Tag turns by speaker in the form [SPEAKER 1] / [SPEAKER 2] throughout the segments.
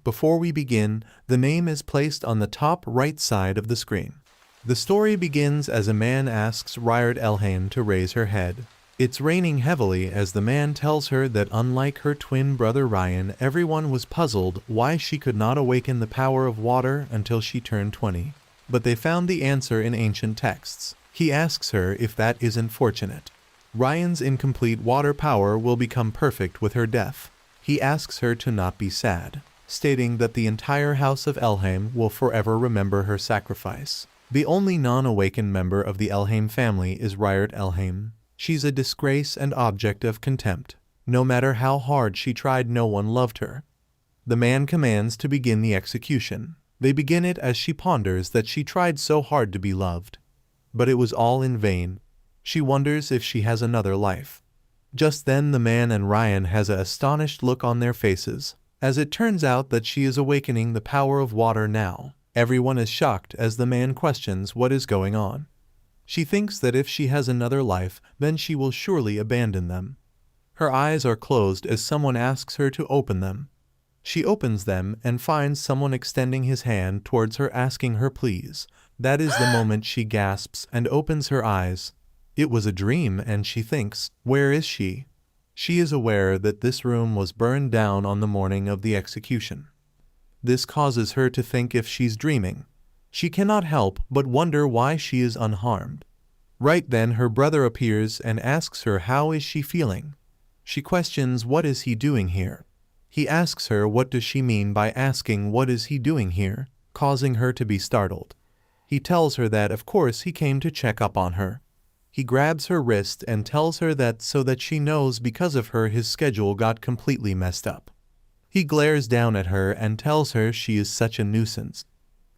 [SPEAKER 1] Before we begin, the name is placed on the top right side of the screen. The story begins as a man asks Riard Elhain to raise her head. It's raining heavily as the man tells her that unlike her twin brother Ryan, everyone was puzzled why she could not awaken the power of water until she turned 20. But they found the answer in ancient texts. He asks her if that isn't fortunate. Ryan's incomplete water power will become perfect with her death. He asks her to not be sad, stating that the entire house of Elhain will forever remember her sacrifice. The only non-awakened member of the Elhain family is Riard Elhain. She's a disgrace and object of contempt. No matter how hard she tried, no one loved her. The man commands to begin the execution. They begin it as she ponders that she tried so hard to be loved. But it was all in vain. She wonders if she has another life. Just then the man and Ryan has an astonished look on their faces, as it turns out that she is awakening the power of water now. Everyone is shocked as the man questions what is going on. She thinks that if she has another life, then she will surely abandon them. Her eyes are closed as someone asks her to open them. She opens them and finds someone extending his hand towards her, asking her please. That is the moment she gasps and opens her eyes. It was a dream, and she thinks, where is she? She is aware that this room was burned down on the morning of the execution. This causes her to think if she's dreaming. She cannot help but wonder why she is unharmed. Right then her brother appears and asks her how is she feeling. She questions what is he doing here. He asks her what does she mean by asking what is he doing here, causing her to be startled. He tells her that of course he came to check up on her. He grabs her wrist and tells her that so that she knows because of her his schedule got completely messed up. He glares down at her and tells her she is such a nuisance.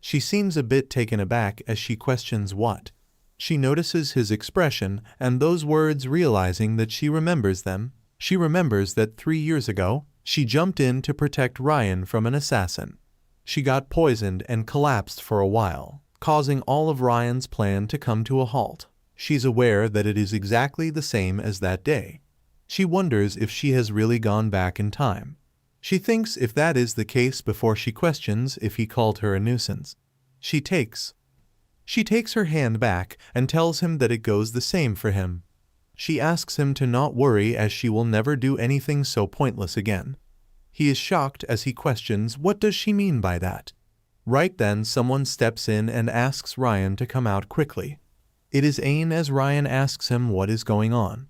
[SPEAKER 1] She seems a bit taken aback as she questions what. She notices his expression and those words, realizing that she remembers them. She remembers that 3 years ago, she jumped in to protect Ryan from an assassin. She got poisoned and collapsed for a while, causing all of Ryan's plan to come to a halt. She's aware that it is exactly the same as that day. She wonders if she has really gone back in time. She thinks if that is the case before she questions if he called her a nuisance. She takes her hand back and tells him that it goes the same for him. She asks him to not worry as she will never do anything so pointless again. He is shocked as he questions what does she mean by that. Right then someone steps in and asks Ryan to come out quickly. It is Ain as Ryan asks him what is going on.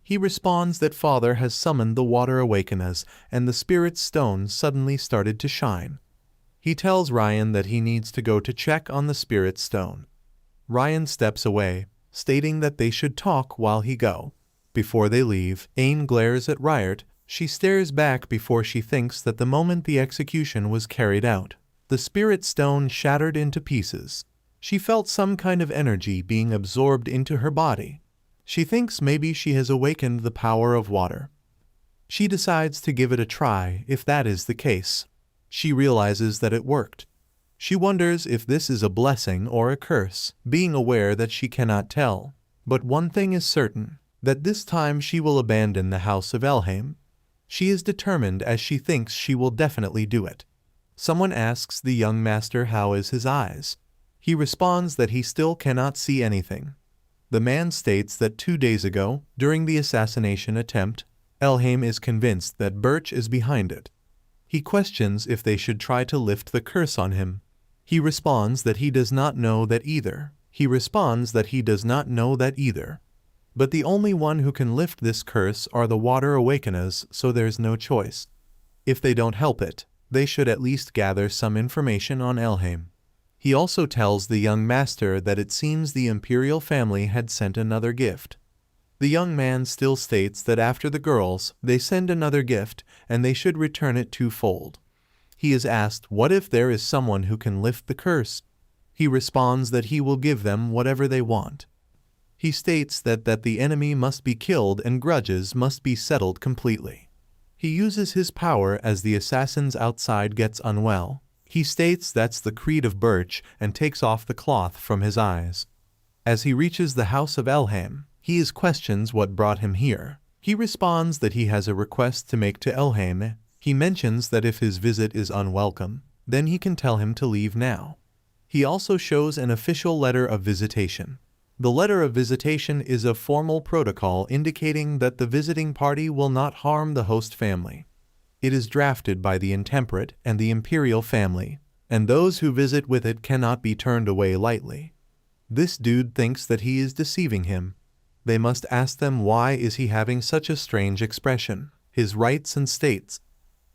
[SPEAKER 1] He responds that father has summoned the water awakeners and the spirit stone suddenly started to shine. He tells Ryan that he needs to go to check on the spirit stone. Ryan steps away, stating that they should talk while he go. Before they leave, Ain glares at Riard. She stares back before she thinks that the moment the execution was carried out, the spirit stone shattered into pieces. She felt some kind of energy being absorbed into her body. She thinks maybe she has awakened the power of water. She decides to give it a try if that is the case. She realizes that it worked. She wonders if this is a blessing or a curse, being aware that she cannot tell. But one thing is certain, that this time she will abandon the house of Elhain. She is determined as she thinks she will definitely do it. Someone asks the young master how is his eyes. He responds that he still cannot see anything. The man states that 2 days ago, during the assassination attempt, Elhain is convinced that Birch is behind it. He questions if they should try to lift the curse on him. He responds that he does not know that either. But the only one who can lift this curse are the water awakeners, so there's no choice. If they don't help it, they should at least gather some information on Elhain. He also tells the young master that it seems the imperial family had sent another gift. The young man still states that after the girls, they send another gift and they should return it twofold. He is asked what if there is someone who can lift the curse. He responds that he will give them whatever they want. He states that the enemy must be killed and grudges must be settled completely. He uses his power as the assassins outside gets unwell. He states that's the creed of Birch and takes off the cloth from his eyes. As he reaches the house of Elhain, he is questions what brought him here. He responds that he has a request to make to Elhain. He mentions that if his visit is unwelcome, then he can tell him to leave now. He also shows an official letter of visitation. The letter of visitation is a formal protocol indicating that the visiting party will not harm the host family. It is drafted by the intemperate and the imperial family, and those who visit with it cannot be turned away lightly. This dude thinks that he is deceiving him. They must ask them why is he having such a strange expression, his rights and states.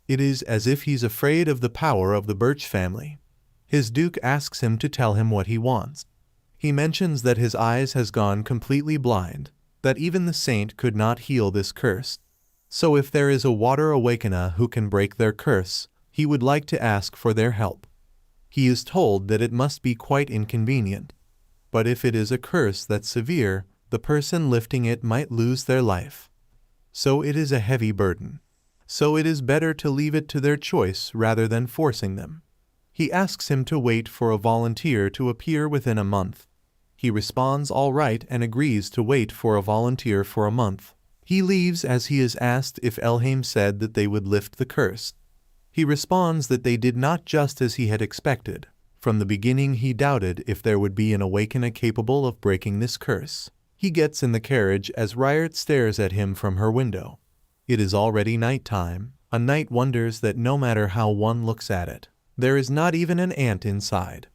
[SPEAKER 1] It is as if he's afraid of the power of the Birch family. His duke asks him to tell him what he wants. He mentions that his eyes has gone completely blind, that even the saint could not heal this curse. So if there is a water awakener who can break their curse, he would like to ask for their help. He is told that it must be quite inconvenient. But if it is a curse that's severe, the person lifting it might lose their life. So it is a heavy burden. So it is better to leave it to their choice rather than forcing them. He asks him to wait for a volunteer to appear within a month. He responds all right and agrees to wait for a volunteer for a month. He leaves as he is asked if Elhaim said that they would lift the curse. He responds that they did not, just as he had expected. From the beginning he doubted if there would be an awakener capable of breaking this curse. He gets in the carriage as Riot stares at him from her window. It is already night time. A knight wonders that no matter how one looks at it, there is not even an ant inside.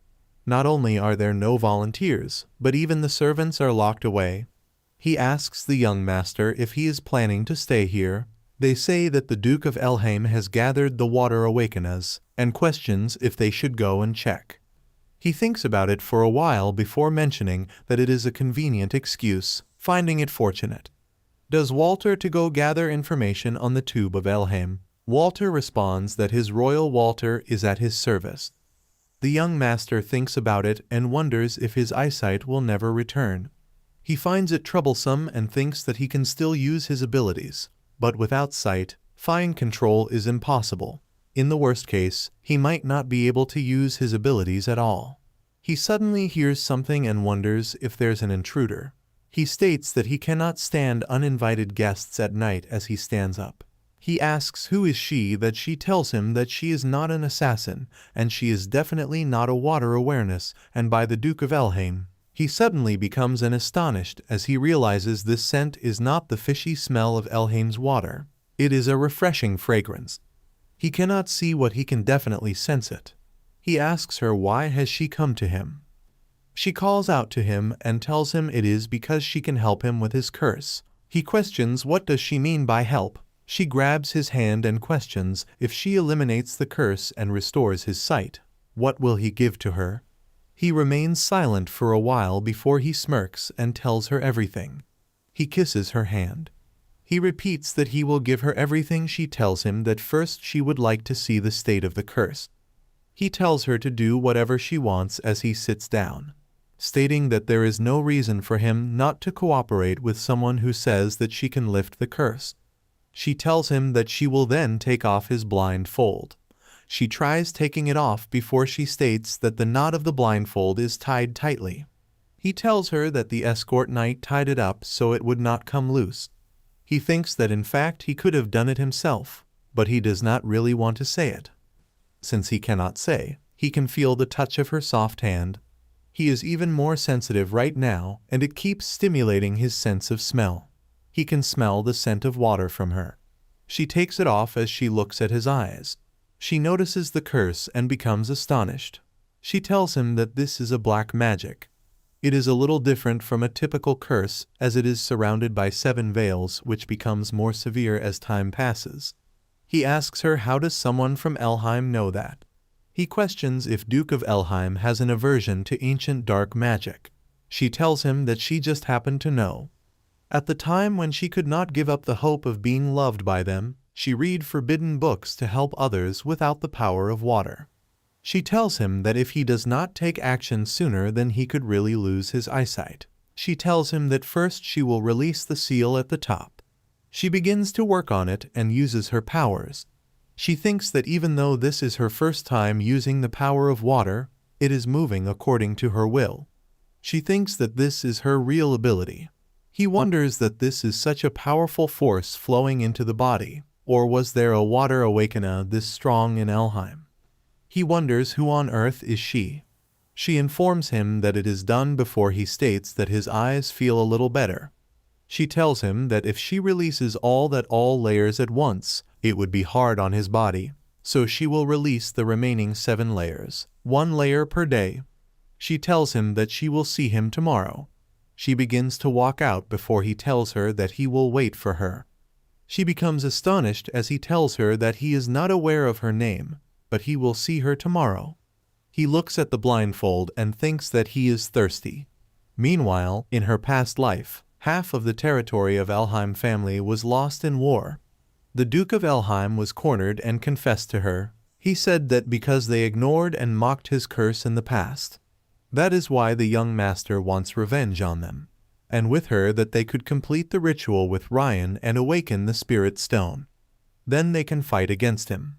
[SPEAKER 1] Not only are there no volunteers, but even the servants are locked away. He asks the young master if he is planning to stay here. They say that the Duke of Elhaim has gathered the water awakeners, and questions if they should go and check. He thinks about it for a while before mentioning that it is a convenient excuse, finding it fortunate. Does Walter to go gather information on the tube of Elhaim? Walter responds that his royal Walter is at his service. The young master thinks about it and wonders if his eyesight will never return. He finds it troublesome and thinks that he can still use his abilities, but without sight, fine control is impossible. In the worst case, he might not be able to use his abilities at all. He suddenly hears something and wonders if there's an intruder. He states that he cannot stand uninvited guests at night as he stands up. He asks who is she, that she tells him that she is not an assassin, and she is definitely not a water awareness, and by the Duke of Elhaim. He suddenly becomes astonished as he realizes this scent is not the fishy smell of Elhaim's water. It is a refreshing fragrance. He cannot see what he can definitely sense it. He asks her why has she come to him. She calls out to him and tells him it is because she can help him with his curse. He questions what does she mean by help. She grabs his hand and questions if she eliminates the curse and restores his sight. What will he give to her? He remains silent for a while before he smirks and tells her everything. He kisses her hand. He repeats that he will give her everything. She tells him that first she would like to see the state of the curse. He tells her to do whatever she wants as he sits down, stating that there is no reason for him not to cooperate with someone who says that she can lift the curse. She tells him that she will then take off his blindfold. She tries taking it off before she states that the knot of the blindfold is tied tightly. He tells her that the escort knight tied it up so it would not come loose. He thinks that in fact he could have done it himself, but he does not really want to say it. Since he cannot say, he can feel the touch of her soft hand. He is even more sensitive right now, and it keeps stimulating his sense of smell. He can smell the scent of water from her. She takes it off as she looks at his eyes. She notices the curse and becomes astonished. She tells him that this is a black magic. It is a little different from a typical curse as it is surrounded by 7 veils, which becomes more severe as time passes. He asks her how does someone from Elhaim know that. He questions if Duke of Elhaim has an aversion to ancient dark magic. She tells him that she just happened to know. At the time when she could not give up the hope of being loved by them, she read forbidden books to help others without the power of water. She tells him that if he does not take action sooner then he could really lose his eyesight. She tells him that first she will release the seal at the top. She begins to work on it and uses her powers. She thinks that even though this is her first time using the power of water, it is moving according to her will. She thinks that this is her real ability. He wonders that this is such a powerful force flowing into the body. Or was there a water awakener this strong in Elheim? He wonders who on earth is she. She informs him that it is done before he states that his eyes feel a little better. She tells him that if she releases all layers at once, it would be hard on his body, so she will release the remaining 7 layers, 1 layer per day. She tells him that she will see him tomorrow. She begins to walk out before he tells her that he will wait for her. She becomes astonished as he tells her that he is not aware of her name, but he will see her tomorrow. He looks at the blindfold and thinks that he is thirsty. Meanwhile, in her past life, half of the territory of Elheim family was lost in war. The Duke of Elheim was cornered and confessed to her. He said that because they ignored and mocked his curse in the past. That is why the young master wants revenge on them, and with her that they could complete the ritual with Ryan and awaken the spirit stone. Then they can fight against him.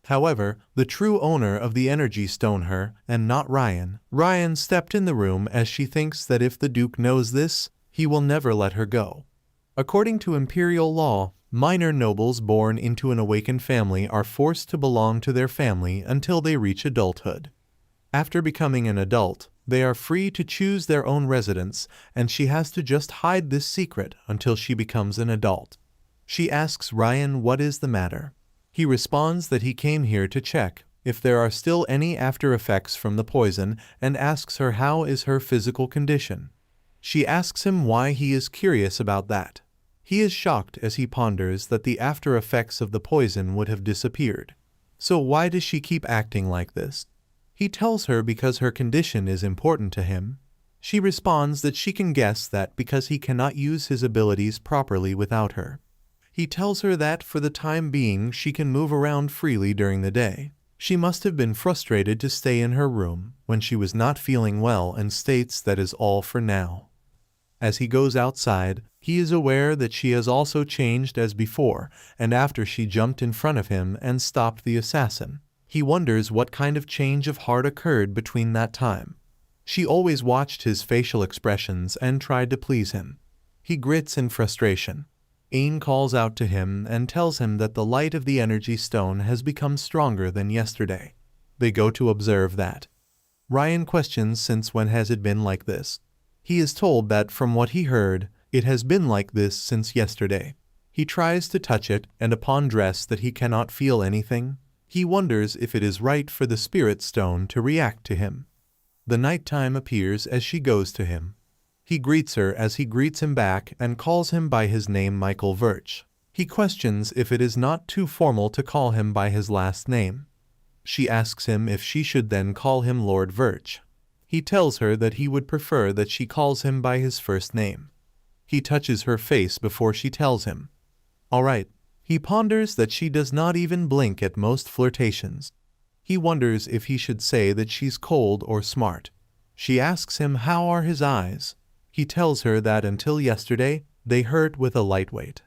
[SPEAKER 1] However, the true owner of the energy stone her, and not Ryan. Ryan stepped in the room as she thinks that if the Duke knows this, he will never let her go. According to imperial law, minor nobles born into an awakened family are forced to belong to their family until they reach adulthood. After becoming an adult, they are free to choose their own residence, and she has to just hide this secret until she becomes an adult. She asks Ryan what is the matter. He responds that he came here to check if there are still any after effects from the poison and asks her how is her physical condition. She asks him why he is curious about that. He is shocked as he ponders that the after effects of the poison would have disappeared. So why does she keep acting like this? He tells her because her condition is important to him. She responds that she can guess that because he cannot use his abilities properly without her. He tells her that for the time being she can move around freely during the day. She must have been frustrated to stay in her room when she was not feeling well and states that is all for now. As he goes outside, he is aware that she has also changed as before, and after she jumped in front of him and stopped the assassin. He wonders what kind of change of heart occurred between that time. She always watched his facial expressions and tried to please him. He grits in frustration. Ain calls out to him and tells him that the light of the energy stone has become stronger than yesterday. They go to observe that. Ryan questions since when has it been like this. He is told that from what he heard, it has been like this since yesterday. He tries to touch it, and upon dress that he cannot feel anything. He wonders if it is right for the spirit stone to react to him. The nighttime appears as she goes to him. He greets her as he greets him back and calls him by his name Michael Virch. He questions if it is not too formal to call him by his last name. She asks him if she should then call him Lord Virch. He tells her that he would prefer that she calls him by his first name. He touches her face before she tells him. All right. He ponders that she does not even blink at most flirtations. He wonders if he should say that she's cold or smart. She asks him how are his eyes. He tells her that until yesterday, they hurt with a lightweight.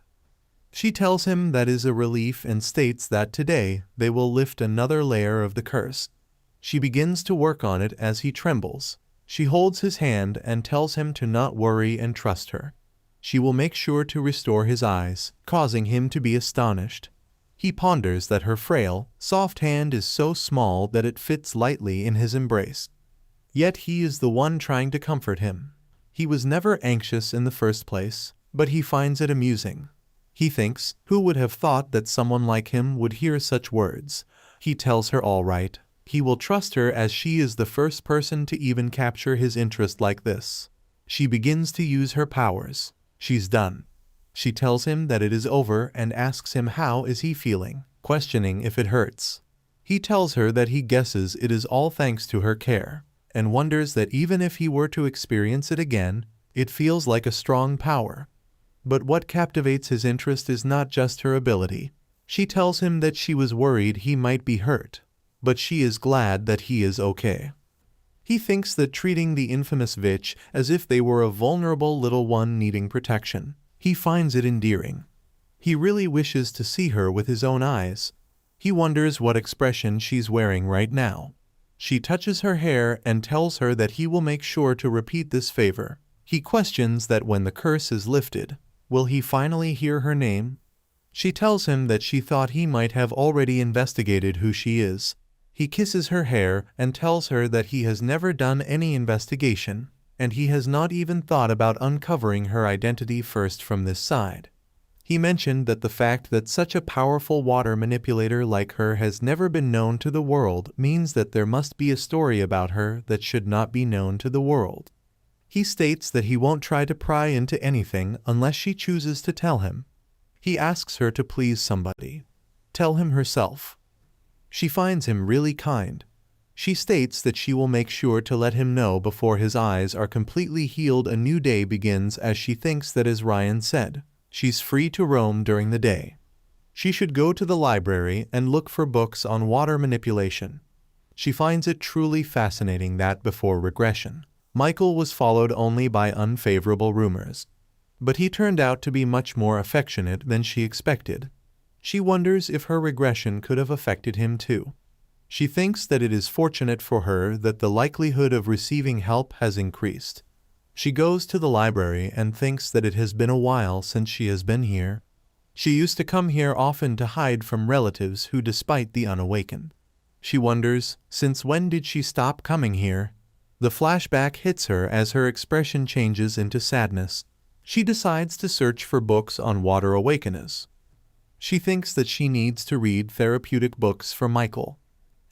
[SPEAKER 1] She tells him that is a relief and states that today they will lift another layer of the curse. She begins to work on it as he trembles. She holds his hand and tells him to not worry and trust her. She will make sure to restore his eyes, causing him to be astonished. He ponders that her frail, soft hand is so small that it fits lightly in his embrace. Yet he is the one trying to comfort him. He was never anxious in the first place, but he finds it amusing. He thinks, who would have thought that someone like him would hear such words? He tells her all right. He will trust her as she is the first person to even capture his interest like this. She begins to use her powers. She's done. She tells him that it is over and asks him how is he feeling, questioning if it hurts. He tells her that he guesses it is all thanks to her care, and wonders that even if he were to experience it again, it feels like a strong power. But what captivates his interest is not just her ability. She tells him that she was worried he might be hurt, but she is glad that he is okay. He thinks that treating the infamous Vitch as if they were a vulnerable little one needing protection, he finds it endearing. He really wishes to see her with his own eyes. He wonders what expression she's wearing right now. She touches her hair and tells her that he will make sure to repeat this favor. He questions that when the curse is lifted, will he finally hear her name? She tells him that she thought he might have already investigated who she is. He kisses her hair and tells her that he has never done any investigation, and he has not even thought about uncovering her identity first from this side. He mentioned that the fact that such a powerful water manipulator like her has never been known to the world means that there must be a story about her that should not be known to the world. He states that he won't try to pry into anything unless she chooses to tell him. He asks her to please somebody. Tell him herself. She finds him really kind. She states that she will make sure to let him know before his eyes are completely healed. A new day begins, as she thinks that, as Ryan said, she's free to roam during the day. She should go to the library and look for books on water manipulation. She finds it truly fascinating that before regression, Michael was followed only by unfavorable rumors. But he turned out to be much more affectionate than she expected. She wonders if her regression could have affected him too. She thinks that it is fortunate for her that the likelihood of receiving help has increased. She goes to the library and thinks that it has been a while since she has been here. She used to come here often to hide from relatives who despite the unawakened. She wonders, since when did she stop coming here? The flashback hits her as her expression changes into sadness. She decides to search for books on water awakeners. She thinks that she needs to read therapeutic books for Michael.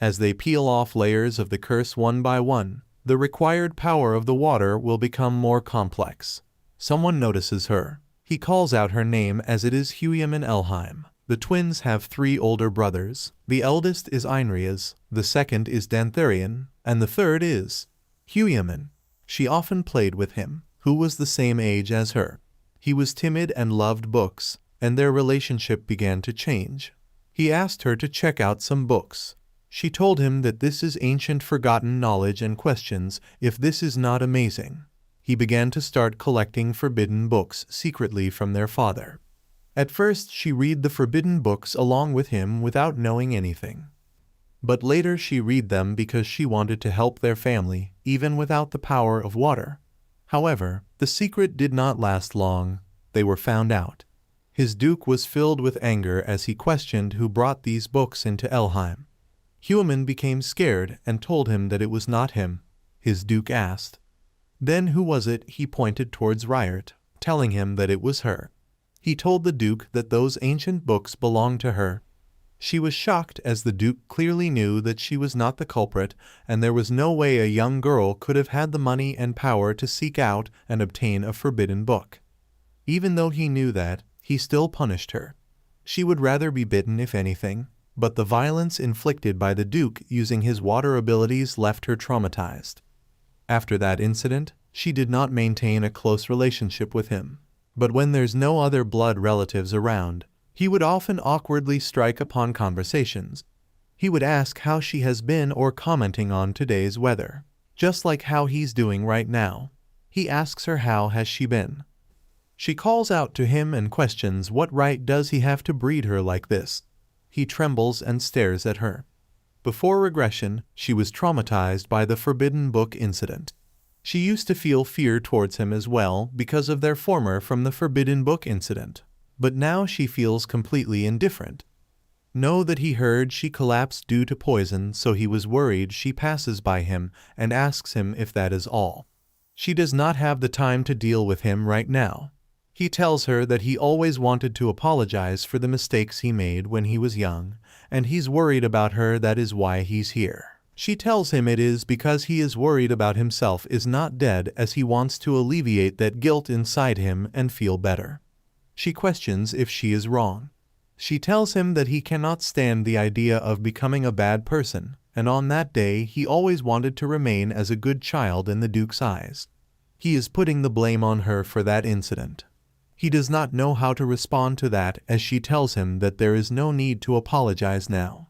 [SPEAKER 1] As they peel off layers of the curse one by one, the required power of the water will become more complex. Someone notices her. He calls out her name as it is Huyam and Elheim. The twins have 3 older brothers. The eldest is Einrias, the second is Dantharian, and the third is Huyam. She often played with him, who was the same age as her. He was timid and loved books, and their relationship began to change. He asked her to check out some books. She told him that this is ancient forgotten knowledge and questions if this is not amazing. He began to start collecting forbidden books secretly from their father. At first she read the forbidden books along with him without knowing anything. But later she read them because she wanted to help their family, even without the power of water. However, the secret did not last long. They were found out. His duke was filled with anger as he questioned who brought these books into Elheim. Huyam became scared and told him that it was not him. His duke asked, "Then who was it?" He pointed towards Riot, telling him that it was her. He told the duke that those ancient books belonged to her. She was shocked as the duke clearly knew that she was not the culprit, and there was no way a young girl could have had the money and power to seek out and obtain a forbidden book. Even though he knew that, he still punished her. She would rather be bitten if anything, but the violence inflicted by the duke using his water abilities left her traumatized. After that incident, she did not maintain a close relationship with him. But when there's no other blood relatives around, he would often awkwardly strike upon conversations. He would ask how she has been or commenting on today's weather, just like how he's doing right now. He asks her how has she been. She calls out to him and questions what right does he have to breed her like this. He trembles and stares at her. Before regression, she was traumatized by the forbidden book incident. She used to feel fear towards him as well because of their former from the forbidden book incident. But now she feels completely indifferent. Know that he heard she collapsed due to poison, so he was worried. She passes by him and asks him if that is all. She does not have the time to deal with him right now. He tells her that he always wanted to apologize for the mistakes he made when he was young, and he's worried about her. That is why he's here. She tells him it is because he is worried about himself is not dead, as he wants to alleviate that guilt inside him and feel better. She questions if she is wrong. She tells him that he cannot stand the idea of becoming a bad person, and on that day he always wanted to remain as a good child in the Duke's eyes. He is putting the blame on her for that incident. He does not know how to respond to that, as she tells him that there is no need to apologize now.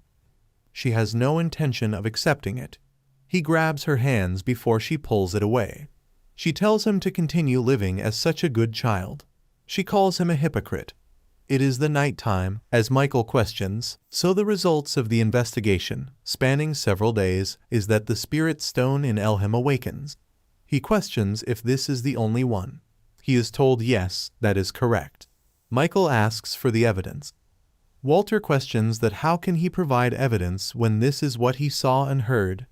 [SPEAKER 1] She has no intention of accepting it. He grabs her hands before she pulls it away. She tells him to continue living as such a good child. She calls him a hypocrite. It is the night time, as Michael questions, so the results of the investigation, spanning several days, is that the spirit stone in Elheim awakens. He questions if this is the only one. He is told yes, that is correct. Michael asks for the evidence. Walter questions that how can he provide evidence when this is what he saw and heard.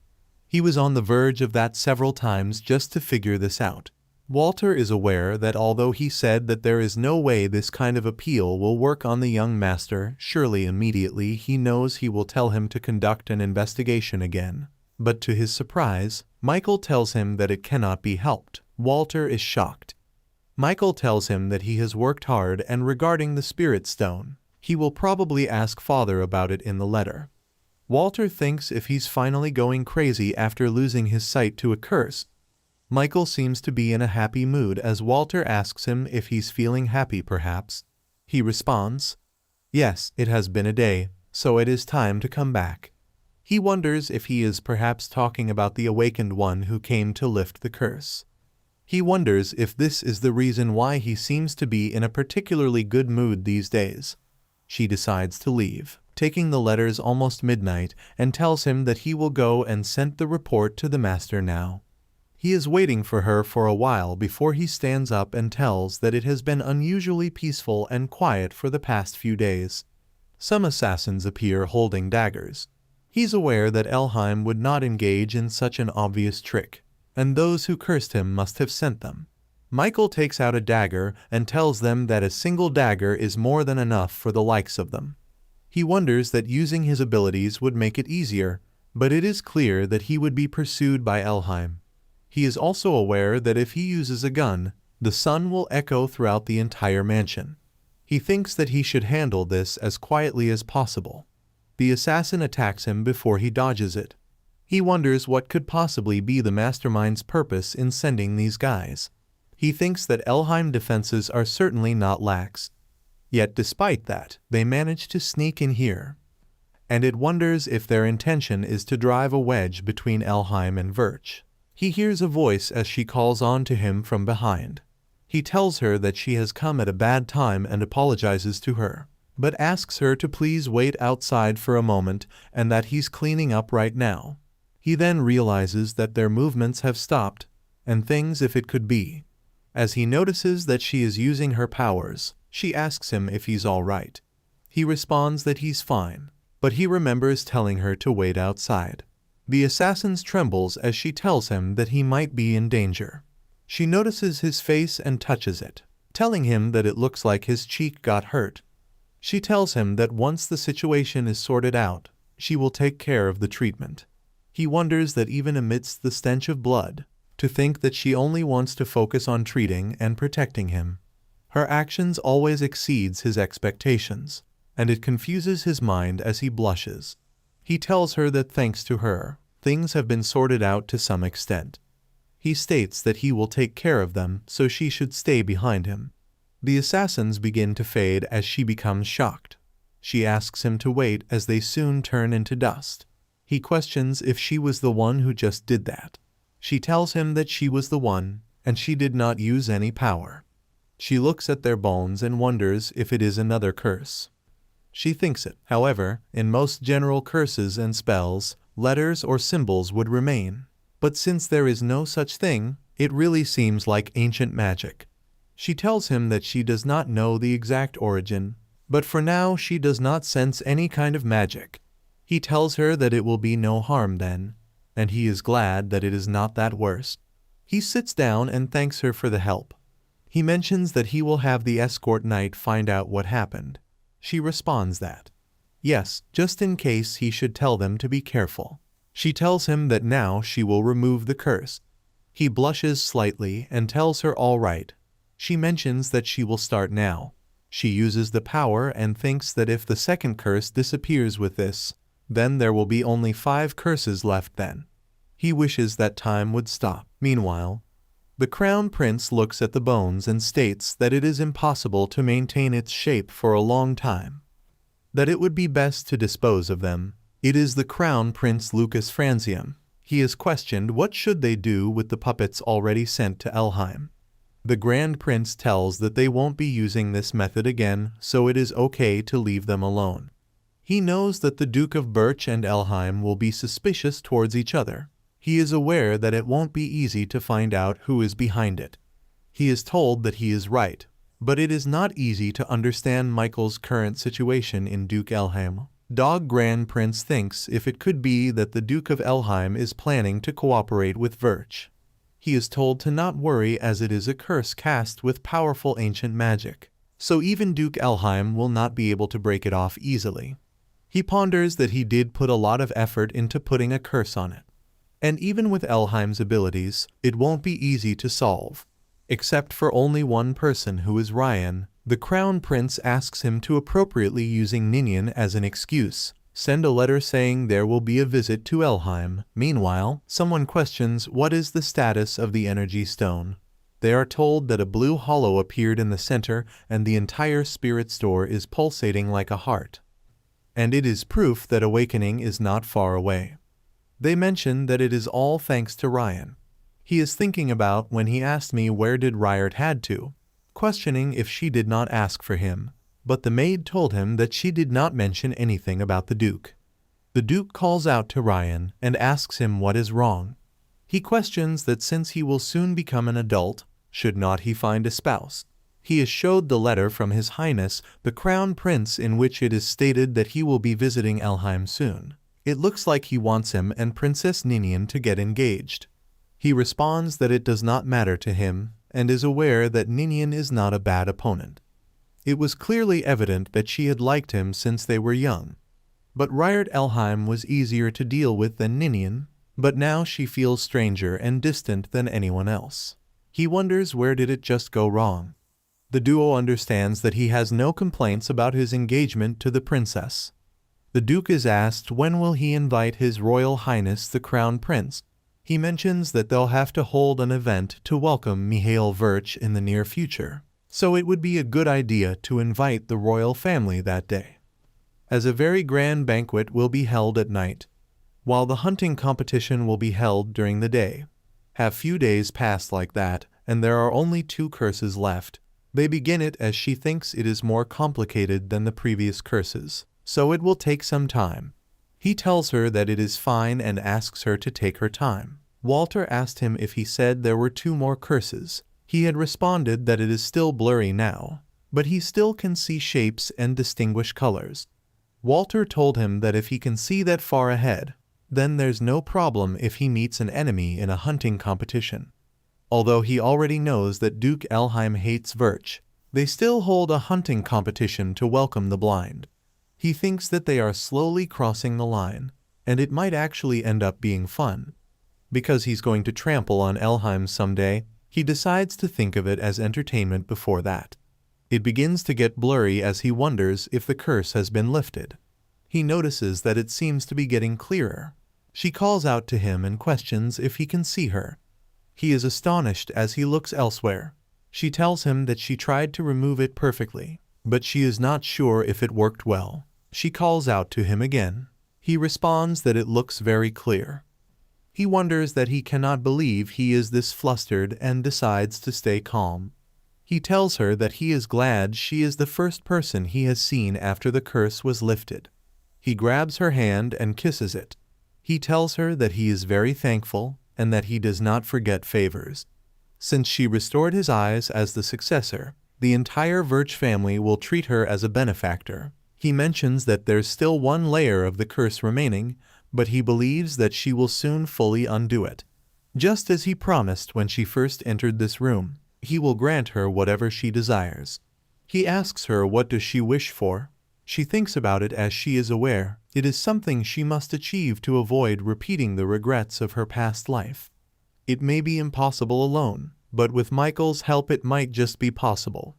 [SPEAKER 1] He was on the verge of that several times just to figure this out. Walter is aware that although he said that there is no way this kind of appeal will work on the young master, surely immediately he knows he will tell him to conduct an investigation again. But to his surprise, Michael tells him that it cannot be helped. Walter is shocked. Michael tells him that he has worked hard and regarding the spirit stone, he will probably ask Father about it in the letter. Walter thinks if he's finally going crazy after losing his sight to a curse. Michael seems to be in a happy mood as Walter asks him if he's feeling happy perhaps. He responds, "Yes, it has been a day, so it is time to come back." He wonders if he is perhaps talking about the awakened one who came to lift the curse. He wonders if this is the reason why he seems to be in a particularly good mood these days. She decides to leave, taking the letters almost midnight, and tells him that he will go and send the report to the master now. He is waiting for her for a while before he stands up and tells that it has been unusually peaceful and quiet for the past few days. Some assassins appear holding daggers. He's aware that Elheim would not engage in such an obvious trick, and those who cursed him must have sent them. Michael takes out a dagger and tells them that a single dagger is more than enough for the likes of them. He wonders that using his abilities would make it easier, but it is clear that he would be pursued by Elheim. He is also aware that if he uses a gun, the sun will echo throughout the entire mansion. He thinks that he should handle this as quietly as possible. The assassin attacks him before he dodges it. He wonders what could possibly be the mastermind's purpose in sending these guys. He thinks that Elheim defenses are certainly not lax. Yet despite that, they manage to sneak in here. And it wonders if their intention is to drive a wedge between Elheim and Virch. He hears a voice as she calls on to him from behind. He tells her that she has come at a bad time and apologizes to her, but asks her to please wait outside for a moment and that he's cleaning up right now. He then realizes that their movements have stopped and thinks if it could be. As he notices that she is using her powers, she asks him if he's all right. He responds that he's fine, but he remembers telling her to wait outside. The assassin trembles as she tells him that he might be in danger. She notices his face and touches it, telling him that it looks like his cheek got hurt. She tells him that once the situation is sorted out, she will take care of the treatment. He wonders that even amidst the stench of blood, to think that she only wants to focus on treating and protecting him. Her actions always exceeds his expectations, and it confuses his mind as he blushes. He tells her that thanks to her, things have been sorted out to some extent. He states that he will take care of them, so she should stay behind him. The assassins begin to fade as she becomes shocked. She asks him to wait as they soon turn into dust. He questions if she was the one who just did that. She tells him that she was the one, and she did not use any power. She looks at their bones and wonders if it is another curse. She thinks it. However, in most general curses and spells, letters or symbols would remain. But since there is no such thing, it really seems like ancient magic. She tells him that she does not know the exact origin, but for now she does not sense any kind of magic. He tells her that it will be no harm then, and he is glad that it is not that worse. He sits down and thanks her for the help. He mentions that he will have the escort knight find out what happened. She responds that, yes, just in case he should tell them to be careful. She tells him that now she will remove the curse. He blushes slightly and tells her all right. She mentions that she will start now. She uses the power and thinks that if the second curse disappears with this, then there will be only 5 curses left then. He wishes that time would stop. Meanwhile, the Crown Prince looks at the bones and states that it is impossible to maintain its shape for a long time, that it would be best to dispose of them. It is the Crown Prince Lucas Franzium. He is questioned what should they do with the puppets already sent to Elheim. The Grand Prince tells that they won't be using this method again, so it is okay to leave them alone. He knows that the Duke of Birch and Elheim will be suspicious towards each other. He is aware that it won't be easy to find out who is behind it. He is told that he is right, But it is not easy to understand Michael's current situation in Duke Elheim. Dog Grand Prince thinks if it could be that the Duke of Elheim is planning to cooperate with Virch. He is told to not worry as it is a curse cast with powerful ancient magic, so even Duke Elheim will not be able to break it off easily. He ponders that he did put a lot of effort into putting a curse on it. And even with Elheim's abilities, it won't be easy to solve. Except for only one person, who is Ryan. The Crown Prince asks him to, appropriately using Ninian as an excuse, send a letter saying there will be a visit to Elheim. Meanwhile, someone questions what is the status of the energy stone. They are told that a blue hollow appeared in the center and the entire spirit store is pulsating like a heart. And it is proof that awakening is not far away. They mention that it is all thanks to Ryan. He is thinking about when he asked me where did Ryard had to, questioning if she did not ask for him, but the maid told him that she did not mention anything about the Duke. The Duke calls out to Ryan and asks him what is wrong. He questions that since he will soon become an adult, should not he find a spouse? He is showed the letter from His Highness, the Crown Prince, in which it is stated that he will be visiting Elheim soon. It looks like he wants him and Princess Ninian to get engaged. He responds that it does not matter to him, and is aware that Ninian is not a bad opponent. It was clearly evident that she had liked him since they were young. But Ryard Elheim was easier to deal with than Ninian, but now she feels stranger and distant than anyone else. He wonders where did it just go wrong. The duo understands that he has no complaints about his engagement to the princess. The Duke is asked when will he invite His Royal Highness the Crown Prince. He mentions that they'll have to hold an event to welcome Mihail Virch in the near future, so it would be a good idea to invite the royal family that day, as a very grand banquet will be held at night, while the hunting competition will be held during the day. Have few days passed like that, and there are only 2 curses left. They begin it as she thinks it is more complicated than the previous curses, so it will take some time. He tells her that it is fine and asks her to take her time. Walter asked him if he said there were 2 more curses. He had responded that it is still blurry now, but he still can see shapes and distinguish colors. Walter told him that if he can see that far ahead, then there's no problem if he meets an enemy in a hunting competition. Although he already knows that Duke Elheim hates Virch, they still hold a hunting competition to welcome the blind. He thinks that they are slowly crossing the line, and it might actually end up being fun. Because he's going to trample on Elheim someday, he decides to think of it as entertainment before that. It begins to get blurry as he wonders if the curse has been lifted. He notices that it seems to be getting clearer. She calls out to him and questions if he can see her. He is astonished as he looks elsewhere. She tells him that she tried to remove it perfectly, but she is not sure if it worked well. She calls out to him again. He responds that it looks very clear. He wonders that he cannot believe he is this flustered and decides to stay calm. He tells her that he is glad she is the first person he has seen after the curse was lifted. He grabs her hand and kisses it. He tells her that he is very thankful and that he does not forget favors. Since she restored his eyes as the successor, the entire Virch family will treat her as a benefactor. He mentions that there's still 1 layer of the curse remaining, but he believes that she will soon fully undo it. Just as he promised when she first entered this room, he will grant her whatever she desires. He asks her what does she wish for. She thinks about it as she is aware it is something she must achieve to avoid repeating the regrets of her past life. It may be impossible alone, but with Michael's help it might just be possible.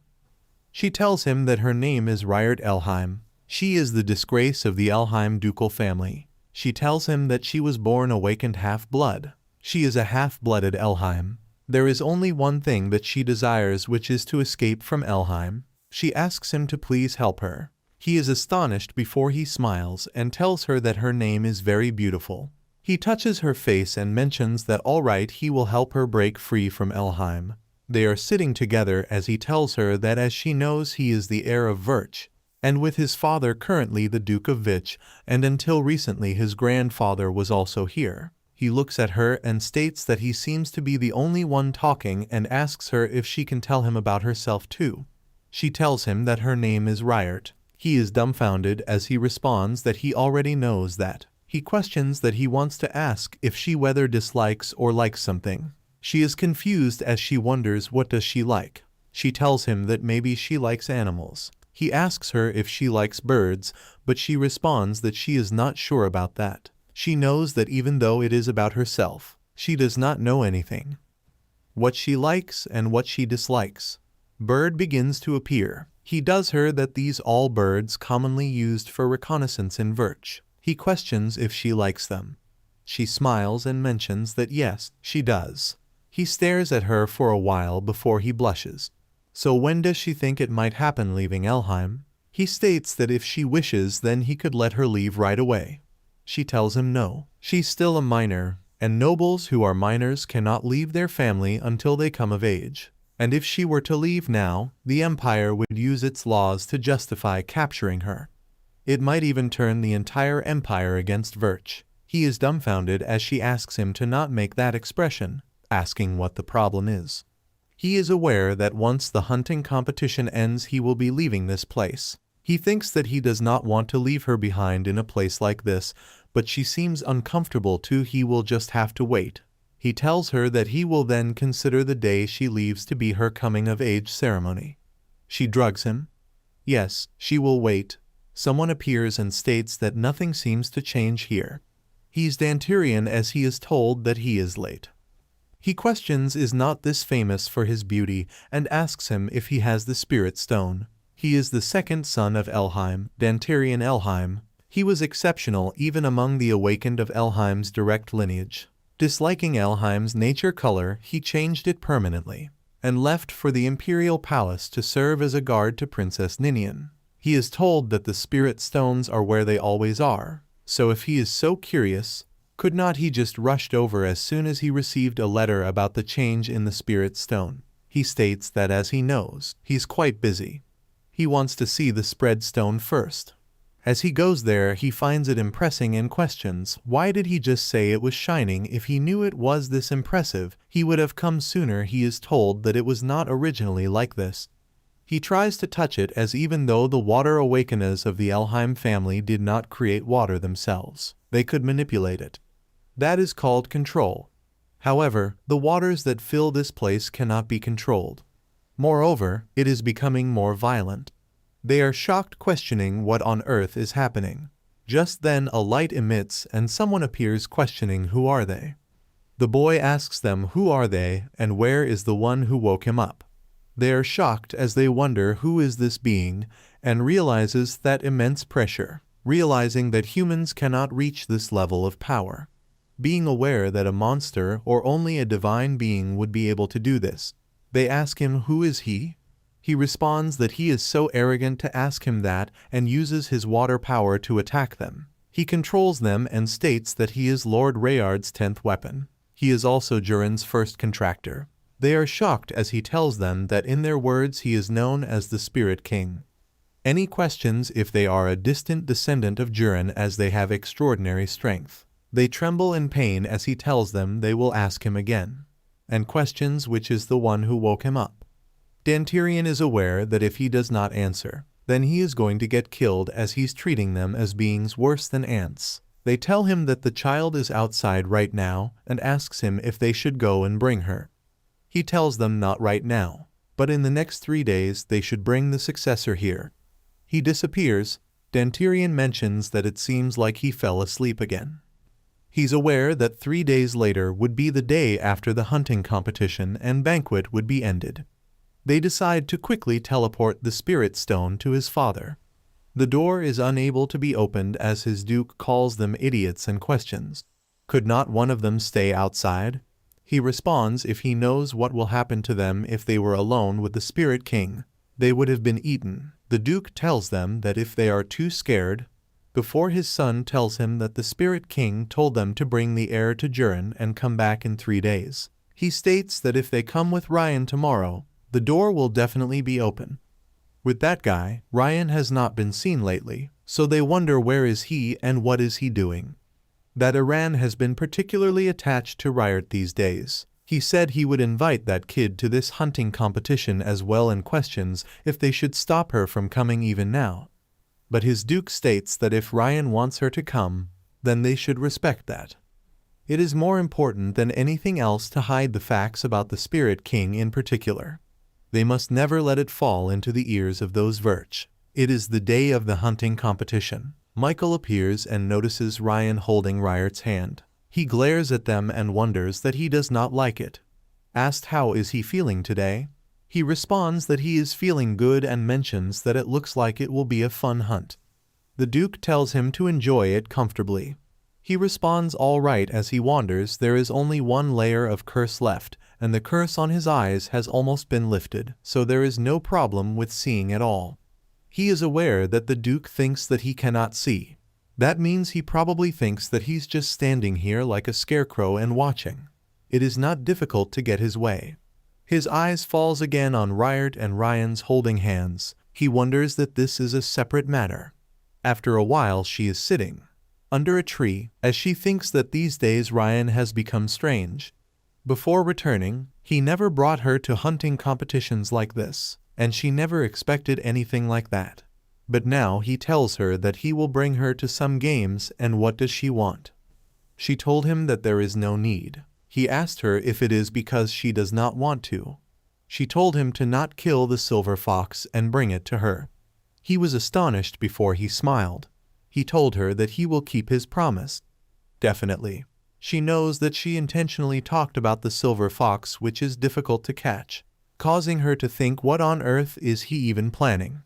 [SPEAKER 1] She tells him that her name is Ryard Elheim. She is the disgrace of the Elheim ducal family. She tells him that she was born awakened half-blood. She is a half-blooded Elheim. There is only one thing that she desires, which is to escape from Elheim. She asks him to please help her. He is astonished before he smiles and tells her that her name is very beautiful. He touches her face and mentions that all right, he will help her break free from Elheim. They are sitting together as he tells her that as she knows he is the heir of Virch, and with his father currently the Duke of Vitch, and until recently his grandfather was also here. He looks at her and states that he seems to be the only one talking and asks her if she can tell him about herself too. She tells him that her name is Ryert. He is dumbfounded as he responds that he already knows that. He questions that he wants to ask if she whether dislikes or likes something. She is confused as she wonders what does she like. She tells him that maybe she likes animals. He asks her if she likes birds, but she responds that she is not sure about that. She knows that even though it is about herself, she does not know anything. What she likes and what she dislikes. Bird begins to appear. He does her that these all birds commonly used for reconnaissance in Virch. He questions if she likes them. She smiles and mentions that yes, she does. He stares at her for a while before he blushes. So when does she think it might happen leaving Elheim? He states that if she wishes then he could let her leave right away. She tells him no. She's still a minor, and nobles who are minors cannot leave their family until they come of age. And if she were to leave now, the Empire would use its laws to justify capturing her. It might even turn the entire Empire against Virch. He is dumbfounded as she asks him to not make that expression, asking what the problem is. He is aware that once the hunting competition ends he will be leaving this place. He thinks that he does not want to leave her behind in a place like this, but she seems uncomfortable too. He will just have to wait. He tells her that he will then consider the day she leaves to be her coming-of-age ceremony. She drugs him. Yes, she will wait. Someone appears and states that nothing seems to change here. He's Dantirian as he is told that he is late. He questions is not this famous for his beauty and asks him if he has the spirit stone. He is the second son of Elheim, Dantirian Elheim. He was exceptional even among the awakened of Elheim's direct lineage. Disliking Elheim's nature color, he changed it permanently, and left for the imperial palace to serve as a guard to Princess Ninian. He is told that the spirit stones are where they always are, so if he is so curious, could not he just rushed over as soon as he received a letter about the change in the spirit stone? He states that as he knows, he's quite busy. He wants to see the spread stone first. As he goes there, he finds it impressing and questions, why did he just say it was shining if he knew it was this impressive? He would have come sooner. He is told that it was not originally like this. He tries to touch it as even though the water awakeners of the Elheim family did not create water themselves, they could manipulate it. That is called control. However, the waters that fill this place cannot be controlled. Moreover, it is becoming more violent. They are shocked, questioning what on earth is happening. Just then a light emits and someone appears, questioning who are they. The boy asks them who are they and where is the one who woke him up. They are shocked as they wonder who is this being and realizes that immense pressure, realizing that humans cannot reach this level of power. Being aware that a monster or only a divine being would be able to do this, they ask him who is he? He responds that he is so arrogant to ask him that and uses his water power to attack them. He controls them and states that he is Lord Rayard's 10th weapon. He is also Durin's first contractor. They are shocked as he tells them that in their words he is known as the Spirit King. Any questions if they are a distant descendant of Durin as they have extraordinary strength. They tremble in pain as he tells them they will ask him again, and questions which is the one who woke him up. Dantirian is aware that if he does not answer, then he is going to get killed as he's treating them as beings worse than ants. They tell him that the child is outside right now and asks him if they should go and bring her. He tells them not right now, but in the next 3 days they should bring the successor here. He disappears. Dantirian mentions that it seems like he fell asleep again. He's aware that 3 days later would be the day after the hunting competition and banquet would be ended. They decide to quickly teleport the spirit stone to his father. The door is unable to be opened as his duke calls them idiots and questions. Could not one of them stay outside? He responds if he knows what will happen to them if they were alone with the Spirit King. They would have been eaten. The duke tells them that if they are too scared, before his son tells him that the Spirit King told them to bring the heir to Durin and come back in 3 days. He states that if they come with Ryan tomorrow, the door will definitely be open. With that guy, Ryan has not been seen lately, so they wonder where is he and what is he doing. That Iran has been particularly attached to Ryert these days. He said he would invite that kid to this hunting competition as well and questions if they should stop her from coming even now. But his Duke states that if Ryan wants her to come, then they should respect that. It is more important than anything else to hide the facts about the Spirit King in particular. They must never let it fall into the ears of those Virch. It is the day of the hunting competition. Michael appears and notices Ryan holding Ryert's hand. He glares at them and wonders that he does not like it. Asked how is he feeling today, he responds that he is feeling good and mentions that it looks like it will be a fun hunt. The Duke tells him to enjoy it comfortably. He responds all right as he wonders there is only one layer of curse left, and the curse on his eyes has almost been lifted, so there is no problem with seeing at all. He is aware that the Duke thinks that he cannot see. That means he probably thinks that he's just standing here like a scarecrow and watching. It is not difficult to get his way. His eyes falls again on Ryert and Ryan's holding hands. He wonders that this is a separate matter. After a while she is sitting under a tree, as she thinks that these days Ryan has become strange. Before returning, he never brought her to hunting competitions like this, and she never expected anything like that. But now he tells her that he will bring her to some games, and what does she want? She told him that there is no need. He asked her if it is because she does not want to. She told him to not kill the silver fox and bring it to her. He was astonished before he smiled. He told her that he will keep his promise. Definitely. She knows that she intentionally talked about the silver fox, which is difficult to catch, causing her to think what on earth is he even planning.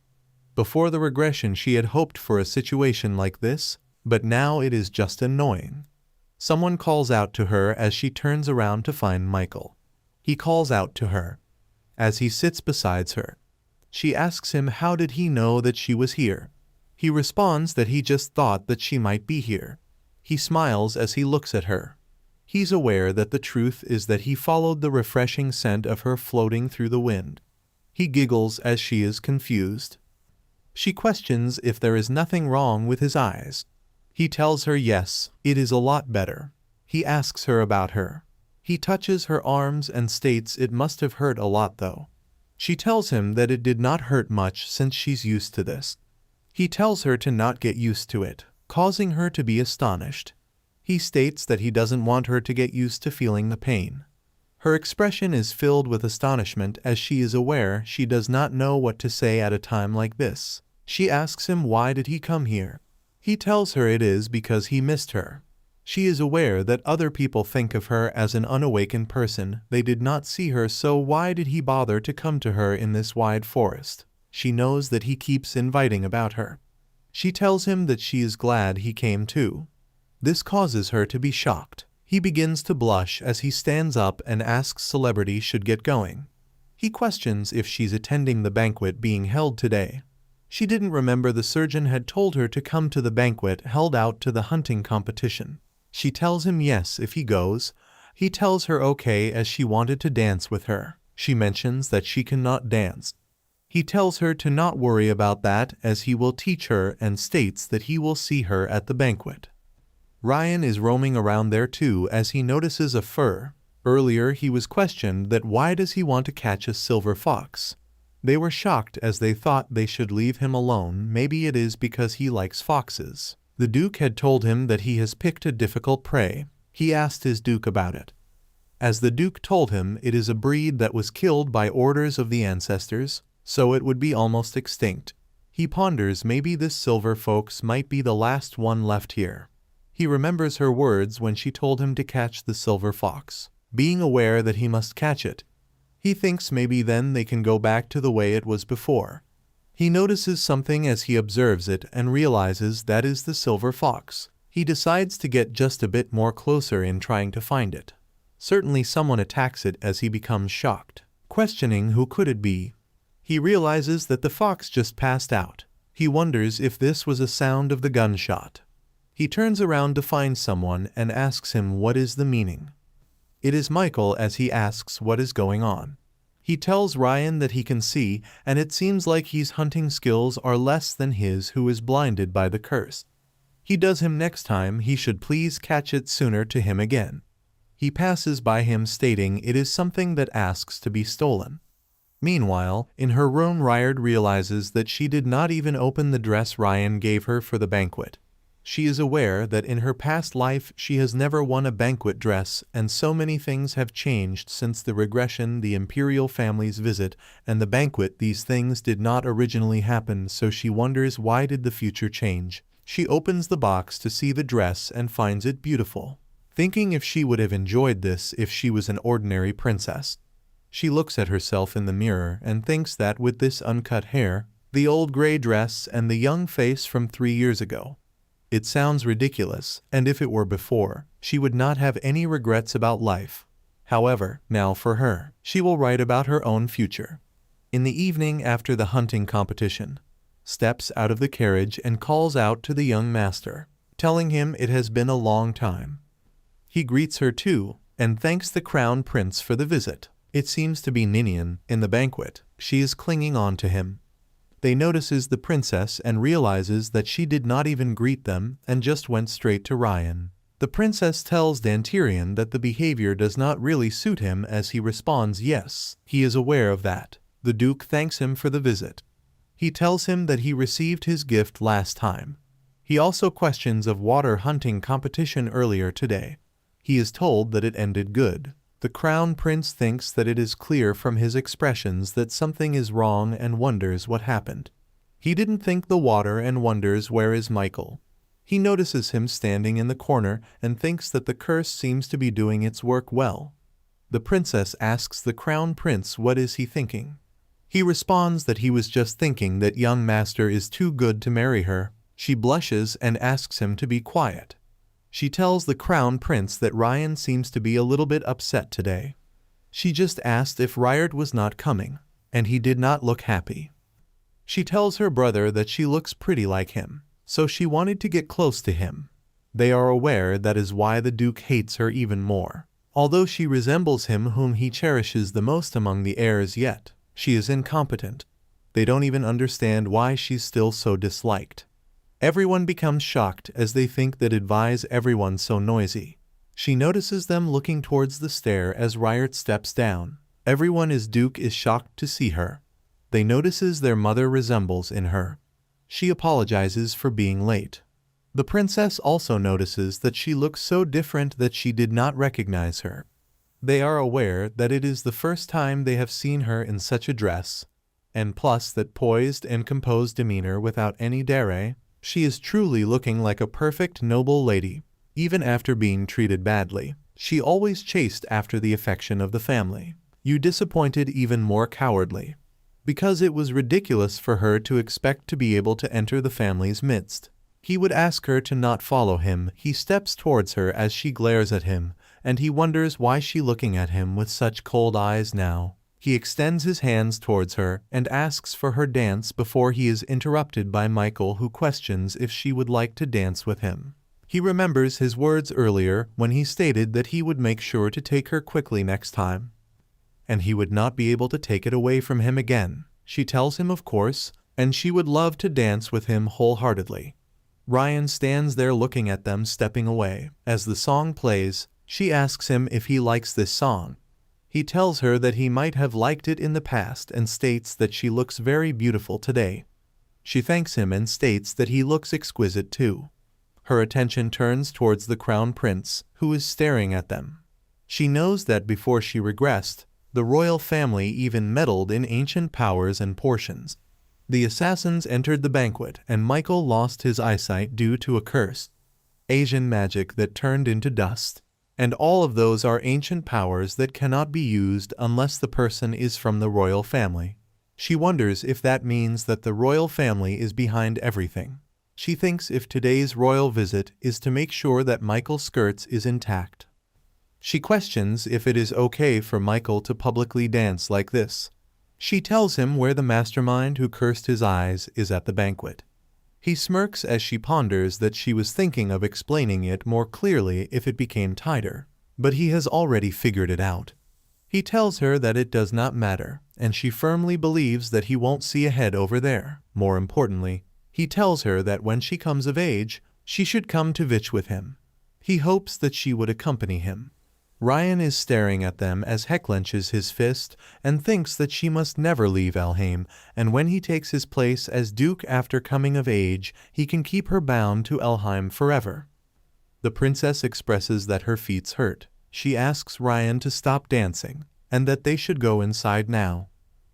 [SPEAKER 1] Before the regression she had hoped for a situation like this, but now it is just annoying. Someone calls out to her as she turns around to find Michael. He calls out to her as he sits beside her. She asks him how did he know that she was here. He responds that he just thought that she might be here. He smiles as he looks at her. He's aware that the truth is that he followed the refreshing scent of her floating through the wind. He giggles as she is confused. She questions if there is nothing wrong with his eyes. He tells her yes, it is a lot better. He asks her about her. He touches her arms and states it must have hurt a lot though. She tells him that it did not hurt much since she's used to this. He tells her to not get used to it, causing her to be astonished. He states that he doesn't want her to get used to feeling the pain. Her expression is filled with astonishment as she is aware she does not know what to say at a time like this. She asks him why did he come here. He tells her it is because he missed her. She is aware that other people think of her as an unawakened person. They did not see her, so why did he bother to come to her in this wide forest? She knows that he keeps inviting about her. She tells him that she is glad he came too. This causes her to be shocked. He begins to blush as he stands up and asks Celebrity should get going. He questions if she's attending the banquet being held today. She didn't remember the surgeon had told her to come to the banquet held out to the hunting competition. She tells him yes if he goes. He tells her okay as she wanted to dance with her. She mentions that she cannot dance. He tells her to not worry about that as he will teach her and states that he will see her at the banquet. Ryan is roaming around there too as he notices a fur. Earlier he was questioned that why does he want to catch a silver fox. They were shocked as they thought they should leave him alone. Maybe it is because he likes foxes. The Duke had told him that he has picked a difficult prey. He asked his Duke about it. As the Duke told him it is a breed that was killed by orders of the ancestors, so it would be almost extinct. He ponders maybe this silver fox might be the last one left here. He remembers her words when she told him to catch the silver fox, being aware that he must catch it. He thinks maybe then they can go back to the way it was before. He notices something as he observes it and realizes that is the silver fox. He decides to get just a bit more closer in trying to find it. Certainly someone attacks it as he becomes shocked, questioning who could it be. He realizes that the fox just passed out. He wonders if this was a sound of the gunshot. He turns around to find someone and asks him what is the meaning. It is Michael as he asks what is going on. He tells Ryan that he can see, and it seems like his hunting skills are less than his who is blinded by the curse. He does him next time he should please catch it sooner to him again. He passes by him stating it is something that asks to be stolen. Meanwhile, in her room Ryard realizes that she did not even open the dress Ryan gave her for the banquet. She is aware that in her past life she has never won a banquet dress, and so many things have changed since the regression, the imperial family's visit, and the banquet. These things did not originally happen, so she wonders why did the future change. She opens the box to see the dress and finds it beautiful, thinking if she would have enjoyed this if she was an ordinary princess. She looks at herself in the mirror and thinks that with this uncut hair, the old gray dress, and the young face from 3 years ago, it sounds ridiculous, and if it were before, she would not have any regrets about life. However, now for her, she will write about her own future. In the evening after the hunting competition, steps out of the carriage and calls out to the young master, telling him it has been a long time. He greets her too, and thanks the crown prince for the visit. It seems to be Ninian in the banquet. She is clinging on to him. They notices the princess and realizes that she did not even greet them and just went straight to Ryan. The princess tells Dantirian that the behavior does not really suit him as he responds yes, he is aware of that. The Duke thanks him for the visit. He tells him that he received his gift last time. He also questions of water hunting competition earlier today. He is told that it ended good. The crown prince thinks that it is clear from his expressions that something is wrong and wonders what happened. He didn't think the water and wonders where is Michael. He notices him standing in the corner and thinks that the curse seems to be doing its work well. The princess asks the crown prince what is he thinking. He responds that he was just thinking that young master is too good to marry her. She blushes and asks him to be quiet. She tells the crown prince that Ryan seems to be a little bit upset today. She just asked if Ryard was not coming, and he did not look happy. She tells her brother that she looks pretty like him, so she wanted to get close to him. They are aware that is why the Duke hates her even more. Although she resembles him whom he cherishes the most among the heirs, yet she is incompetent. They don't even understand why she's still so disliked. Everyone becomes shocked as they think that advise everyone so noisy. She notices them looking towards the stair as Ryard steps down. Everyone as Duke is shocked to see her. They notices their mother resembles in her. She apologizes for being late. The princess also notices that she looks so different that she did not recognize her. They are aware that it is the first time they have seen her in such a dress, and plus that poised and composed demeanor without any dere. She is truly looking like a perfect noble lady. Even after being treated badly, she always chased after the affection of the family. You disappointed even more cowardly. Because it was ridiculous for her to expect to be able to enter the family's midst. He would ask her to not follow him. He steps towards her as she glares at him, and he wonders why she looking at him with such cold eyes now. He extends his hands towards her and asks for her dance before he is interrupted by Michael, who questions if she would like to dance with him. He remembers his words earlier when he stated that he would make sure to take her quickly next time, and he would not be able to take it away from him again. She tells him of course, and she would love to dance with him wholeheartedly. Ryan stands there looking at them stepping away. As the song plays, she asks him if he likes this song. He tells her that he might have liked it in the past and states that she looks very beautiful today. She thanks him and states that he looks exquisite too. Her attention turns towards the crown prince, who is staring at them. She knows that before she regressed, the royal family even meddled in ancient powers and portions. The assassins entered the banquet and Michael lost his eyesight due to a curse, Asian magic that turned into dust. And all of those are ancient powers that cannot be used unless the person is from the royal family. She wonders if that means that the royal family is behind everything. She thinks if today's royal visit is to make sure that Michael's skirts is intact. She questions if it is okay for Michael to publicly dance like this. She tells him where the mastermind who cursed his eyes is at the banquet. He smirks as she ponders that she was thinking of explaining it more clearly if it became tighter, but he has already figured it out. He tells her that it does not matter, and she firmly believes that he won't see ahead over there. More importantly, he tells her that when she comes of age, she should come to Vich with him. He hopes that she would accompany him. Ryan is staring at them as he clenches his fist and thinks that she must never leave Elheim, and when he takes his place as Duke after coming of age, he can keep her bound to Elheim forever. The princess expresses that her feet hurt. She asks Ryan to stop dancing, and that they should go inside now.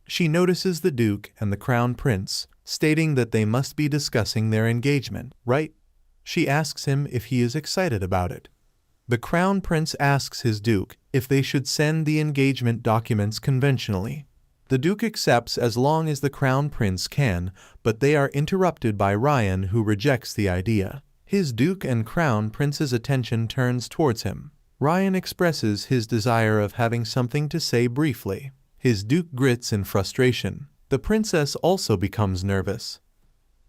[SPEAKER 1] She notices the Duke and the Crown Prince, stating that they must be discussing their engagement, right? She asks him if he is excited about it. The Crown Prince asks his Duke if they should send the engagement documents conventionally. The Duke accepts as long as the Crown Prince can, but they are interrupted by Ryan, who rejects the idea. His Duke and Crown Prince's attention turns towards him. Ryan expresses his desire of having something to say briefly. His Duke grits in frustration. The princess also becomes nervous.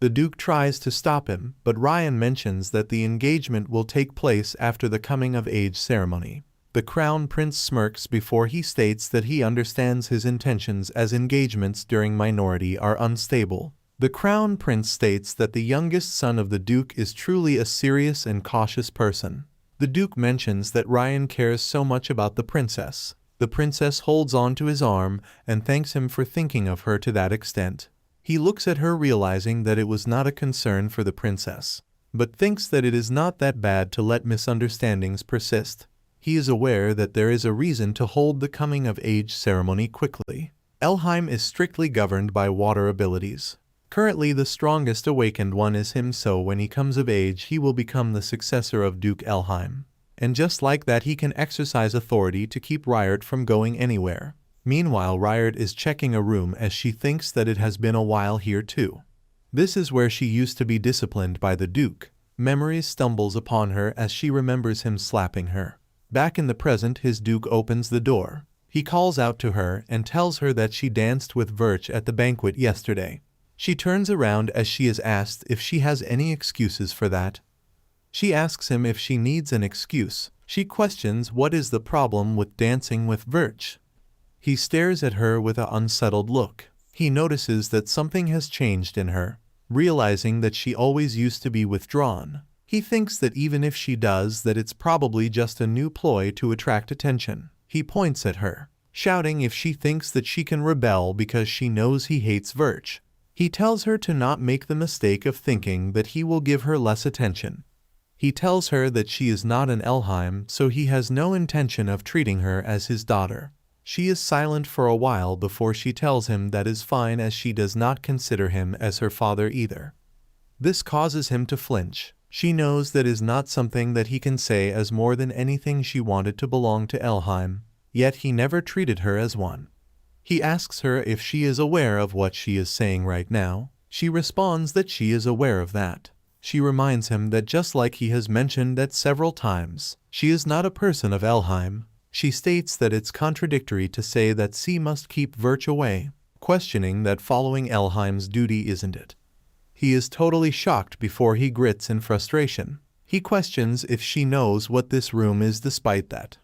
[SPEAKER 1] The Duke tries to stop him, but Ryan mentions that the engagement will take place after the coming-of-age ceremony. The Crown Prince smirks before he states that he understands his intentions, as engagements during minority are unstable. The Crown Prince states that the youngest son of the Duke is truly a serious and cautious person. The Duke mentions that Ryan cares so much about the princess. The princess holds on to his arm and thanks him for thinking of her to that extent. He looks at her, realizing that it was not a concern for the princess, but thinks that it is not that bad to let misunderstandings persist. He is aware that there is a reason to hold the coming-of-age ceremony quickly. Elheim is strictly governed by water abilities. Currently the strongest awakened one is him, so when he comes of age he will become the successor of Duke Elheim. And just like that he can exercise authority to keep Riart from going anywhere. Meanwhile, Riart is checking a room as she thinks that it has been a while here too. This is where she used to be disciplined by the Duke. Memories stumbles upon her as she remembers him slapping her. Back in the present, his Duke opens the door. He calls out to her and tells her that she danced with Virch at the banquet yesterday. She turns around as she is asked if she has any excuses for that. She asks him if she needs an excuse. She questions what is the problem with dancing with Virch. He stares at her with an unsettled look. He notices that something has changed in her, realizing that she always used to be withdrawn. He thinks that even if she does, that it's probably just a new ploy to attract attention. He points at her, shouting if she thinks that she can rebel because she knows he hates Virch. He tells her to not make the mistake of thinking that he will give her less attention. He tells her that she is not an Elheim, so he has no intention of treating her as his daughter. She is silent for a while before she tells him that is fine, as she does not consider him as her father either. This causes him to flinch. She knows that is not something that he can say, as more than anything she wanted to belong to Elheim, yet he never treated her as one. He asks her if she is aware of what she is saying right now. She responds that she is aware of that. She reminds him that just like he has mentioned that several times, she is not a person of Elheim. She states that it's contradictory to say that she must keep Virch away, questioning that following Elheim's duty isn't it. He is totally shocked before he grits in frustration. He questions if she knows what this room is despite that.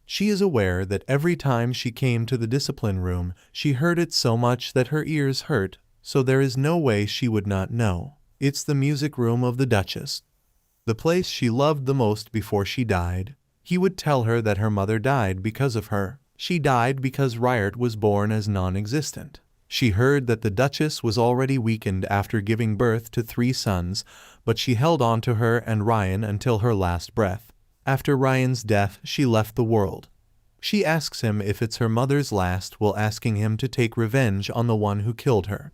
[SPEAKER 1] She is aware that every time she came to the discipline room, she heard it so much that her ears hurt, so there is no way she would not know. It's the music room of the Duchess, the place she loved the most before she died. He would tell her that her mother died because of her. She died because Riart was born as non-existent. She heard that the Duchess was already weakened after giving birth to 3 sons, but she held on to her and Ryan until her last breath. After Ryan's death, she left the world. She asks him if it's her mother's last, while asking him to take revenge on the one who killed her.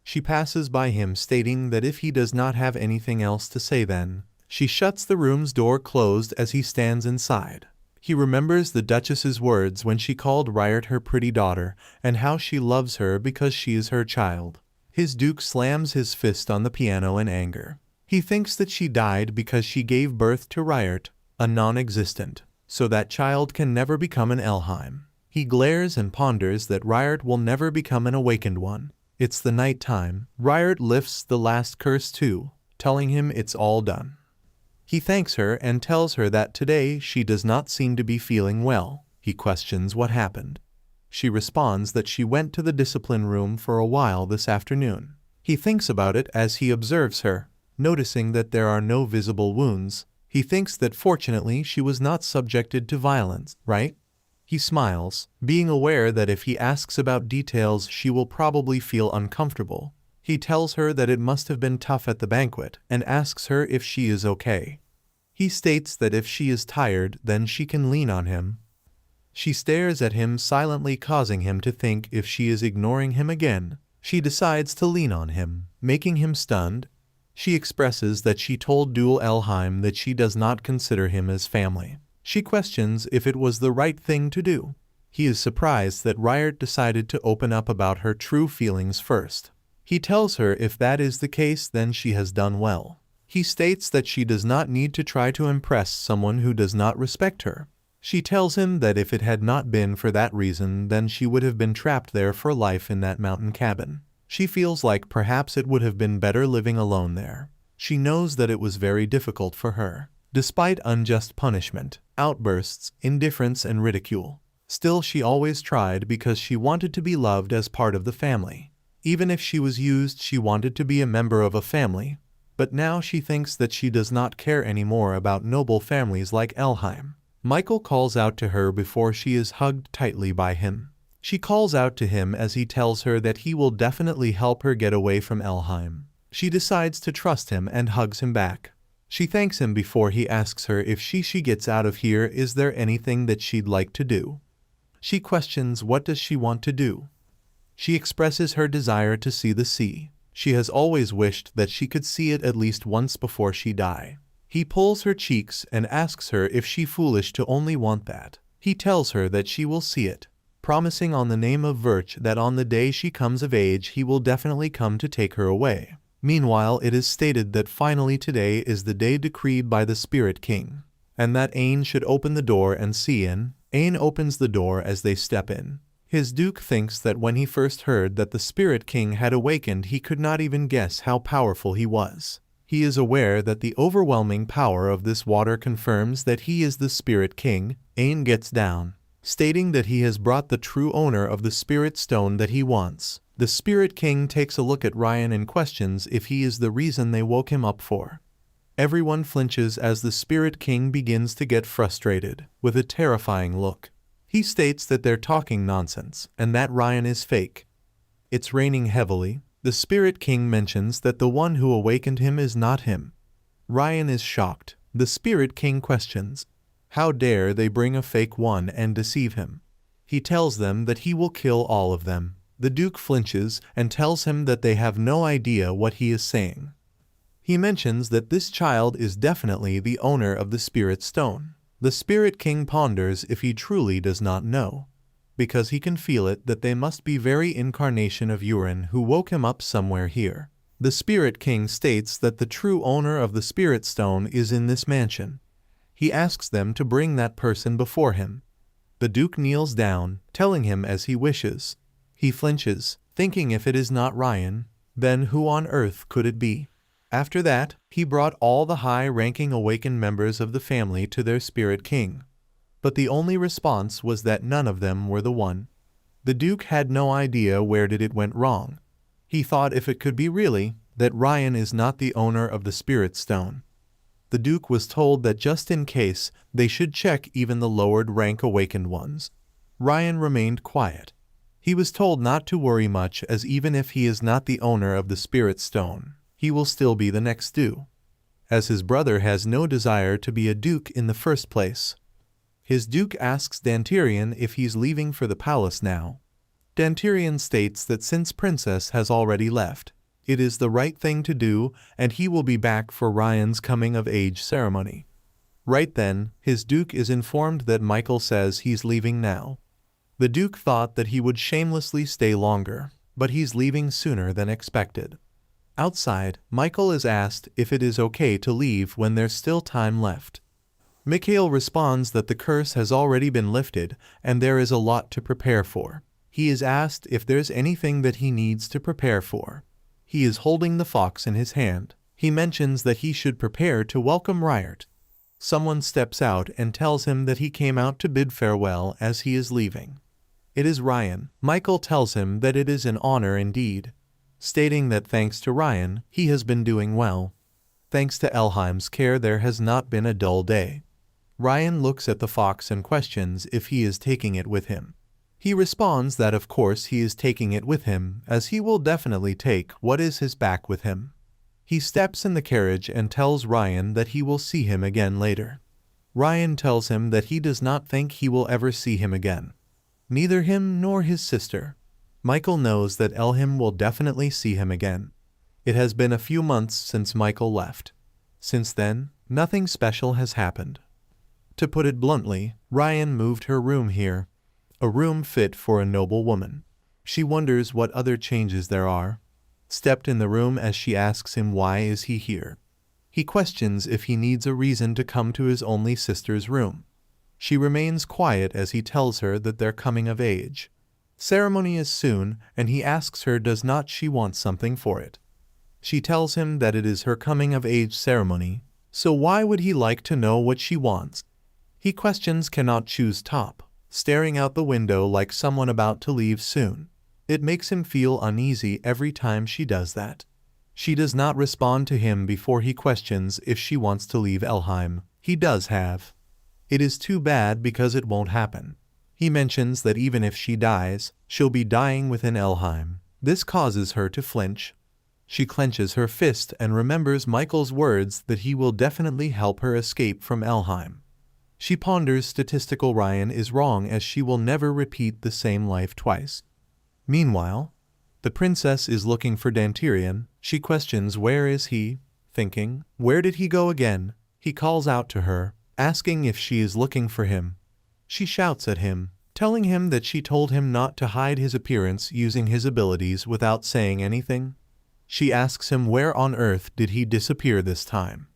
[SPEAKER 1] She passes by him, stating that if he does not have anything else to say, then she shuts the room's door closed as he stands inside. He remembers the Duchess's words when she called Riart her pretty daughter, and how she loves her because she is her child. His Duke slams his fist on the piano in anger. He thinks that she died because she gave birth to Riart, a non-existent, so that child can never become an Elheim. He glares and ponders that Riart will never become an awakened one. It's the night time. Riart lifts the last curse too, telling him it's all done. He thanks her and tells her that today she does not seem to be feeling well. He questions what happened. She responds that she went to the discipline room for a while this afternoon. He thinks about it as he observes her, noticing that there are no visible wounds. He thinks that fortunately she was not subjected to violence, right? He smiles, being aware that if he asks about details she will probably feel uncomfortable. He tells her that it must have been tough at the banquet and asks her if she is okay. He states that if she is tired then she can lean on him. She stares at him silently, causing him to think if she is ignoring him again. She decides to lean on him, making him stunned. She expresses that she told Duel Elheim that she does not consider him as family. She questions if it was the right thing to do. He is surprised that Riot decided to open up about her true feelings first. He tells her if that is the case then she has done well. He states that she does not need to try to impress someone who does not respect her. She tells him that if it had not been for that reason then she would have been trapped there for life in that mountain cabin. She feels like perhaps it would have been better living alone there. She knows that it was very difficult for her. Despite unjust punishment, outbursts, indifference and ridicule, still she always tried because she wanted to be loved as part of the family. Even if she was used, she wanted to be a member of a family. But now she thinks that she does not care anymore about noble families like Elheim. Michael calls out to her before she is hugged tightly by him. She calls out to him as he tells her that he will definitely help her get away from Elheim. She decides to trust him and hugs him back. She thanks him before he asks her if she gets out of here, is there anything that she'd like to do? She questions what does she want to do. She expresses her desire to see the sea. She has always wished that she could see it at least once before she die. He pulls her cheeks and asks her if she foolish to only want that. He tells her that she will see it, promising on the name of Virch that on the day she comes of age he will definitely come to take her away. Meanwhile, it is stated that finally today is the day decreed by the Spirit King, and that Ain should open the door and see in. Ain opens the door as they step in. His Duke thinks that when he first heard that the Spirit King had awakened he could not even guess how powerful he was. He is aware that the overwhelming power of this water confirms that he is the Spirit King. Ain gets down, stating that he has brought the true owner of the Spirit Stone that he wants. The Spirit King takes a look at Ryan and questions if he is the reason they woke him up for. Everyone flinches as the Spirit King begins to get frustrated, with a terrifying look. He states that they're talking nonsense, and that Ryan is fake. It's raining heavily. The Spirit King mentions that the one who awakened him is not him. Ryan is shocked. The Spirit King questions, how dare they bring a fake one and deceive him? He tells them that he will kill all of them. The Duke flinches and tells him that they have no idea what he is saying. He mentions that this child is definitely the owner of the Spirit Stone. The Spirit King ponders if he truly does not know, because he can feel it that they must be very incarnation of Urin who woke him up somewhere here. The Spirit King states that the true owner of the Spirit Stone is in this mansion. He asks them to bring that person before him. The Duke kneels down, telling him as he wishes. He flinches, thinking if it is not Ryan, then who on earth could it be? After that, he brought all the high-ranking awakened members of the family to their Spirit King. But the only response was that none of them were the one. The Duke had no idea where it went wrong. He thought if it could be really, that Ryan is not the owner of the Spirit Stone. The Duke was told that just in case, they should check even the lowered rank awakened ones. Ryan remained quiet. He was told not to worry much as even if he is not the owner of the Spirit Stone, he will still be the next due, as his brother has no desire to be a duke in the first place. His Duke asks Dantirian if he's leaving for the palace now. Dantirian states that since Princess has already left, it is the right thing to do and he will be back for Ryan's coming-of-age ceremony. Right then, his Duke is informed that Michael says he's leaving now. The Duke thought that he would shamelessly stay longer, but he's leaving sooner than expected. Outside, Michael is asked if it is okay to leave when there's still time left. Mikhail responds that the curse has already been lifted and there is a lot to prepare for. He is asked if there's anything that he needs to prepare for. He is holding the fox in his hand. He mentions that he should prepare to welcome Riot. Someone steps out and tells him that he came out to bid farewell as he is leaving. It is Ryan. Michael tells him that it is an honor indeed, stating that thanks to Ryan, he has been doing well. Thanks to Elheim's care, there has not been a dull day. Ryan looks at the fox and questions if he is taking it with him. He responds that of course he is taking it with him, as he will definitely take what is his back with him. He steps in the carriage and tells Ryan that he will see him again later. Ryan tells him that he does not think he will ever see him again. Neither him nor his sister. Michael knows that Elheim will definitely see him again. It has been a few months since Michael left. Since then, nothing special has happened. To put it bluntly, Ryan moved her room here. A room fit for a noble woman. She wonders what other changes there are. Stepped in the room as she asks him why is he here. He questions if he needs a reason to come to his only sister's room. She remains quiet as he tells her that they're coming of age. Ceremony is soon, and he asks her does not she want something for it. She tells him that it is her coming of age ceremony, so why would he like to know what she wants? He questions cannot choose top, staring out the window like someone about to leave soon. It makes him feel uneasy every time she does that. She does not respond to him before he questions if she wants to leave Elheim. He does have. It is too bad because it won't happen. He mentions that even if she dies, she'll be dying within Elheim. This causes her to flinch. She clenches her fist and remembers Michael's words that he will definitely help her escape from Elheim. She ponders statistical Ryan is wrong as she will never repeat the same life twice. Meanwhile, the princess is looking for Dantirian. She questions where is he, thinking, where did he go again? He calls out to her, asking if she is looking for him. She shouts at him, telling him that she told him not to hide his appearance using his abilities without saying anything. She asks him where on earth did he disappear this time.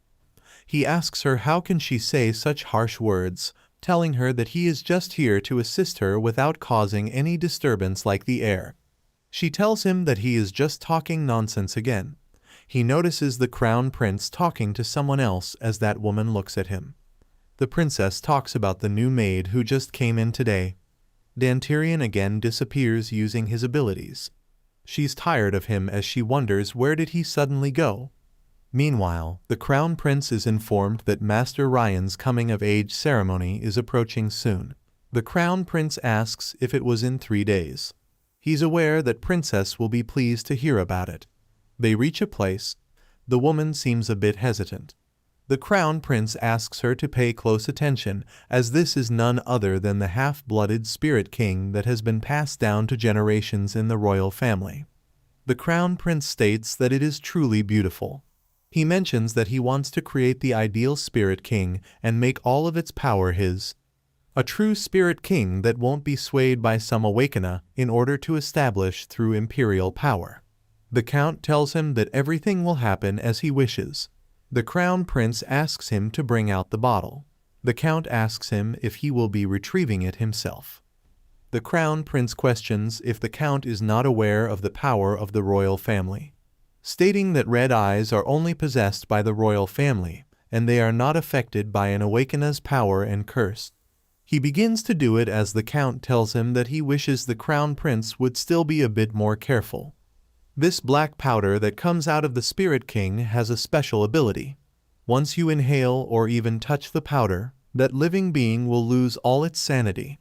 [SPEAKER 1] He asks her how can she say such harsh words, telling her that he is just here to assist her without causing any disturbance like the air. She tells him that he is just talking nonsense again. He notices the crown prince talking to someone else as that woman looks at him. The princess talks about the new maid who just came in today. Dantirian again disappears using his abilities. She's tired of him as she wonders where did he suddenly go. Meanwhile, the crown prince is informed that Master Ryan's coming-of-age ceremony is approaching soon. The crown prince asks if it was in 3 days. He's aware that princess will be pleased to hear about it. They reach a place. The woman seems a bit hesitant. The crown prince asks her to pay close attention, as this is none other than the half-blooded spirit king that has been passed down to generations in the royal family. The crown prince states that it is truly beautiful. He mentions that he wants to create the ideal spirit king and make all of its power his. A true spirit king that won't be swayed by some awakener in order to establish through imperial power. The count tells him that everything will happen as he wishes. The crown prince asks him to bring out the bottle. The count asks him if he will be retrieving it himself. The crown prince questions if the count is not aware of the power of the royal family, stating that red eyes are only possessed by the royal family, and they are not affected by an awakener's power and curse. He begins to do it as the count tells him that he wishes the crown prince would still be a bit more careful. This black powder that comes out of the Spirit King has a special ability. Once you inhale or even touch the powder, that living being will lose all its sanity.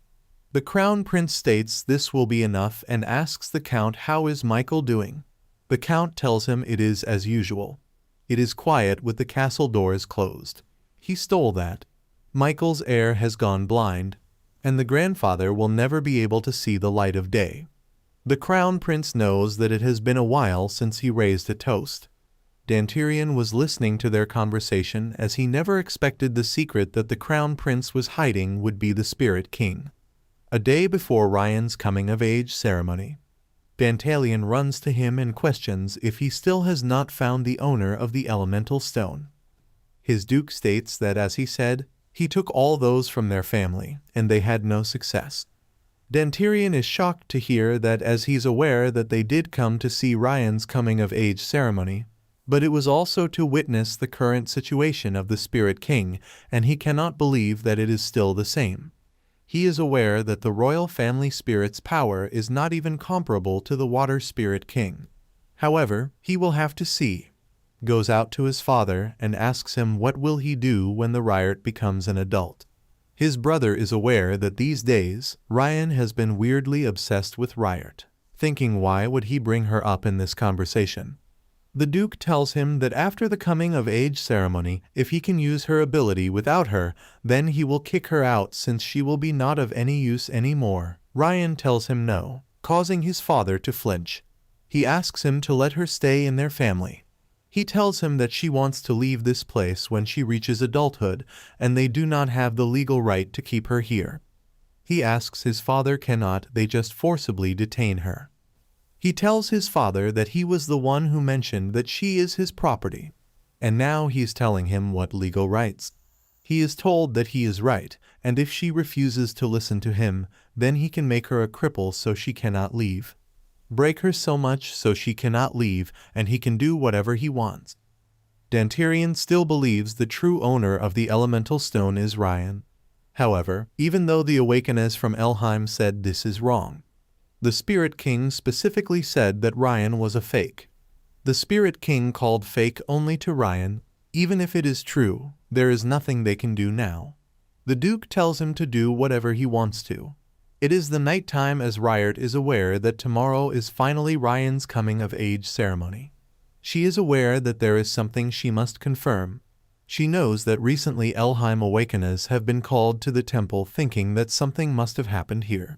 [SPEAKER 1] The crown prince states this will be enough and asks the count how is Michael doing. The count tells him it is as usual. It is quiet with the castle doors closed. He stole that. Michael's heir has gone blind, and the grandfather will never be able to see the light of day. The crown prince knows that it has been a while since he raised a toast. Dantirian was listening to their conversation as he never expected the secret that the crown prince was hiding would be the spirit king. A day before Ryan's coming-of-age ceremony, Dantalion runs to him and questions if he still has not found the owner of the elemental stone. His duke states that, as he said, he took all those from their family, and they had no success. Dantirian is shocked to hear that, as he's aware that they did come to see Ryan's coming-of-age ceremony, but it was also to witness the current situation of the Spirit King, and he cannot believe that it is still the same. He is aware that the royal family spirit's power is not even comparable to the Water Spirit King. However, he will have to see. goes out to his father and asks him what will he do when the Ryert becomes an adult. His brother is aware that these days, Ryan has been weirdly obsessed with Ryert, thinking why would he bring her up in this conversation. The Duke tells him that after the coming-of-age ceremony, if he can use her ability without her, then he will kick her out since she will be not of any use anymore. Ryan tells him no, causing his father to flinch. He asks him to let her stay in their family. He tells him that she wants to leave this place when she reaches adulthood, and they do not have the legal right to keep her here. He asks his father cannot they just forcibly detain her. He tells his father that he was the one who mentioned that she is his property, and now he is telling him what legal rights. He is told that he is right, and if she refuses to listen to him, then he can make her a cripple so she cannot leave. Break her so much so she cannot leave, and he can do whatever he wants. Dantirian still believes the true owner of the elemental stone is Ryan. However, even though the Awakeners from Elheim said this is wrong, the Spirit King specifically said that Ryan was a fake. The Spirit King called fake only to Ryan. Even if it is true, there is nothing they can do now. The Duke tells him to do whatever he wants to. It is the night time as Ryert is aware that tomorrow is finally Ryan's coming-of-age ceremony. She is aware that there is something she must confirm. She knows that recently Elheim Awakeners have been called to the temple thinking that something must have happened here.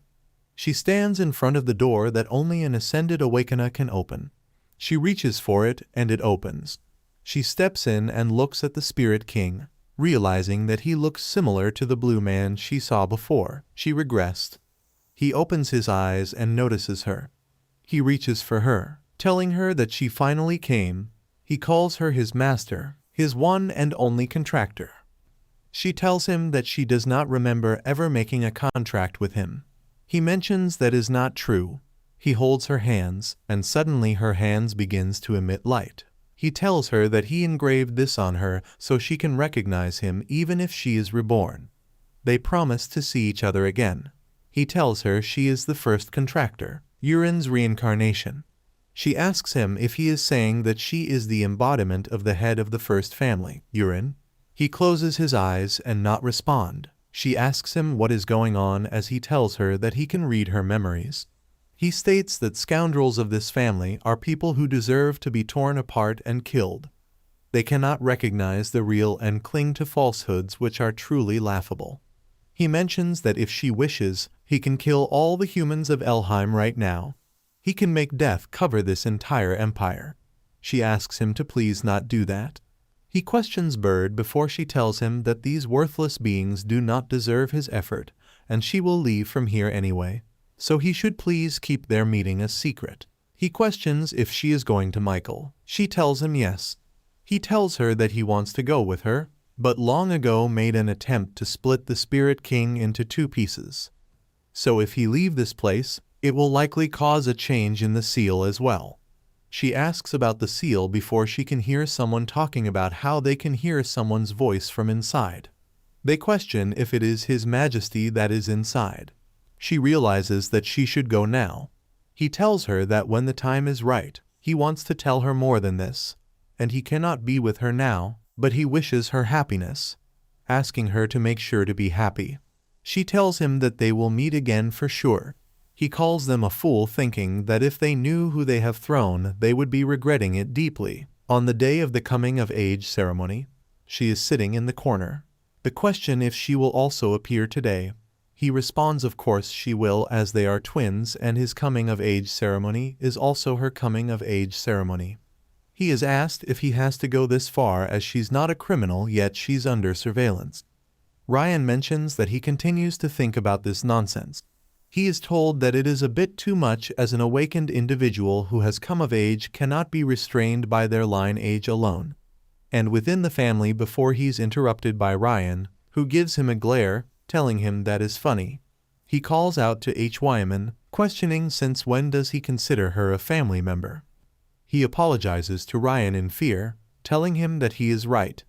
[SPEAKER 1] She stands in front of the door that only an ascended Awakener can open. She reaches for it and it opens. She steps in and looks at the Spirit King. Realizing that he looks similar to the blue man she saw before, she regressed. He opens his eyes and notices her. He reaches for her, telling her that she finally came. He calls her his master, his one and only contractor. She tells him that she does not remember ever making a contract with him. He mentions that is not true. He holds her hands, and suddenly her hands begins to emit light. He tells her that he engraved this on her so she can recognize him even if she is reborn. They promise to see each other again. He tells her she is the first contractor, Urin's reincarnation. She asks him if he is saying that she is the embodiment of the head of the first family, Urin. He closes his eyes and not respond. She asks him what is going on as he tells her that he can read her memories. He states that scoundrels of this family are people who deserve to be torn apart and killed. They cannot recognize the real and cling to falsehoods which are truly laughable. He mentions that if she wishes, he can kill all the humans of Elheim right now. He can make death cover this entire empire. She asks him to please not do that. He questions Bird before she tells him that these worthless beings do not deserve his effort, and she will leave from here anyway, so he should please keep their meeting a secret. He questions if she is going to Michael. She tells him yes. He tells her that he wants to go with her, but long ago made an attempt to split the Spirit King into two pieces. So if he leave this place, it will likely cause a change in the seal as well. She asks about the seal before she can hear someone talking about how they can hear someone's voice from inside. They question if it is His Majesty that is inside. She realizes that she should go now. He tells her that when the time is right, he wants to tell her more than this, and he cannot be with her now, but he wishes her happiness, asking her to make sure to be happy. She tells him that they will meet again for sure. He calls them a fool, thinking that if they knew who they have thrown, they would be regretting it deeply. On the day of the coming-of-age ceremony, she is sitting in the corner. The question if she will also appear today. He responds of course she will, as they are twins, and his coming-of-age ceremony is also her coming-of-age ceremony. He is asked if he has to go this far as she's not a criminal yet she's under surveillance. Ryan mentions that he continues to think about this nonsense. He is told that it is a bit too much as an awakened individual who has come of age cannot be restrained by their line age alone. And within the family before he's interrupted by Ryan, who gives him a glare, telling him that is funny. He calls out to H. Wyman, questioning since when does he consider her a family member. He apologizes to Ryan in fear, telling him that he is right.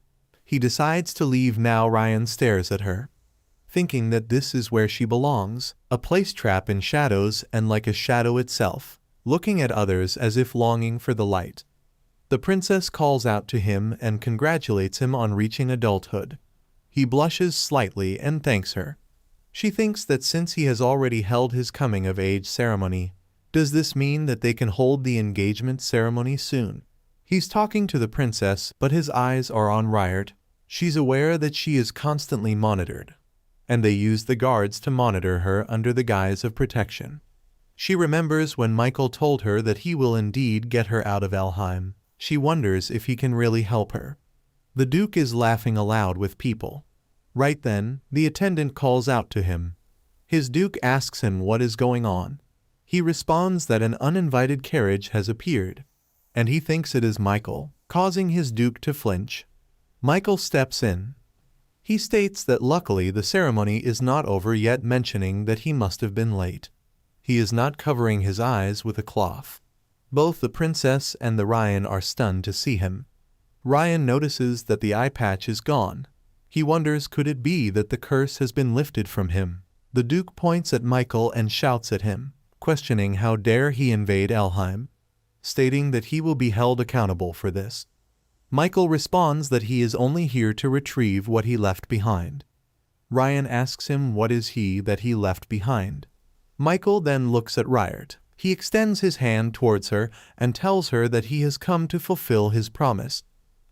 [SPEAKER 1] He decides to leave now. Ryan stares at her, thinking that this is where she belongs, a place trapped in shadows and like a shadow itself, looking at others as if longing for the light. The princess calls out to him and congratulates him on reaching adulthood. He blushes slightly and thanks her. She thinks that since he has already held his coming-of-age ceremony, does this mean that they can hold the engagement ceremony soon? He's talking to the princess, but his eyes are on Ryert. She's aware that she is constantly monitored, and they use the guards to monitor her under the guise of protection. She remembers when Michael told her that he will indeed get her out of Elheim. She wonders if he can really help her. The Duke is laughing aloud with people. Right then, the attendant calls out to him. His Duke asks him what is going on. He responds that an uninvited carriage has appeared, and he thinks it is Michael, causing his Duke to flinch. Michael steps in. He states that luckily the ceremony is not over yet, mentioning that he must have been late. He is not covering his eyes with a cloth. Both the princess and the Ryan are stunned to see him. Ryan notices that the eye patch is gone. He wonders, could it be that the curse has been lifted from him? The Duke points at Michael and shouts at him, questioning how dare he invade Elheim, stating that he will be held accountable for this. Michael responds that he is only here to retrieve what he left behind. Ryan asks him what is he that he left behind. Michael then looks at Ryert. He extends his hand towards her and tells her that he has come to fulfill his promise.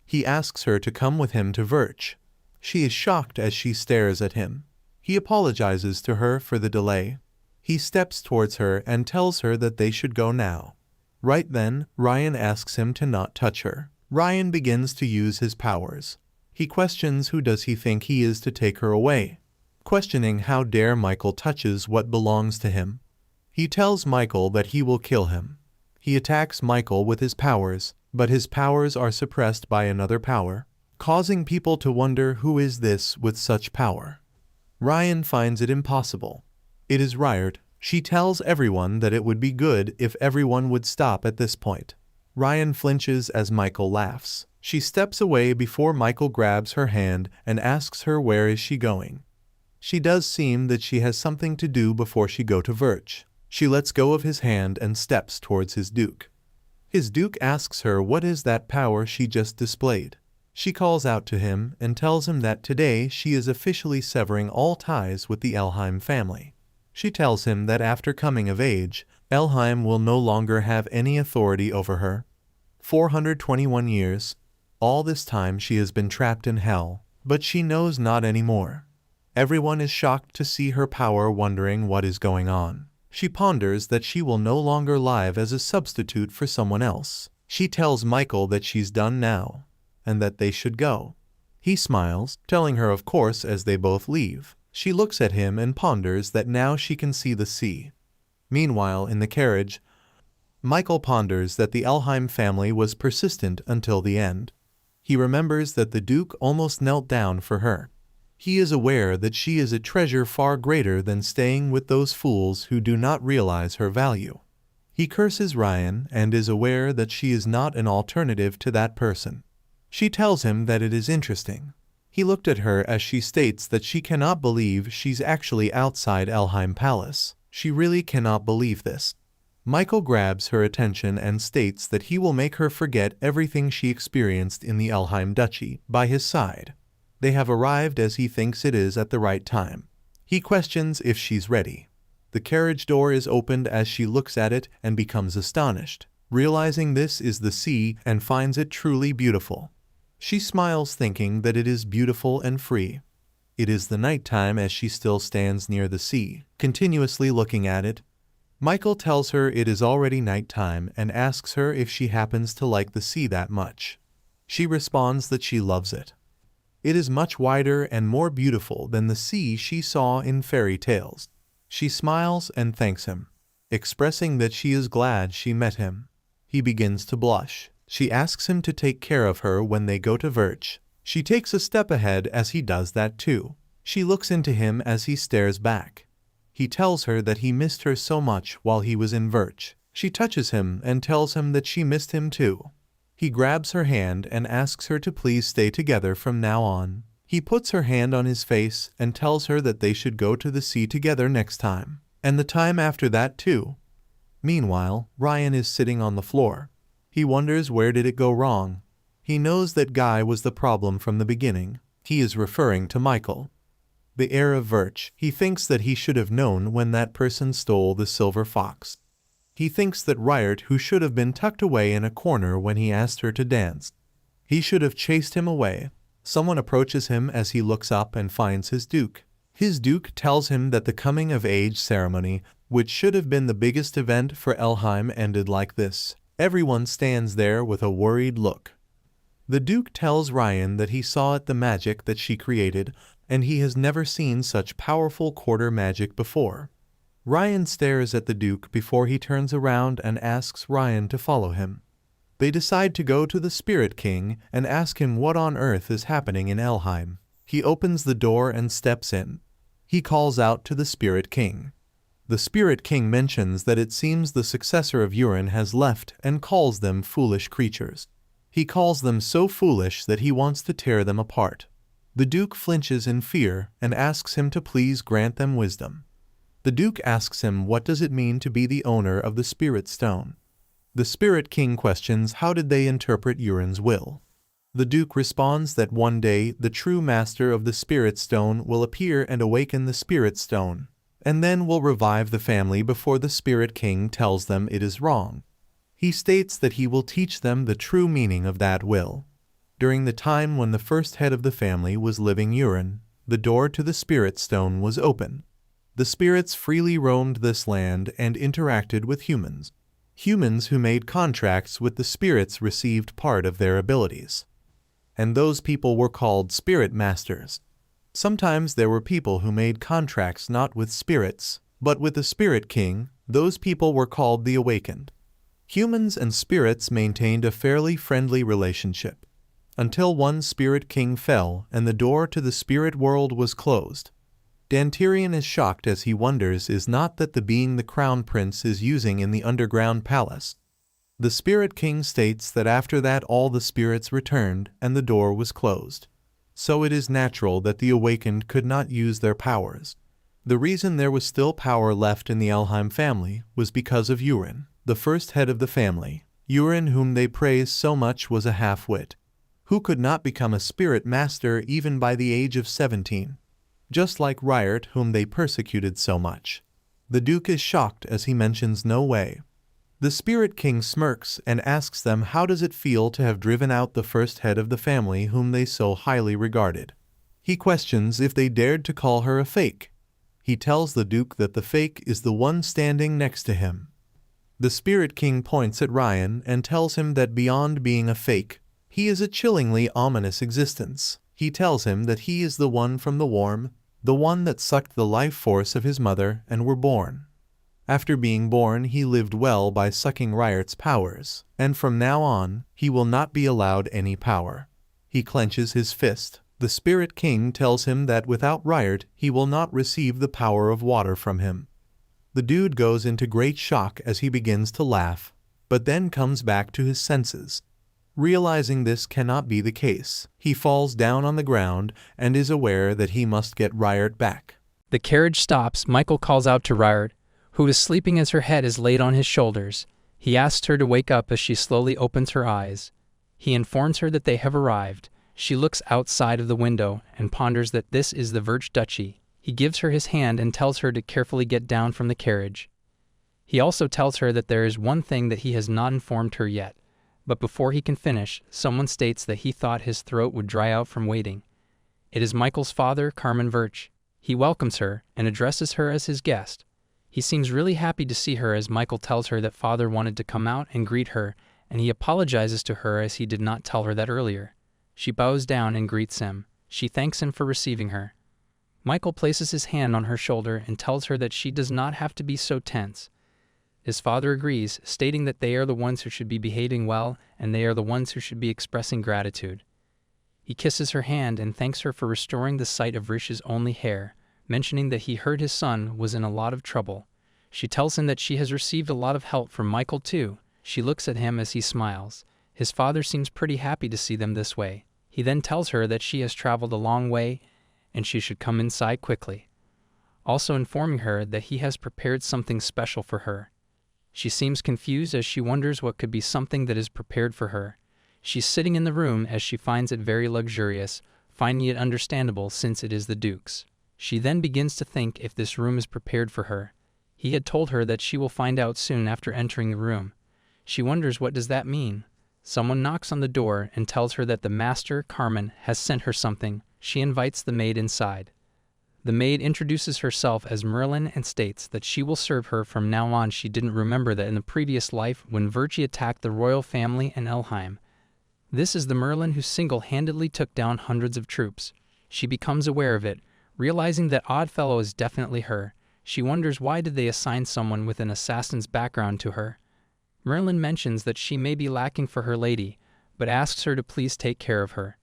[SPEAKER 1] He asks her to come with him to Verch. She is shocked as she stares at him. He apologizes to her for the delay. He steps towards her and tells her that they should go now. Right then, Ryan asks him to not touch her. Ryan begins to use his powers. He questions who does he think he is to take her away, questioning how dare Michael touches what belongs to him. He tells Michael that he will kill him. He attacks Michael with his powers, but his powers are suppressed by another power, causing people to wonder who is this with such power. Ryan finds it impossible. It is Ryert. She tells everyone that it would be good if everyone would stop at this point. Ryan flinches as Michael laughs. She steps away before Michael grabs her hand and asks her where is she going. She does seem that she has something to do before she go to Verch. She lets go of his hand and steps towards his Duke. His Duke asks her what is that power she just displayed. She calls out to him and tells him that today she is officially severing all ties with the Elheim family. She tells him that after coming of age, Elheim will no longer have any authority over her. 421 years. All this time she has been trapped in hell, but she knows not anymore. Everyone is shocked to see her power, wondering what is going on. She ponders that she will no longer live as a substitute for someone else. She tells Michael that she's done now, and that they should go. He smiles, telling her of course as they both leave. She looks at him and ponders that now she can see the sea. Meanwhile, in the carriage, Michael ponders that the Elheim family was persistent until the end. He remembers that the Duke almost knelt down for her. He is aware that she is a treasure far greater than staying with those fools who do not realize her value. He curses Ryan and is aware that she is not an alternative to that person. She tells him that it is interesting. He looked at her as she states that she cannot believe she's actually outside Elheim Palace. She really cannot believe this. Michael grabs her attention and states that he will make her forget everything she experienced in the Elheim Duchy by his side. They have arrived as he thinks it is at the right time. He questions if she's ready. The carriage door is opened as she looks at it and becomes astonished, realizing this is the sea and finds it truly beautiful. She smiles, thinking that it is beautiful and free. It is the night time as she still stands near the sea, continuously looking at it. Michael tells her it is already night time and asks her if she happens to like the sea that much. She responds that she loves it. It is much wider and more beautiful than the sea she saw in fairy tales. She smiles and thanks him, expressing that she is glad she met him. He begins to blush. She asks him to take care of her when they go to Verch. She takes a step ahead as he does that too. She looks into him as he stares back. He tells her that he missed her so much while he was in Verch. She touches him and tells him that she missed him too. He grabs her hand and asks her to please stay together from now on. He puts her hand on his face and tells her that they should go to the sea together next time, and the time after that too. Meanwhile, Ryan is sitting on the floor. He wonders where did it go wrong. He knows that Guy was the problem from the beginning. He is referring to Michael, the heir of Virch. He thinks that he should have known when that person stole the silver fox. He thinks that Riart, who should have been tucked away in a corner when he asked her to dance, he should have chased him away. Someone approaches him as he looks up and finds his duke. His duke tells him that the coming-of-age ceremony, which should have been the biggest event for Elheim, ended like this. Everyone stands there with a worried look. The duke tells Ryan that he saw at the magic that she created, and he has never seen such powerful quarter magic before. Ryan stares at the duke before he turns around and asks Ryan to follow him. They decide to go to the Spirit King and ask him what on earth is happening in Elheim. He opens the door and steps in. He calls out to the Spirit King. The Spirit King mentions that it seems the successor of Urin has left and calls them foolish creatures. He calls them so foolish that he wants to tear them apart. The Duke flinches in fear and asks him to please grant them wisdom. The Duke asks him what does it mean to be the owner of the Spirit Stone. The Spirit King questions how did they interpret Urin's will. The Duke responds that one day the true master of the Spirit Stone will appear and awaken the Spirit Stone, and then will revive the family before the Spirit King tells them it is wrong. He states that he will teach them the true meaning of that will. During the time when the first head of the family was living Urin, the door to the Spirit Stone was open. The spirits freely roamed this land and interacted with humans. Humans who made contracts with the spirits received part of their abilities. And those people were called spirit masters. Sometimes there were people who made contracts not with spirits, but with the Spirit King. Those people were called the Awakened. Humans and spirits maintained a fairly friendly relationship, until one Spirit King fell and the door to the spirit world was closed. Dantirian is shocked as he wonders is not that the being the Crown Prince is using in the underground palace. The Spirit King states that after that all the spirits returned and the door was closed. So it is natural that the Awakened could not use their powers. The reason there was still power left in the Elheim family was because of Urin, the first head of the family. Urin, whom they praised so much, was a half-wit, who could not become a spirit master even by the age of 17. Just like Riart, whom they persecuted so much. The Duke is shocked as he mentions no way. The Spirit King smirks and asks them how does it feel to have driven out the first head of the family whom they so highly regarded. He questions if they dared to call her a fake. He tells the Duke that the fake is the one standing next to him. The Spirit King points at Ryan and tells him that beyond being a fake, he is a chillingly ominous existence. He tells him that he is the one from the warm, the one that sucked the life force of his mother and were born. After being born, he lived well by sucking Riart's powers, and from now on, he will not be allowed any power. He clenches his fist. The Spirit King tells him that without Riart, he will not receive the power of water from him. The dude goes into great shock as he begins to laugh, but then comes back to his senses. Realizing this cannot be the case, he falls down on the ground and is aware that he must get Riart back.
[SPEAKER 2] The carriage stops. Michael calls out to Riart, who is sleeping as her head is laid on his shoulders. He asks her to wake up as she slowly opens her eyes. He informs her that they have arrived. She looks outside of the window and ponders that this is the Virch Duchy. He gives her his hand and tells her to carefully get down from the carriage. He also tells her that there is one thing that he has not informed her yet. But before he can finish, someone states that he thought his throat would dry out from waiting. It is Michael's father, Carmen Virch. He welcomes her and addresses her as his guest. He seems really happy to see her as Michael tells her that father wanted to come out and greet her, and he apologizes to her as he did not tell her that earlier. She bows down and greets him. She thanks him for receiving her. Michael places his hand on her shoulder and tells her that she does not have to be so tense. His father agrees, stating that they are the ones who should be behaving well and they are the ones who should be expressing gratitude. He kisses her hand and thanks her for restoring the sight of Rish's only hair, mentioning that he heard his son was in a lot of trouble. She tells him that she has received a lot of help from Michael too. She looks at him as he smiles. His father seems pretty happy to see them this way. He then tells her that she has traveled a long way and she should come inside quickly, also informing her that he has prepared something special for her. She seems confused as she wonders what could be something that is prepared for her. She's sitting in the room as she finds it very luxurious, finding it understandable since it is the Duke's. She then begins to think if this room is prepared for her. He had told her that she will find out soon after entering the room. She wonders what does that mean. Someone knocks on the door and tells her that the master, Carmen, has sent her something. She invites the maid inside. The maid introduces herself as Merlin and states that she will serve her from now on. She didn't remember that in the previous life when Virgie attacked the royal family in Elheim. This is the Merlin who single-handedly took down hundreds of troops. She becomes aware of it, realizing that Oddfellow is definitely her. She wonders why did they assign someone with an assassin's background to her. Merlin mentions that she may be lacking for her lady, but asks her to please take care of her,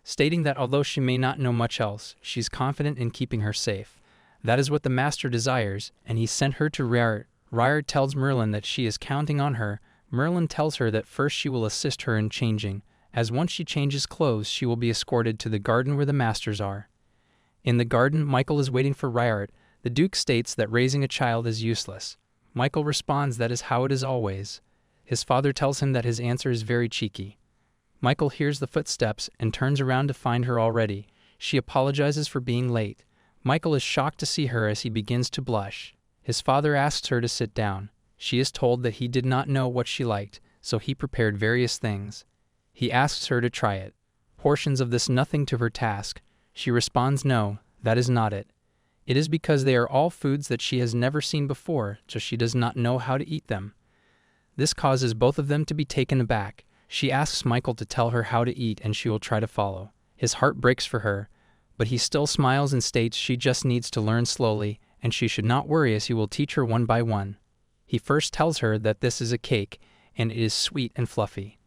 [SPEAKER 2] stating that although she may not know much else, she's confident in keeping her safe. That is what the master desires, and he sent her to Riard. Riard tells Merlin that she is counting on her. Merlin tells her that first she will assist her in changing, as once she changes clothes she will be escorted to the garden where the masters are. In the garden, Michael is waiting for Riard. The Duke states that raising a child is useless. Michael responds that is how it is always. His father tells him that his answer is very cheeky. Michael hears the footsteps and turns around to find her already. She apologizes for being late. Michael is shocked to see her as he begins to blush. His father asks her to sit down. She is told that he did not know what she liked, so he prepared various things. He asks her to try it. Portions of this nothing to her task. She responds no, that is not it. It is because they are all foods that she has never seen before, so she does not know how to eat them. This causes both of them to be taken aback. She asks Michael to tell her how to eat and she will try to follow. His heart breaks for her, but he still smiles and states she just needs to learn slowly and she should not worry as he will teach her one by one. He first tells her that this is a cake and it is sweet and fluffy.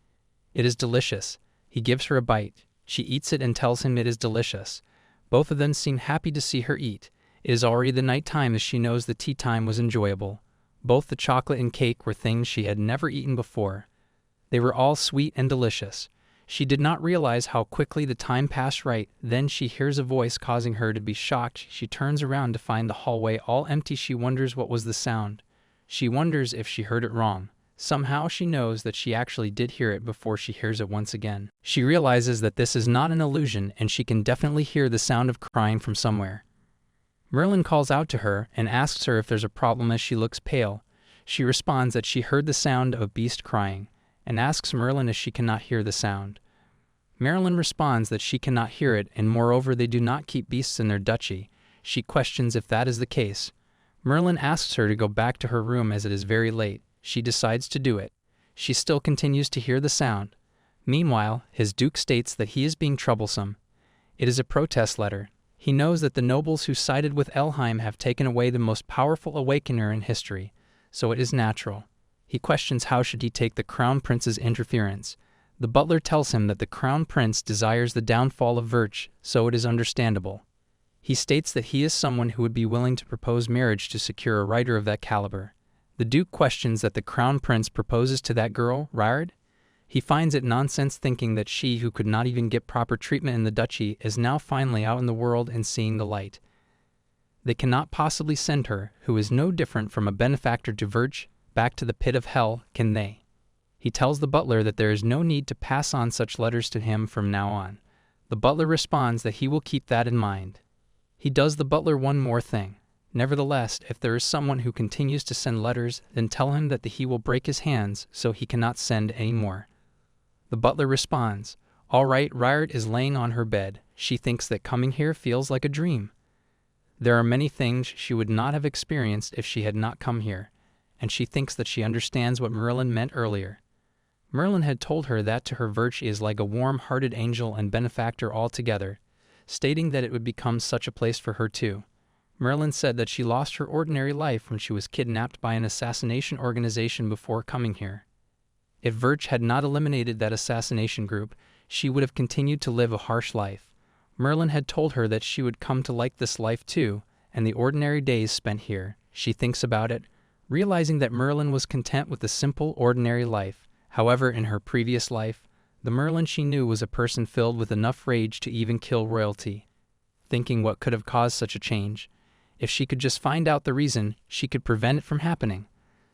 [SPEAKER 2] It is delicious. He gives her a bite. She eats it and tells him it is delicious. Both of them seem happy to see her eat. It is already the night time as she knows the tea time was enjoyable. Both the chocolate and cake were things she had never eaten before. They were all sweet and delicious. She did not realize how quickly the time passed right. Then she hears a voice causing her to be shocked. She turns around to find the hallway all empty. She wonders what was the sound. She wonders if she heard it wrong. Somehow she knows that she actually did hear it before she hears it once again. She realizes that this is not an illusion and she can definitely hear the sound of crying from somewhere. Merlin calls out to her and asks her if there's a problem as she looks pale. She responds that she heard the sound of a beast crying, and asks Merlin if she cannot hear the sound. Merlin responds that she cannot hear it, and moreover they do not keep beasts in their duchy. She questions if that is the case. Merlin asks her to go back to her room as it is very late. She decides to do it. She still continues to hear the sound. Meanwhile, his duke states that he is being troublesome. It is a protest letter. He knows that the nobles who sided with Elheim have taken away the most powerful awakener in history, so it is natural. He questions how should he take the crown prince's interference. The butler tells him that the crown prince desires the downfall of Virch, so it is understandable. He states that he is someone who would be willing to propose marriage to secure a writer of that caliber. The duke questions that the crown prince proposes to that girl, Riard. He finds it nonsense thinking that she, who could not even get proper treatment in the duchy, is now finally out in the world and seeing the light. They cannot possibly send her, who is no different from a benefactor to Virch, back to the pit of hell, can they? He tells the butler that there is no need to pass on such letters to him from now on. The butler responds that he will keep that in mind. He does the butler one more thing. Nevertheless, if there is someone who continues to send letters, then tell him that he will break his hands so he cannot send any more. The butler responds, all right. Riard is laying on her bed. She thinks that coming here feels like a dream. There are many things she would not have experienced if she had not come here, and she thinks that she understands what Merlin meant earlier. Merlin had told her that to her Virch is like a warm-hearted angel and benefactor altogether, stating that it would become such a place for her too. Merlin said that she lost her ordinary life when she was kidnapped by an assassination organization before coming here. If Virch had not eliminated that assassination group, she would have continued to live a harsh life. Merlin had told her that she would come to like this life too, and the ordinary days spent here. She thinks about it, realizing that Merlin was content with the simple, ordinary life. However, in her previous life, the Merlin she knew was a person filled with enough rage to even kill royalty. Thinking what could have caused such a change. If she could just find out the reason, she could prevent it from happening.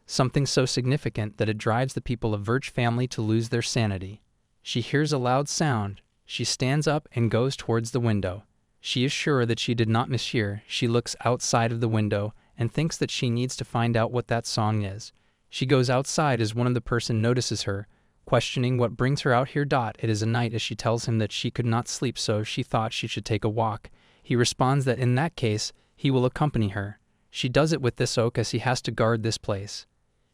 [SPEAKER 2] something so significant that it drives the people of Verge family to lose their sanity. She hears a loud sound. She stands up and goes towards the window. She is sure that she did not mishear. She looks outside of the window and thinks that she needs to find out what that song is. She goes outside as one of the person notices her, questioning what brings her out here. It is a night, as she tells him that she could not sleep, so she thought she should take a walk. He responds that in that case, he will accompany her. She does it with this oak as he has to guard this place.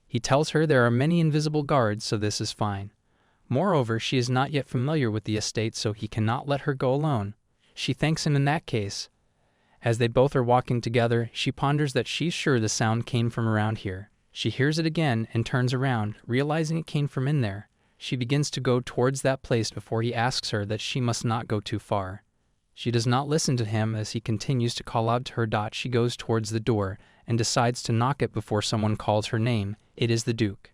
[SPEAKER 2] He tells her there are many invisible guards, so this is fine. Moreover, she is not yet familiar with the estate, so he cannot let her go alone. She thanks him in that case. As they both are walking together, she ponders that she's sure the sound came from around here. She hears it again and turns around, realizing it came from in there. She begins to go towards that place before he asks her that she must not go too far. She does not listen to him as he continues to call out to her. She goes towards the door and decides to knock it before someone calls her name. It is the Duke.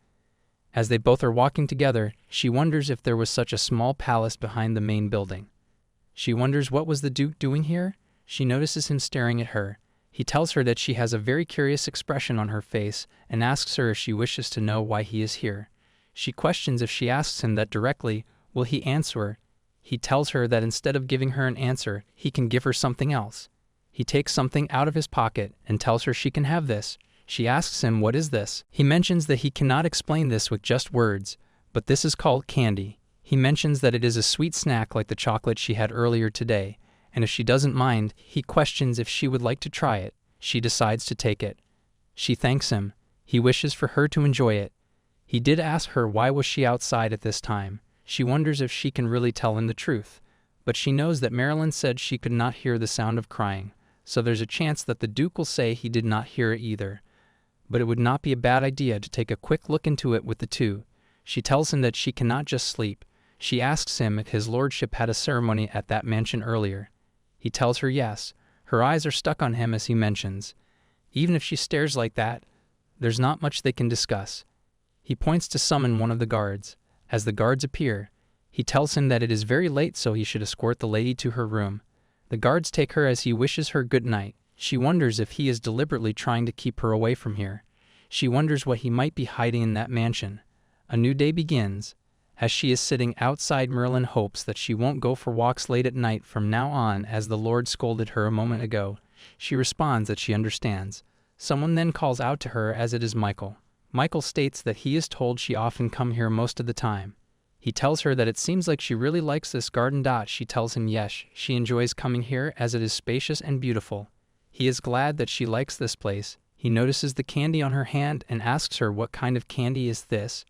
[SPEAKER 2] As they both are walking together, she wonders if there was such a small palace behind the main building. She wonders what was the Duke doing here? She notices him staring at her. He tells her that she has a very curious expression on her face and asks her if she wishes to know why he is here. She questions if she asks him that directly, will he answer her? He tells her that instead of giving her an answer, he can give her something else. He takes something out of his pocket and tells her she can have this. She asks him, what is this? He mentions that he cannot explain this with just words, but this is called candy. He mentions that it is a sweet snack like the chocolate she had earlier today, and if she doesn't mind, he questions if she would like to try it. She decides to take it. She thanks him. He wishes for her to enjoy it. He did ask her why was she outside at this time. She wonders if she can really tell him the truth, but she knows that Marilyn said she could not hear the sound of crying, so there's a chance that the Duke will say he did not hear it either. But it would not be a bad idea to take a quick look into it with the two. She tells him that she cannot just sleep. She asks him if his lordship had a ceremony at that mansion earlier. He tells her yes. Her eyes are stuck on him as he mentions. Even if she stares like that, there's not much they can discuss. He points to summon one of the guards. As the guards appear, he tells him that it is very late, so he should escort the lady to her room. The guards take her as he wishes her good night. She wonders if he is deliberately trying to keep her away from here. She wonders what he might be hiding in that mansion. A new day begins. As she is sitting outside, Merlin hopes that she won't go for walks late at night from now on, as the Lord scolded her a moment ago. She responds that she understands. Someone then calls out to her, as it is Michael. Michael states that he is told she often come here most of the time. He tells her that it seems like she really likes this garden. She tells him yes, she enjoys coming here as it is spacious and beautiful. He is glad that she likes this place. He notices the candy on her hand and asks her what kind of candy is this.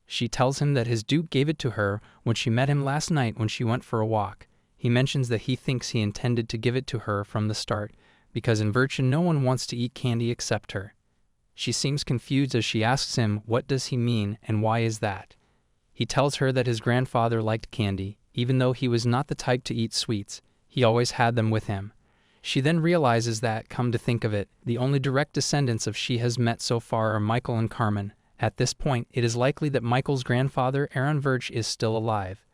[SPEAKER 2] She tells him that his Duke gave it to her when she met him last night when she went for a walk. He mentions that he thinks he intended to give it to her from the start, because in Virtue no one wants to eat candy except her. She seems confused as she asks him what does he mean and why is that. He tells her that his grandfather liked candy, even though he was not the type to eat sweets. He always had them with him. She then realizes that, come to think of it, the only direct descendants of she has met so far are Michael and Carmen. At this point, it is likely that Michael's grandfather, Aaron Verge, is still alive.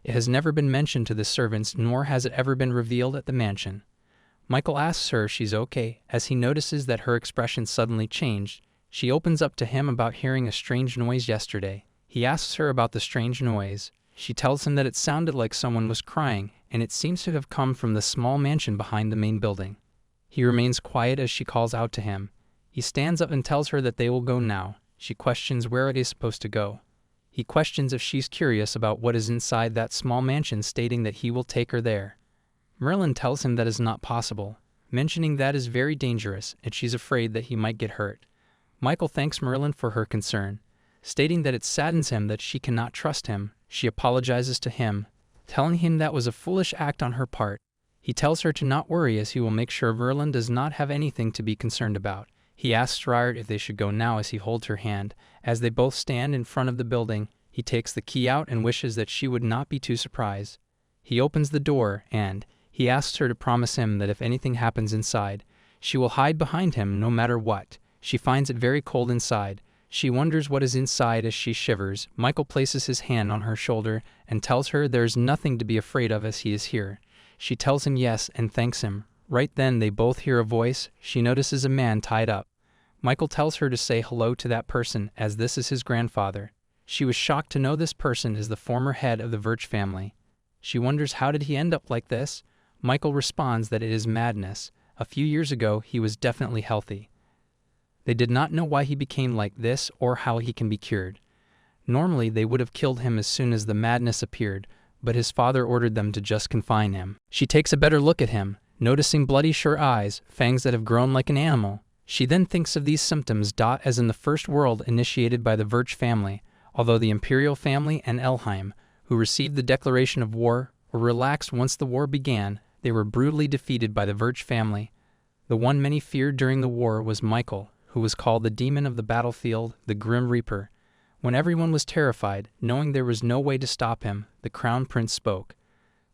[SPEAKER 2] It has never been mentioned to the servants, nor has it ever been revealed at the mansion. Michael asks her if she's okay, as he notices that her expression suddenly changed. She opens up to him about hearing a strange noise yesterday. He asks her about the strange noise. She tells him that it sounded like someone was crying, and it seems to have come from the small mansion behind the main building. He remains quiet as she calls out to him. He stands up and tells her that they will go now. She questions where it is supposed to go. He questions if she's curious about what is inside that small mansion, stating that he will take her there. Merlin tells him that is not possible, mentioning that is very dangerous and she's afraid that he might get hurt. Michael thanks Merlin for her concern, stating that it saddens him that she cannot trust him. She apologizes to him, telling him that was a foolish act on her part. He tells her to not worry as he will make sure Merlin does not have anything to be concerned about. He asks Ryard if they should go now as he holds her hand. As they both stand in front of the building, he takes the key out and wishes that she would not be too surprised. He opens the door and he asks her to promise him that if anything happens inside, she will hide behind him no matter what. She finds it very cold inside. She wonders what is inside as she shivers. Michael places his hand on her shoulder and tells her there is nothing to be afraid of as he is here. She tells him yes and thanks him. Right then they both hear a voice. She notices a man tied up. Michael tells her to say hello to that person, as this is his grandfather. She was shocked to know this person is the former head of the Virch family. She wonders how did he end up like this? Michael responds that it is madness. A few years ago, he was definitely healthy. They did not know why he became like this or how he can be cured. Normally, they would have killed him as soon as the madness appeared, but his father ordered them to just confine him. She takes a better look at him, noticing bloody sure eyes, fangs that have grown like an animal. She then thinks of these symptoms as in the first world initiated by the Virch family, although the imperial family and Elheim, who received the declaration of war, were relaxed once the war began. They were brutally defeated by the Virch family. The one many feared during the war was Michael, who was called the demon of the battlefield, the Grim Reaper. When everyone was terrified, knowing there was no way to stop him, the Crown Prince spoke,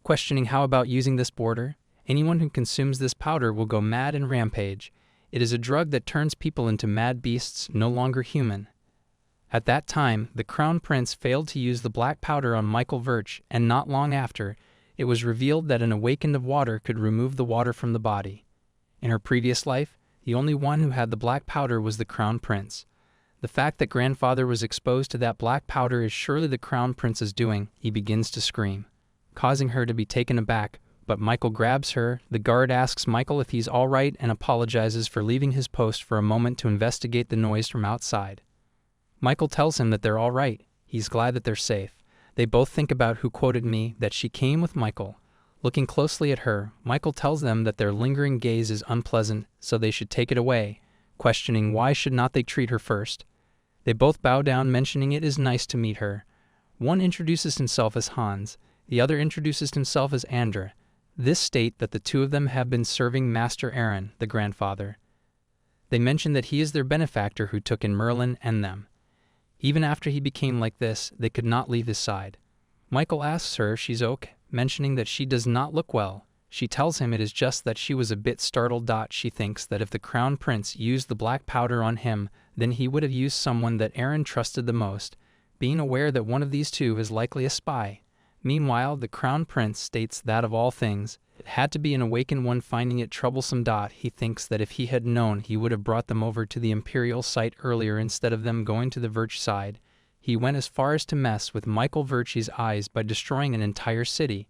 [SPEAKER 2] questioning how about using this border? Anyone who consumes this powder will go mad and rampage. It is a drug that turns people into mad beasts, no longer human. At that time, the Crown Prince failed to use the black powder on Michael Virch, and not long after, it was revealed that an awakened of water could remove the water from the body. In her previous life, the only one who had the black powder was the Crown Prince. The fact that grandfather was exposed to that black powder is surely the Crown Prince's doing. He begins to scream, causing her to be taken aback, but Michael grabs her. The guard asks Michael if he's all right and apologizes for leaving his post for a moment to investigate the noise from outside. Michael tells him that they're all right. He's glad that they're safe. They both think about who quoted me, that she came with Michael. Looking closely at her, Michael tells them that their lingering gaze is unpleasant, so they should take it away, questioning why should not they treat her first. They both bow down, mentioning it is nice to meet her. One introduces himself as Hans, the other introduces himself as Andra. This state that the two of them have been serving Master Aaron, the grandfather. They mention that he is their benefactor who took in Merlin and them. Even after he became like this, they could not leave his side. Michael asks her if she's okay, mentioning that she does not look well. She tells him it is just that she was a bit startled. She thinks that if the Crown Prince used the black powder on him, then he would have used someone that Aaron trusted the most, being aware that one of these two is likely a spy. Meanwhile, the Crown Prince states that of all things, it had to be an awakened one, finding it troublesome. He thinks that if he had known, he would have brought them over to the Imperial site earlier instead of them going to the Virch side. He went as far as to mess with Michael Virch's eyes by destroying an entire city.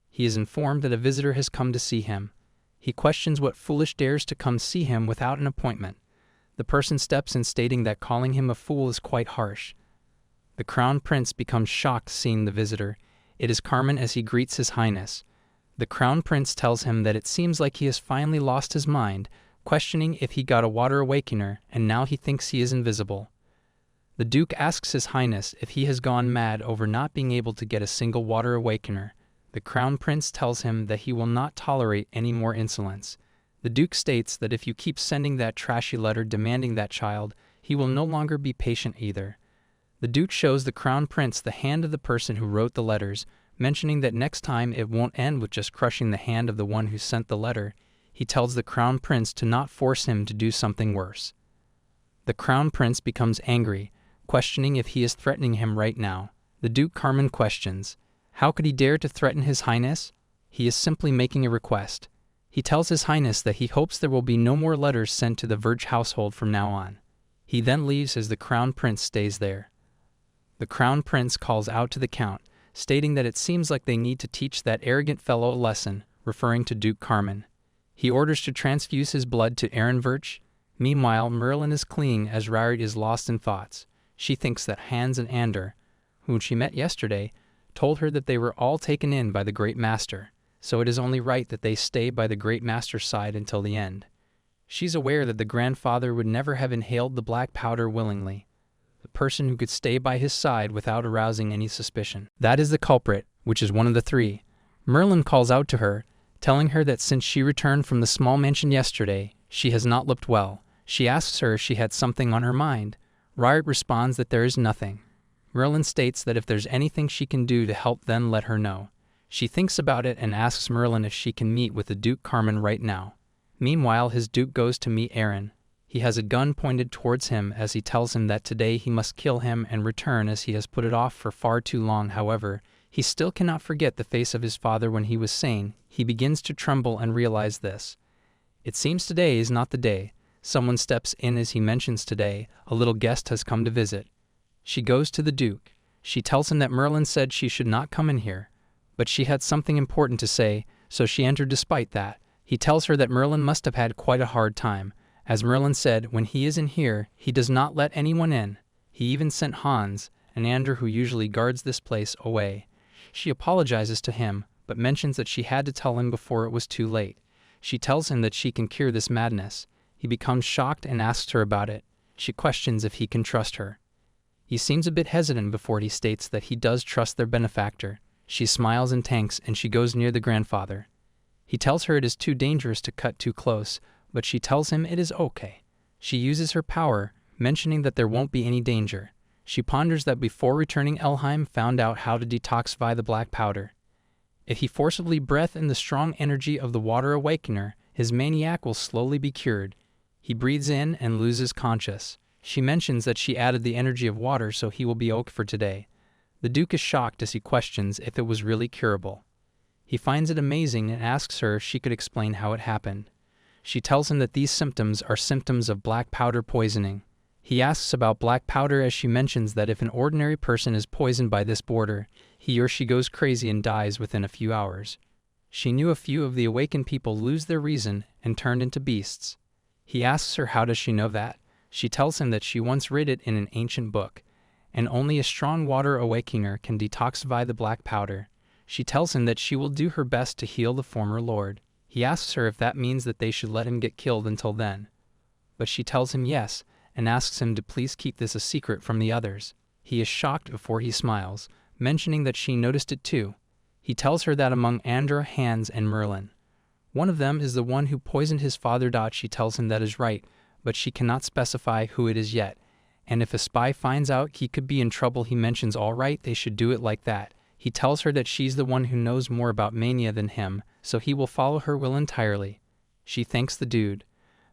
[SPEAKER 2] He is informed that a visitor has come to see him. He questions what foolish dares to come see him without an appointment. The person steps in, stating that calling him a fool is quite harsh. The Crown Prince becomes shocked seeing the visitor. It is Carmen as he greets His Highness. The Crown Prince tells him that it seems like he has finally lost his mind, questioning if he got a water awakener, and now he thinks he is invisible. The Duke asks His Highness if he has gone mad over not being able to get a single water awakener. The Crown Prince tells him that he will not tolerate any more insolence. The Duke states that if you keep sending that trashy letter demanding that child, he will no longer be patient either. The Duke shows the Crown Prince the hand of the person who wrote the letters, mentioning that next time it won't end with just crushing the hand of the one who sent the letter. He tells the Crown Prince to not force him to do something worse. The Crown Prince becomes angry, questioning if he is threatening him right now. The Duke Carmen questions, how could he dare to threaten His Highness? He is simply making a request. He tells His Highness that he hopes there will be no more letters sent to the Virch household from now on. He then leaves as the Crown Prince stays there. The Crown Prince calls out to the Count, stating that it seems like they need to teach that arrogant fellow a lesson, referring to Duke Carmen. He orders to transfuse his blood to Aaron Virch. Meanwhile, Merlin is clinging as Rarity is lost in thoughts. She thinks that Hans and Ander, whom she met yesterday, told her that they were all taken in by the Great Master, so it is only right that they stay by the Great Master's side until the end. She's aware that the grandfather would never have inhaled the black powder willingly. The person who could stay by his side without arousing any suspicion. That is the culprit, which is one of the three. Merlin calls out to her, telling her that since she returned from the small mansion yesterday, she has not looked well. She asks her if she had something on her mind. Riot responds that there is nothing. Merlin states that if there's anything she can do to help, then let her know. She thinks about it and asks Merlin if she can meet with the Duke Carmen right now. Meanwhile, his Duke goes to meet Aaron. He has a gun pointed towards him as he tells him that today he must kill him and return as he has put it off for far too long. However, he still cannot forget the face of his father when he was sane. He begins to tremble and realize this. It seems today is not the day. Someone steps in as he mentions today a little guest has come to visit. She goes to the Duke. She tells him that Merlin said she should not come in here, but she had something important to say, so she entered despite that. He tells her that Merlin must have had quite a hard time. As Merlin said, when he is in here, he does not let anyone in. He even sent Hans, and Andrew, who usually guards this place, away. She apologizes to him, but mentions that she had to tell him before it was too late. She tells him that she can cure this madness. He becomes shocked and asks her about it. She questions if he can trust her. He seems a bit hesitant before he states that he does trust their benefactor. She smiles and thanks, and she goes near the grandfather. He tells her it is too dangerous to cut too close, but she tells him it is okay. She uses her power, mentioning that there won't be any danger. She ponders that before returning, Elheim found out how to detoxify the black powder. If he forcibly breathes in the strong energy of the water awakener, his maniac will slowly be cured. He breathes in and loses conscious. She mentions that she added the energy of water so he will be okay for today. The Duke is shocked as he questions if it was really curable. He finds it amazing and asks her if she could explain how it happened. She tells him that these symptoms are symptoms of black powder poisoning. He asks about black powder as she mentions that if an ordinary person is poisoned by this border, he or she goes crazy and dies within a few hours. She knew a few of the awakened people lose their reason and turned into beasts. He asks her how does she know that. She tells him that she once read it in an ancient book, and only a strong water awakener can detoxify the black powder. She tells him that she will do her best to heal the former lord. He asks her if that means that they should let him get killed until then. But she tells him yes, and asks him to please keep this a secret from the others. He is shocked before he smiles, mentioning that she noticed it too. He tells her that among Andra, Hans, and Merlin, one of them is the one who poisoned his father. She tells him that is right, but she cannot specify who it is yet, and if a spy finds out, he could be in trouble. He mentions all right, they should do it like that. He tells her that she's the one who knows more about mania than him, so he will follow her will entirely. She thanks the dude,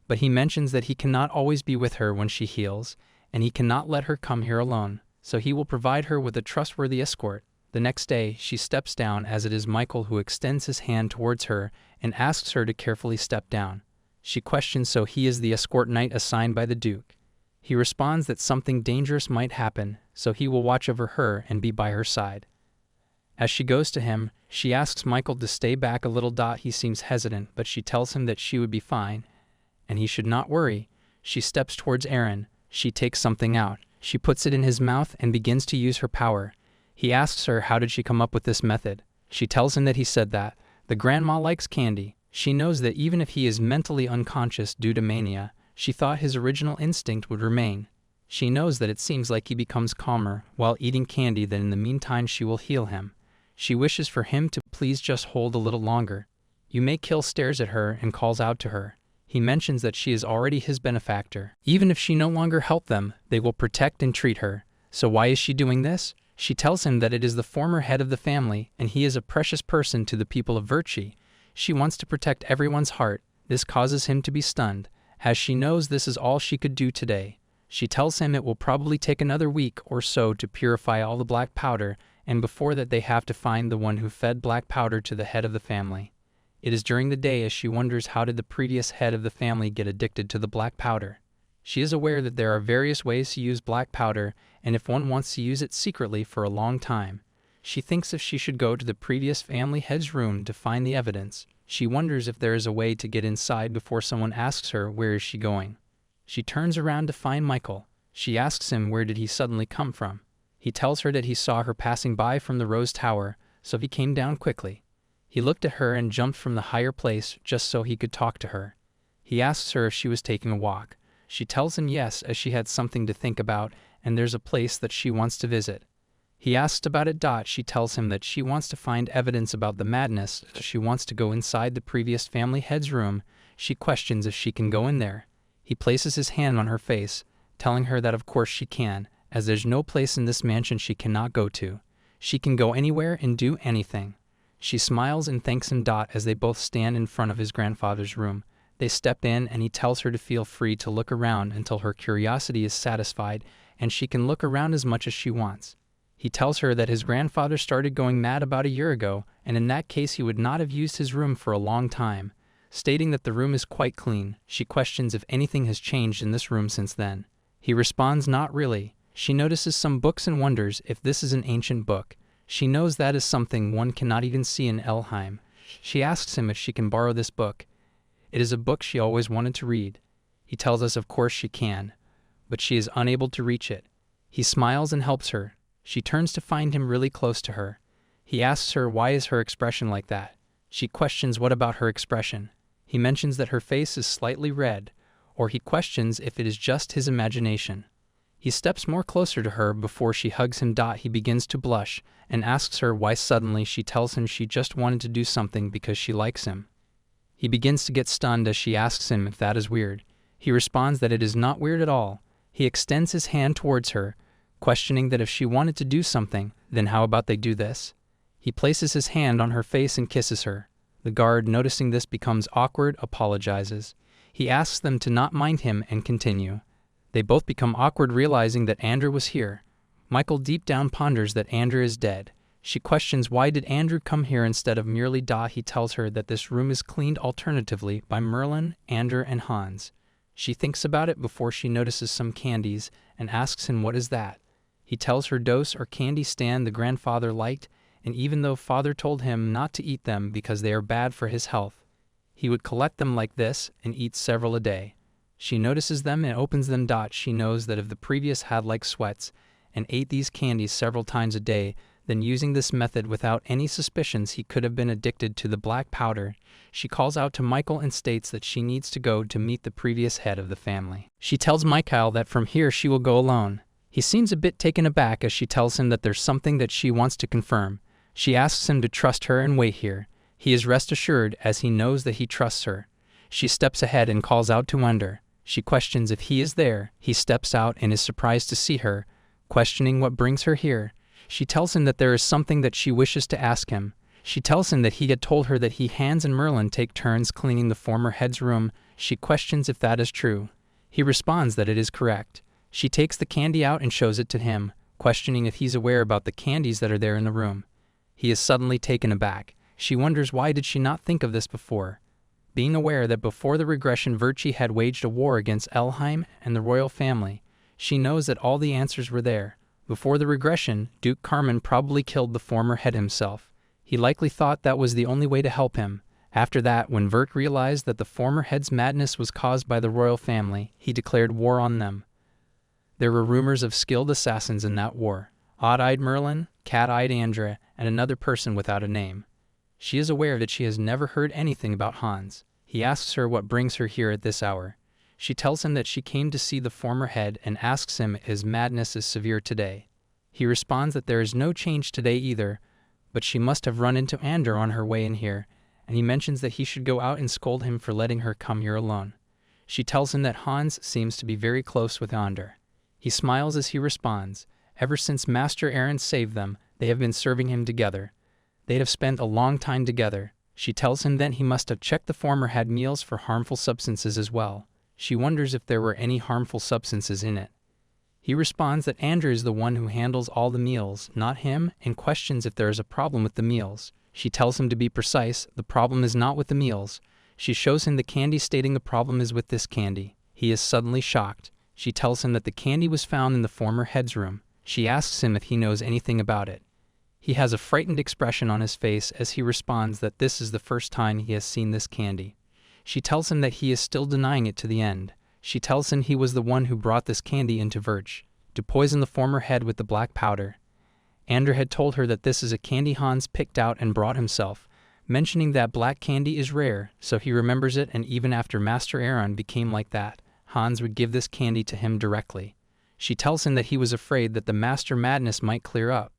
[SPEAKER 2] but he mentions that he cannot always be with her when she heals, and he cannot let her come here alone, so he will provide her with a trustworthy escort. The next day, she steps down as it is Michael who extends his hand towards her and asks her to carefully step down. She questions so he is the escort knight assigned by the Duke. He responds that something dangerous might happen, so he will watch over her and be by her side. As she goes to him, she asks Michael to stay back a little. He seems hesitant, but she tells him that she would be fine, and he should not worry. She steps towards Aaron. She takes something out. She puts it in his mouth and begins to use her power. He asks her how did she come up with this method. She tells him that he said that. The grandma likes candy. She knows that even if he is mentally unconscious due to mania, she thought his original instinct would remain. She knows that it seems like he becomes calmer while eating candy, that in the meantime she will heal him. She wishes for him to please just hold a little longer. You May Kill stares at her and calls out to her. He mentions that she is already his benefactor. Even if she no longer help them, they will protect and treat her. So why is she doing this? She tells him that it is the former head of the family, and he is a precious person to the people of Virtue. She wants to protect everyone's heart. This causes him to be stunned, as she knows this is all she could do today. She tells him it will probably take another week or so to purify all the black powder, and before that they have to find the one who fed black powder to the head of the family. It is during the day as she wonders how did the previous head of the family get addicted to the black powder. She is aware that there are various ways to use black powder, and if one wants to use it secretly for a long time, she thinks if she should go to the previous family head's room to find the evidence. She wonders if there is a way to get inside before someone asks her where is she going. She turns around to find Michael. She asks him where did he suddenly come from. He tells her that he saw her passing by from the Rose Tower, so he came down quickly. He looked at her and jumped from the higher place just so he could talk to her. He asks her if she was taking a walk. She tells him yes, as she had something to think about, and there's a place that she wants to visit. He asks about it. She tells him that she wants to find evidence about the madness. She wants to go inside the previous family head's room. She questions if she can go in there. He places his hand on her face, telling her that of course she can, as there's no place in this mansion she cannot go to. She can go anywhere and do anything. She smiles and thanks him. As they both stand in front of his grandfather's room. They step in and he tells her to feel free to look around until her curiosity is satisfied and she can look around as much as she wants. He tells her that his grandfather started going mad about a year ago, and in that case he would not have used his room for a long time, stating that the room is quite clean. She questions if anything has changed in this room since then. He responds not really. She notices some books and wonders if this is an ancient book. She knows that is something one cannot even see in Elheim. She asks him if she can borrow this book. It is a book she always wanted to read. He tells us of course she can, but she is unable to reach it. He smiles and helps her. She turns to find him really close to her. He asks her why is her expression like that. She questions what about her expression. He mentions that her face is slightly red, or he questions if it is just his imagination. He steps more closer to her before she hugs him. He begins to blush and asks her why suddenly. She tells him she just wanted to do something because she likes him. He begins to get stunned as she asks him if that is weird. He responds that it is not weird at all. He extends his hand towards her, questioning that if she wanted to do something, then how about they do this? He places his hand on her face and kisses her. The guard, noticing this, becomes awkward, apologizes. He asks them to not mind him and continue. They both become awkward, realizing that Andrew was here. Michael deep down ponders that Andrew is dead. She questions why did Andrew come here instead of merely He tells her that this room is cleaned alternatively by Merlin, Andrew, and Hans. She thinks about it before she notices some candies and asks him what is that. He tells her dose or candy stand the grandfather liked, and even though father told him not to eat them because they are bad for his health, he would collect them like this and eat several a day. She notices them and opens them. She knows that if the previous had like sweats and ate these candies several times a day, then using this method without any suspicions he could have been addicted to the black powder. She calls out to Michael and states that she needs to go to meet the previous head of the family. She tells Michael that from here she will go alone. He seems a bit taken aback as she tells him that there's something that she wants to confirm. She asks him to trust her and wait here. He is rest assured as he knows that he trusts her. She steps ahead and calls out to Wender. She questions if he is there. He steps out and is surprised to see her, questioning what brings her here. She tells him that there is something that she wishes to ask him. She tells him that he had told her that Hans and Merlin take turns cleaning the former head's room. She questions if that is true. He responds that it is correct. She takes the candy out and shows it to him, questioning if he's aware about the candies that are there in the room. He is suddenly taken aback. She wonders why did she not think of this before. Being aware that before the regression Virtue had waged a war against Elheim and the royal family, she knows that all the answers were there. Before the regression, Duke Carmen probably killed the former head himself. He likely thought that was the only way to help him. After that, when Vert realized that the former head's madness was caused by the royal family, he declared war on them. There were rumors of skilled assassins in that war. Odd-eyed Merlin, cat-eyed Andrea, and another person without a name. She is aware that she has never heard anything about Hans. He asks her what brings her here at this hour. She tells him that she came to see the former head and asks him if his madness is severe today. He responds that there is no change today either, but she must have run into Ander on her way in here, and he mentions that he should go out and scold him for letting her come here alone. She tells him that Hans seems to be very close with Ander. He smiles as he responds. Ever since Master Aaron saved them, they have been serving him together. They'd have spent a long time together. She tells him that he must have checked the former had meals for harmful substances as well. She wonders if there were any harmful substances in it. He responds that Andrew is the one who handles all the meals, not him, and questions if there is a problem with the meals. She tells him to be precise, the problem is not with the meals. She shows him the candy stating the problem is with this candy. He is suddenly shocked. She tells him that the candy was found in the former head's room. She asks him if he knows anything about it. He has a frightened expression on his face as he responds that this is the first time he has seen this candy. She tells him that he is still denying it to the end. She tells him he was the one who brought this candy into Virch, to poison the former head with the black powder. Ander had told her that this is a candy Hans picked out and brought himself, mentioning that black candy is rare, so he remembers it, and even after Master Aaron became like that, Hans would give this candy to him directly. She tells him that he was afraid that the Master Madness might clear up.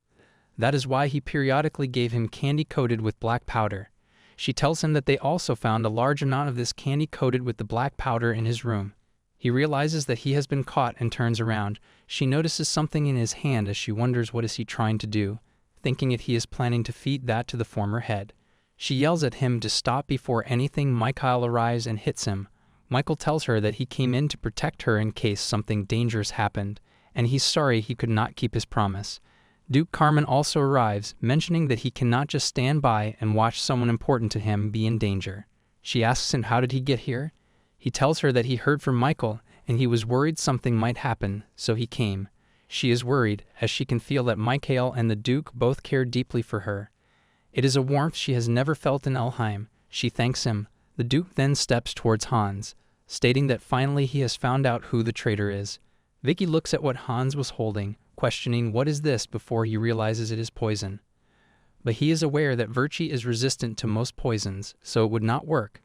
[SPEAKER 2] That is why he periodically gave him candy coated with black powder. She tells him that they also found a large amount of this candy coated with the black powder in his room. He realizes that he has been caught and turns around. She notices something in his hand as she wonders what is he trying to do, thinking if he is planning to feed that to the former head. She yells at him to stop before anything. Michael arrives and hits him. Michael tells her that he came in to protect her in case something dangerous happened, and he's sorry he could not keep his promise. Duke Carmen also arrives, mentioning that he cannot just stand by and watch someone important to him be in danger. She asks him how did he get here? He tells her that he heard from Michael and he was worried something might happen, so he came. She is worried, as she can feel that Michael and the Duke both care deeply for her. It is a warmth she has never felt in Elheim. She thanks him. The Duke then steps towards Hans, stating that finally he has found out who the traitor is. Vicky looks at what Hans was holding, questioning what is this before he realizes it is poison. But he is aware that Virchie is resistant to most poisons, so it would not work.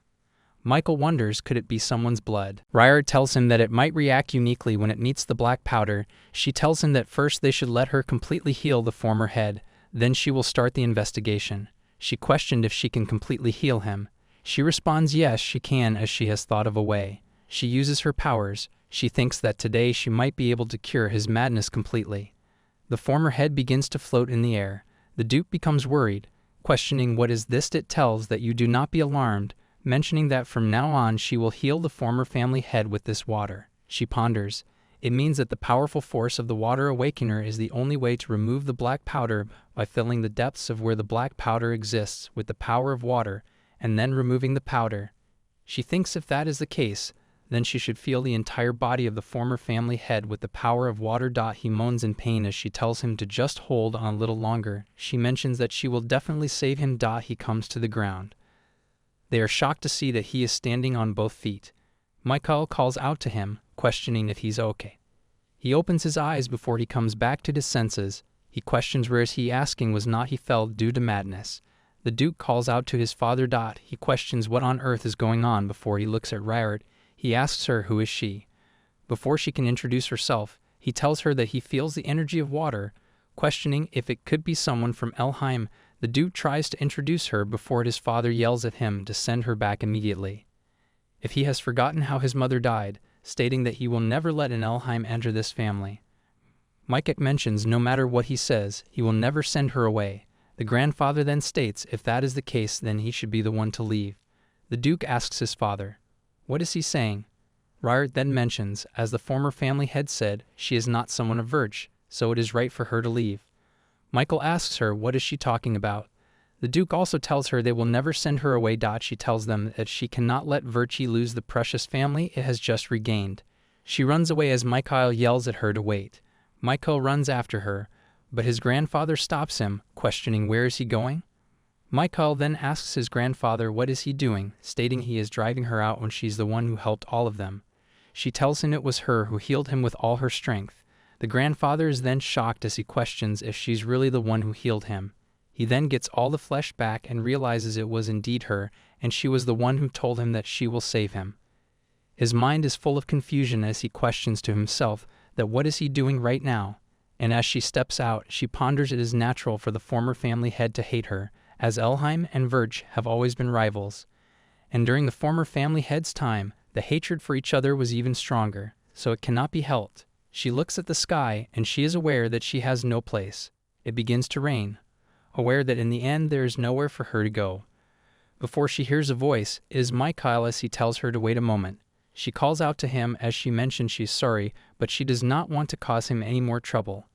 [SPEAKER 2] Michael wonders, could it be someone's blood? Ryard tells him that it might react uniquely when it meets the black powder. She tells him that first they should let her completely heal the former head, then she will start the investigation. She questioned if she can completely heal him. She responds yes, she can, as she has thought of a way. She uses her powers. She thinks that today she might be able to cure his madness completely. The former head begins to float in the air. The Duke becomes worried, questioning what is this. It tells that you do not be alarmed, mentioning that from now on she will heal the former family head with this water. She ponders. It means that the powerful force of the Water Awakener is the only way to remove the black powder by filling the depths of where the black powder exists with the power of water, and then removing the powder. She thinks if that is the case, then she should feel the entire body of the former family head with the power of water. He moans in pain as she tells him to just hold on a little longer. She mentions that she will definitely save him. He comes to the ground. They are shocked to see that he is standing on both feet. Michael calls out to him, questioning if he's okay. He opens his eyes before he comes back to his senses. He questions where is he, asking was not he fell due to madness. The Duke calls out to his father. He questions what on earth is going on before he looks at Ryard. He asks her who is she. Before she can introduce herself, he tells her that he feels the energy of water, questioning if it could be someone from Elheim. The Duke tries to introduce her before his father yells at him to send her back immediately. If he has forgotten how his mother died, stating that he will never let an Elheim enter this family. Mike mentions no matter what he says, he will never send her away. The grandfather then states if that is the case, then he should be the one to leave. The Duke asks his father, what is he saying? Ryard then mentions, as the former family head said, she is not someone of Virch, so it is right for her to leave. Michael asks her what is she talking about. The Duke also tells her they will never send her away. She tells them that she cannot let Virchie lose the precious family it has just regained. She runs away as Michael yells at her to wait. Michael runs after her, but his grandfather stops him, questioning where is he going? Michael then asks his grandfather what is he doing, stating he is driving her out when she's the one who helped all of them. She tells him it was her who healed him with all her strength. The grandfather is then shocked as he questions if she's really the one who healed him. He then gets all the flesh back and realizes it was indeed her, and she was the one who told him that she will save him. His mind is full of confusion as he questions to himself that what is he doing right now, and as she steps out, she ponders it is natural for the former family head to hate her, as Elheim and Virch have always been rivals. And during the former family head's time, the hatred for each other was even stronger, so it cannot be helped. She looks at the sky, and she is aware that she has no place. It begins to rain, aware that in the end there is nowhere for her to go. Before she hears a voice, it is Michael as he tells her to wait a moment. She calls out to him as she mentions she's sorry, but she does not want to cause him any more trouble.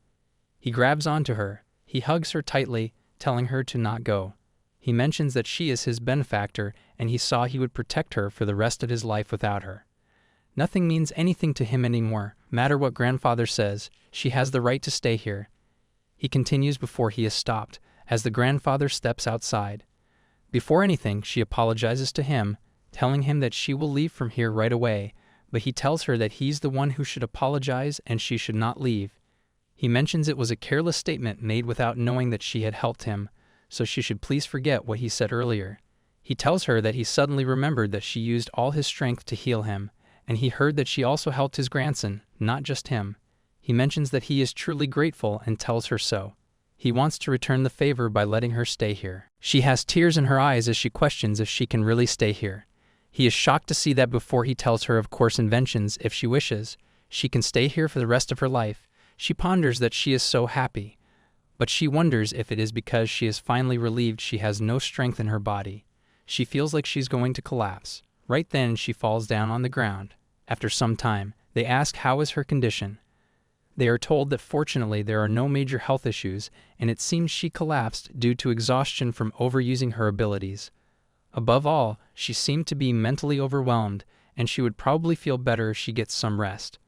[SPEAKER 2] He grabs onto her. He hugs her tightly, telling her to not go. He mentions that she is his benefactor, and he saw he would protect her for the rest of his life without her. Nothing means anything to him anymore. Matter what grandfather says, she has the right to stay here. He continues before he is stopped, as the grandfather steps outside. Before anything, she apologizes to him, telling him that she will leave from here right away, but he tells her that he's the one who should apologize and she should not leave. He mentions it was a careless statement made without knowing that she had helped him, so she should please forget what he said earlier. He tells her that he suddenly remembered that she used all his strength to heal him, and he heard that she also helped his grandson, not just him. He mentions that he is truly grateful and tells her so. He wants to return the favor by letting her stay here. She has tears in her eyes as she questions if she can really stay here. He is shocked to see that before he tells her of course inventions if she wishes. She can stay here for the rest of her life. She ponders that she is so happy, but she wonders if it is because she is finally relieved she has no strength in her body. She feels like she's going to collapse. Right then she falls down on the ground. After some time, they ask how is her condition. They are told that fortunately there are no major health issues, and it seems she collapsed due to exhaustion from overusing her abilities. Above all, she seemed to be mentally overwhelmed, and she would probably feel better if she gets some rest.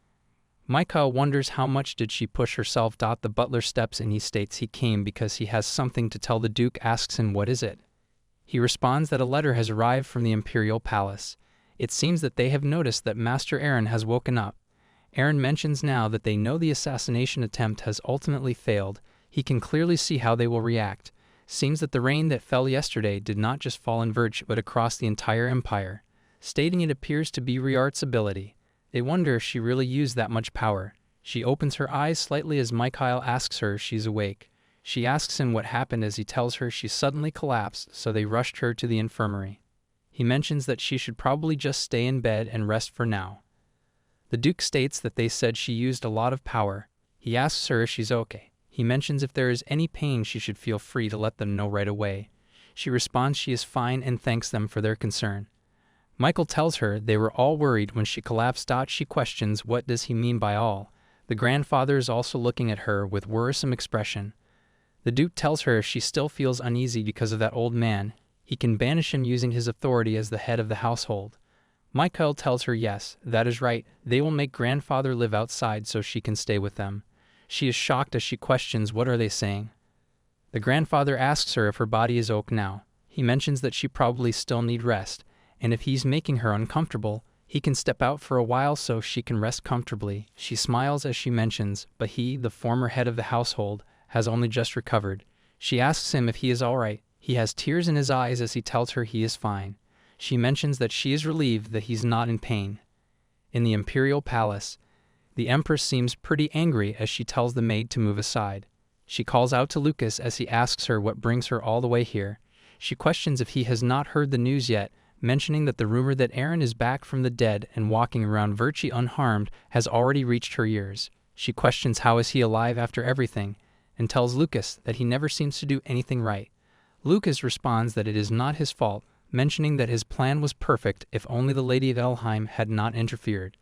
[SPEAKER 2] Michael wonders how much did she push herself. The butler steps in. He states he came because he has something to tell. The Duke asks him what is it. He responds that a letter has arrived from the imperial palace. It seems that they have noticed that Master Aaron has woken up. Aaron mentions now that they know the assassination attempt has ultimately failed. He can clearly see how they will react. Seems that the rain that fell yesterday did not just fall in Verge but across the entire empire, stating it appears to be Riart's ability. They wonder if she really used that much power. She opens her eyes slightly as Michael asks her if she's awake. She asks him what happened as he tells her she suddenly collapsed, so they rushed her to the infirmary. He mentions that she should probably just stay in bed and rest for now. The Duke states that they said she used a lot of power. He asks her if she's okay. He mentions if there is any pain she should feel free to let them know right away. She responds she is fine and thanks them for their concern. Michael tells her they were all worried when she collapsed. She questions what does he mean by all. The grandfather is also looking at her with worrisome expression. The Duke tells her if she still feels uneasy because of that old man, he can banish him using his authority as the head of the household. Michael tells her yes, that is right, they will make grandfather live outside so she can stay with them. She is shocked as she questions what are they saying. The grandfather asks her if her body is okay now. He mentions that she probably still need rest, and if he's making her uncomfortable, he can step out for a while so she can rest comfortably. She smiles as she mentions, but he, the former head of the household, has only just recovered. She asks him if he is all right. He has tears in his eyes as he tells her he is fine. She mentions that she is relieved that he's not in pain. In the imperial palace, the Empress seems pretty angry as she tells the maid to move aside. She calls out to Lucas as he asks her what brings her all the way here. She questions if he has not heard the news yet, mentioning that the rumor that Aaron is back from the dead and walking around Virtue unharmed has already reached her ears. She questions how is he alive after everything, and tells Lucas that he never seems to do anything right. Lucas responds that it is not his fault, mentioning that his plan was perfect if only the Lady of Elheim had not interfered.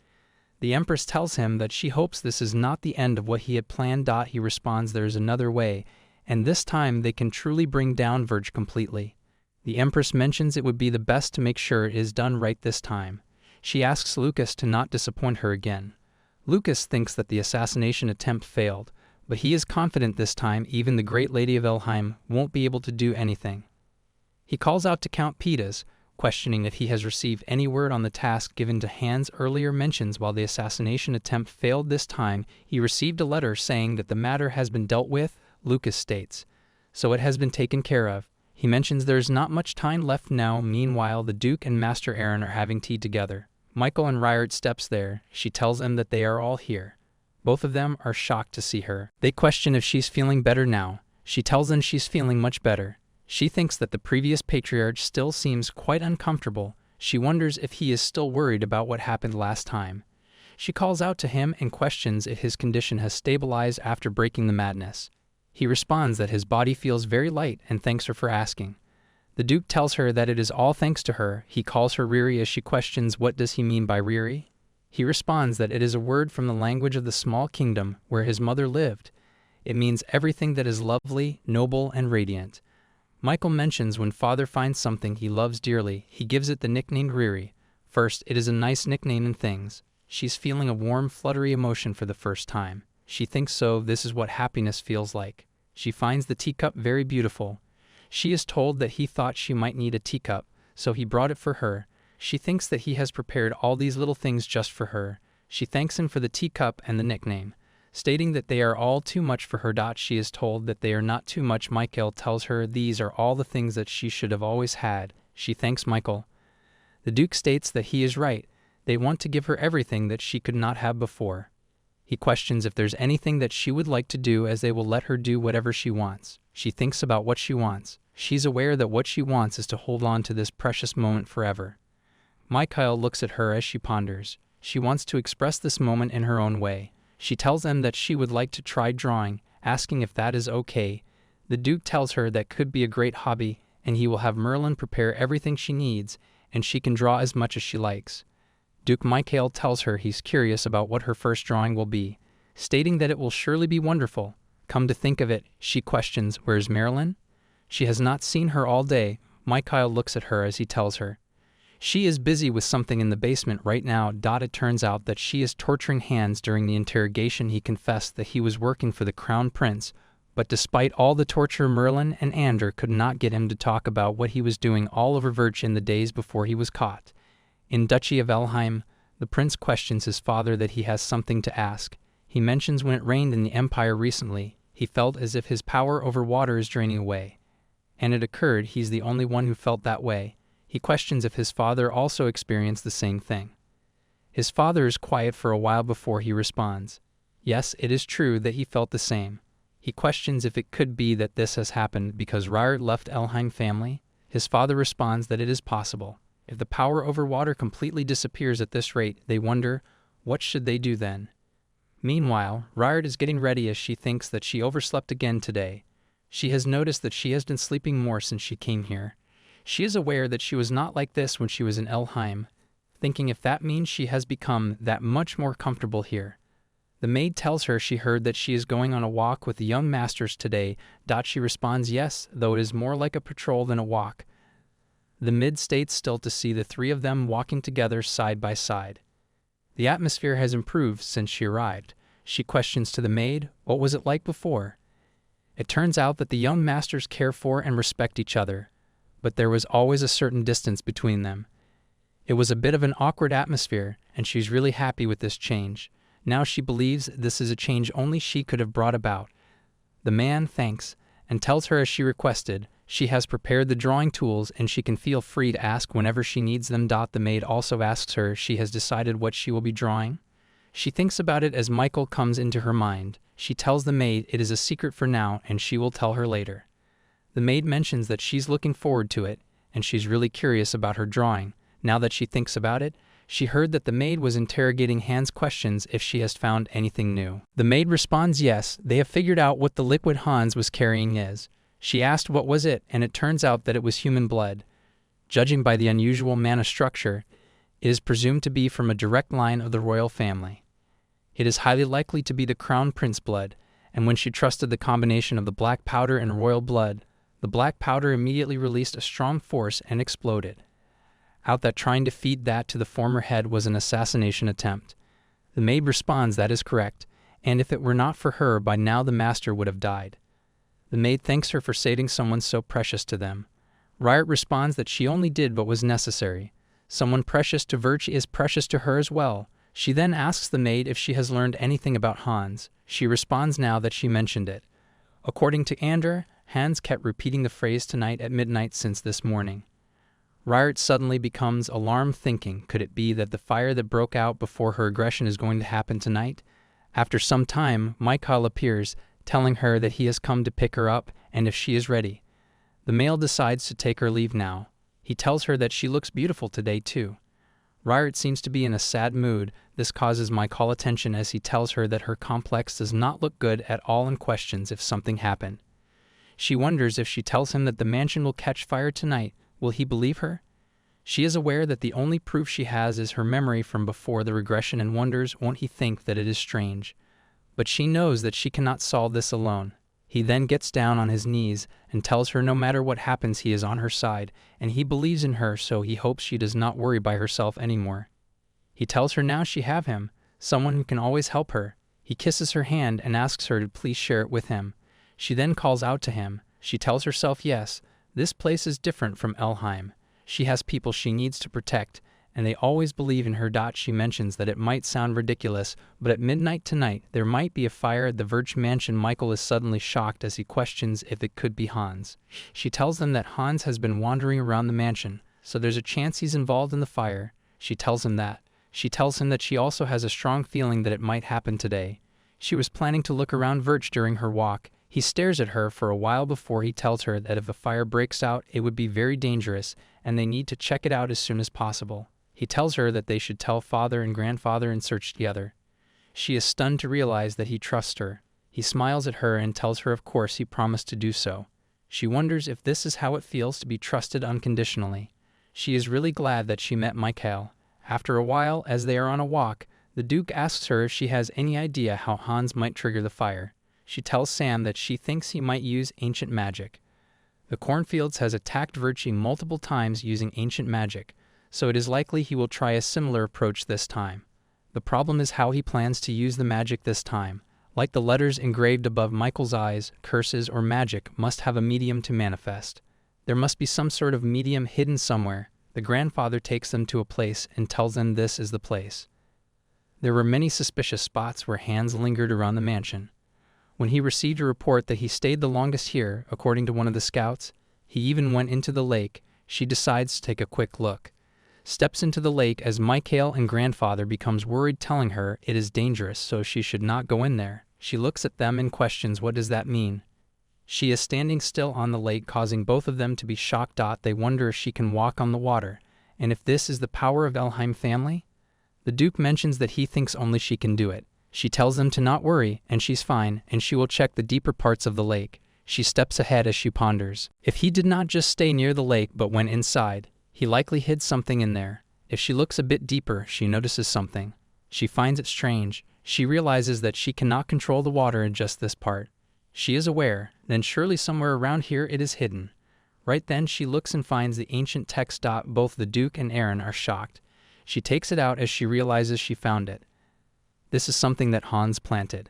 [SPEAKER 2] The Empress tells him that she hopes this is not the end of what he had planned. He responds there is another way, and this time they can truly bring down Verge completely. The Empress mentions it would be the best to make sure it is done right this time. She asks Lucas to not disappoint her again. Lucas thinks that the assassination attempt failed, but he is confident this time even the great Lady of Elheim won't be able to do anything. He calls out to Count Pitas, questioning if he has received any word on the task given to Hans. Earlier mentions while the assassination attempt failed this time, he received a letter saying that the matter has been dealt with. Lucas states, so it has been taken care of. He mentions there is not much time left now. Meanwhile, the Duke and Master Aaron are having tea together. Michael and Riard steps there. She tells them that they are all here. Both of them are shocked to see her. They question if she's feeling better now. She tells them she's feeling much better. She thinks that the previous patriarch still seems quite uncomfortable. She wonders if he is still worried about what happened last time. She calls out to him and questions if his condition has stabilized after breaking the madness. He responds that his body feels very light and thanks her for asking. The Duke tells her that it is all thanks to her. He calls her Riri as she questions what does he mean by Riri. He responds that it is a word from the language of the small kingdom where his mother lived. It means everything that is lovely, noble, and radiant. Michael mentions when father finds something he loves dearly, he gives it the nickname Riri. First, it is a nice nickname in things. She's feeling a warm, fluttery emotion for the first time. She thinks so, this is what happiness feels like. She finds the teacup very beautiful. She is told that he thought she might need a teacup, so he brought it for her. She thinks that he has prepared all these little things just for her. She thanks him for the teacup and the nickname, stating that they are all too much for her. She is told that they are not too much. Michael tells her these are all the things that she should have always had. She thanks Michael. The Duke states that he is right. They want to give her everything that she could not have before. He questions if there's anything that she would like to do as they will let her do whatever she wants. She thinks about what she wants. She's aware that what she wants is to hold on to this precious moment forever. Michael looks at her as she ponders. She wants to express this moment in her own way. She tells them that she would like to try drawing, asking if that is okay. The Duke tells her that could be a great hobby, and he will have Merlin prepare everything she needs, and she can draw as much as she likes. Duke Michael tells her he's curious about what her first drawing will be, stating that it will surely be wonderful. Come to think of it, she questions, where's Marilyn? She has not seen her all day. Mikhail looks at her as he tells her. She is busy with something in the basement right now. It turns out that she is torturing Hans during the interrogation. He confessed that he was working for the Crown Prince, but despite all the torture, Merlin and Ander could not get him to talk about what he was doing all over Verch in the days before he was caught. In Duchy of Elheim, the prince questions his father that he has something to ask. He mentions when it rained in the Empire recently, he felt as if his power over water is draining away. And it occurred he's the only one who felt that way. He questions if his father also experienced the same thing. His father is quiet for a while before he responds. Yes, it is true that he felt the same. He questions if it could be that this has happened because Riart left Elheim family. His father responds that it is possible. If the power over water completely disappears at this rate, they wonder, what should they do then? Meanwhile, Riart is getting ready as she thinks that she overslept again today. She has noticed that she has been sleeping more since she came here. She is aware that she was not like this when she was in Elheim, thinking if that means she has become that much more comfortable here. The maid tells her she heard that she is going on a walk with the young masters today. She responds yes, though it is more like a patrol than a walk. The maid stays still to see the three of them walking together side by side. The atmosphere has improved since she arrived. She questions to the maid, what was it like before? It turns out that the young masters care for and respect each other, but there was always a certain distance between them. It was a bit of an awkward atmosphere, and she's really happy with this change. Now she believes this is a change only she could have brought about. The man thanks and tells her as she requested. She has prepared the drawing tools and she can feel free to ask whenever she needs them. The maid also asks her if she has decided what she will be drawing. She thinks about it as Michael comes into her mind. She tells the maid it is a secret for now and she will tell her later. The maid mentions that she's looking forward to it and she's really curious about her drawing. Now that she thinks about it, she heard that the maid was interrogating Hans questions if she has found anything new. The maid responds yes, they have figured out what the liquid Hans was carrying is. She asked what was it, and it turns out that it was human blood. Judging by the unusual mana structure, it is presumed to be from a direct line of the royal family. It is highly likely to be the Crown Prince blood, and when she trusted the combination of the black powder and royal blood, the black powder immediately released a strong force and exploded. Out that trying to feed that to the former head was an assassination attempt. The maid responds that is correct, and if it were not for her, by now the master would have died. The maid thanks her for saving someone so precious to them. Riart responds that she only did what was necessary. Someone precious to Verch is precious to her as well. She then asks the maid if she has learned anything about Hans. She responds now that she mentioned it. According to Ander, Hans kept repeating the phrase tonight at midnight since this morning. Riart suddenly becomes alarmed, thinking, could it be that the fire that broke out before her aggression is going to happen tonight? After some time, Michael appears, telling her that he has come to pick her up and if she is ready. The male decides to take her leave now. He tells her that she looks beautiful today too. Riart seems to be in a sad mood. This causes Michael attention as he tells her that her complex does not look good at all and questions if something happened. She wonders if she tells him that the mansion will catch fire tonight, will he believe her? She is aware that the only proof she has is her memory from before the regression and wonders won't he think that it is strange. But she knows that she cannot solve this alone. He then gets down on his knees and tells her no matter what happens he is on her side, and he believes in her, so he hopes she does not worry by herself anymore. He tells her now she have him, someone who can always help her. He kisses her hand and asks her to please share it with him. She then calls out to him. She tells herself yes, this place is different from Elheim. She has people she needs to protect, and they always believe in her. She mentions that it might sound ridiculous, but at midnight tonight there might be a fire at the Verch mansion. Michael is suddenly shocked as he questions if it could be Hans. She tells them that Hans has been wandering around the mansion, so there's a chance he's involved in the fire. She tells him that. She tells him that she also has a strong feeling that it might happen today. She was planning to look around Verch during her walk. He stares at her for a while before he tells her that if a fire breaks out, it would be very dangerous, and they need to check it out as soon as possible. He tells her that they should tell father and grandfather and search together. She is stunned to realize that he trusts her. He smiles at her and tells her of course he promised to do so. She wonders if this is how it feels to be trusted unconditionally. She is really glad that she met Michael. After a while, as they are on a walk, the Duke asks her if she has any idea how Hans might trigger the fire. She tells Sam that she thinks he might use ancient magic. The cornfields has attacked Virtue multiple times using ancient magic, so it is likely he will try a similar approach this time. The problem is how he plans to use the magic this time. Like the letters engraved above Michael's eyes, curses or magic must have a medium to manifest. There must be some sort of medium hidden somewhere. The grandfather takes them to a place and tells them this is the place. There were many suspicious spots where Hans lingered around the mansion. When he received a report that he stayed the longest here, according to one of the scouts, he even went into the lake. She decides to take a quick look. Steps into the lake as Michael and grandfather becomes worried, telling her it is dangerous, so she should not go in there. She looks at them and questions what does that mean. She is standing still on the lake, causing both of them to be shocked. They wonder if she can walk on the water, and if this is the power of Elheim family. The Duke mentions that he thinks only she can do it. She tells them to not worry, and she's fine, and she will check the deeper parts of the lake. She steps ahead as she ponders. If he did not just stay near the lake but went inside, he likely hid something in there. If she looks a bit deeper, she notices something. She finds it strange. She realizes that she cannot control the water in just this part. She is aware, then surely somewhere around here it is hidden. Right then she looks and finds the ancient text. Both the Duke and Aaron are shocked. She takes it out as she realizes she found it. This is something that Hans planted.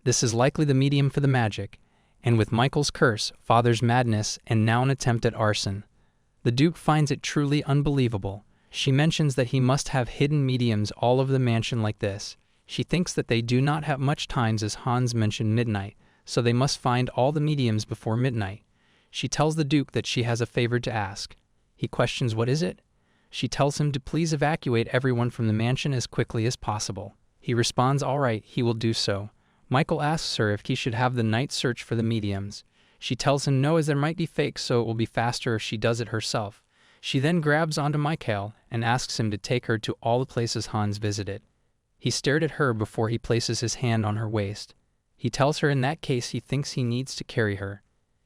[SPEAKER 2] This is likely the medium for the magic, and with Michael's curse, father's madness, and now an attempt at arson. The Duke finds it truly unbelievable. She mentions that he must have hidden mediums all over the mansion like this. She thinks that they do not have much time, as Hans mentioned midnight, so they must find all the mediums before midnight. She tells the Duke that she has a favor to ask. He questions what is it? She tells him to please evacuate everyone from the mansion as quickly as possible. He responds all right, he will do so. Michael asks her if he should have the night search for the mediums. She tells him no, as there might be fakes, so it will be faster if she does it herself. She then grabs onto Michael and asks him to take her to all the places Hans visited. He stared at her before he places his hand on her waist. He tells her in that case he thinks he needs to carry her.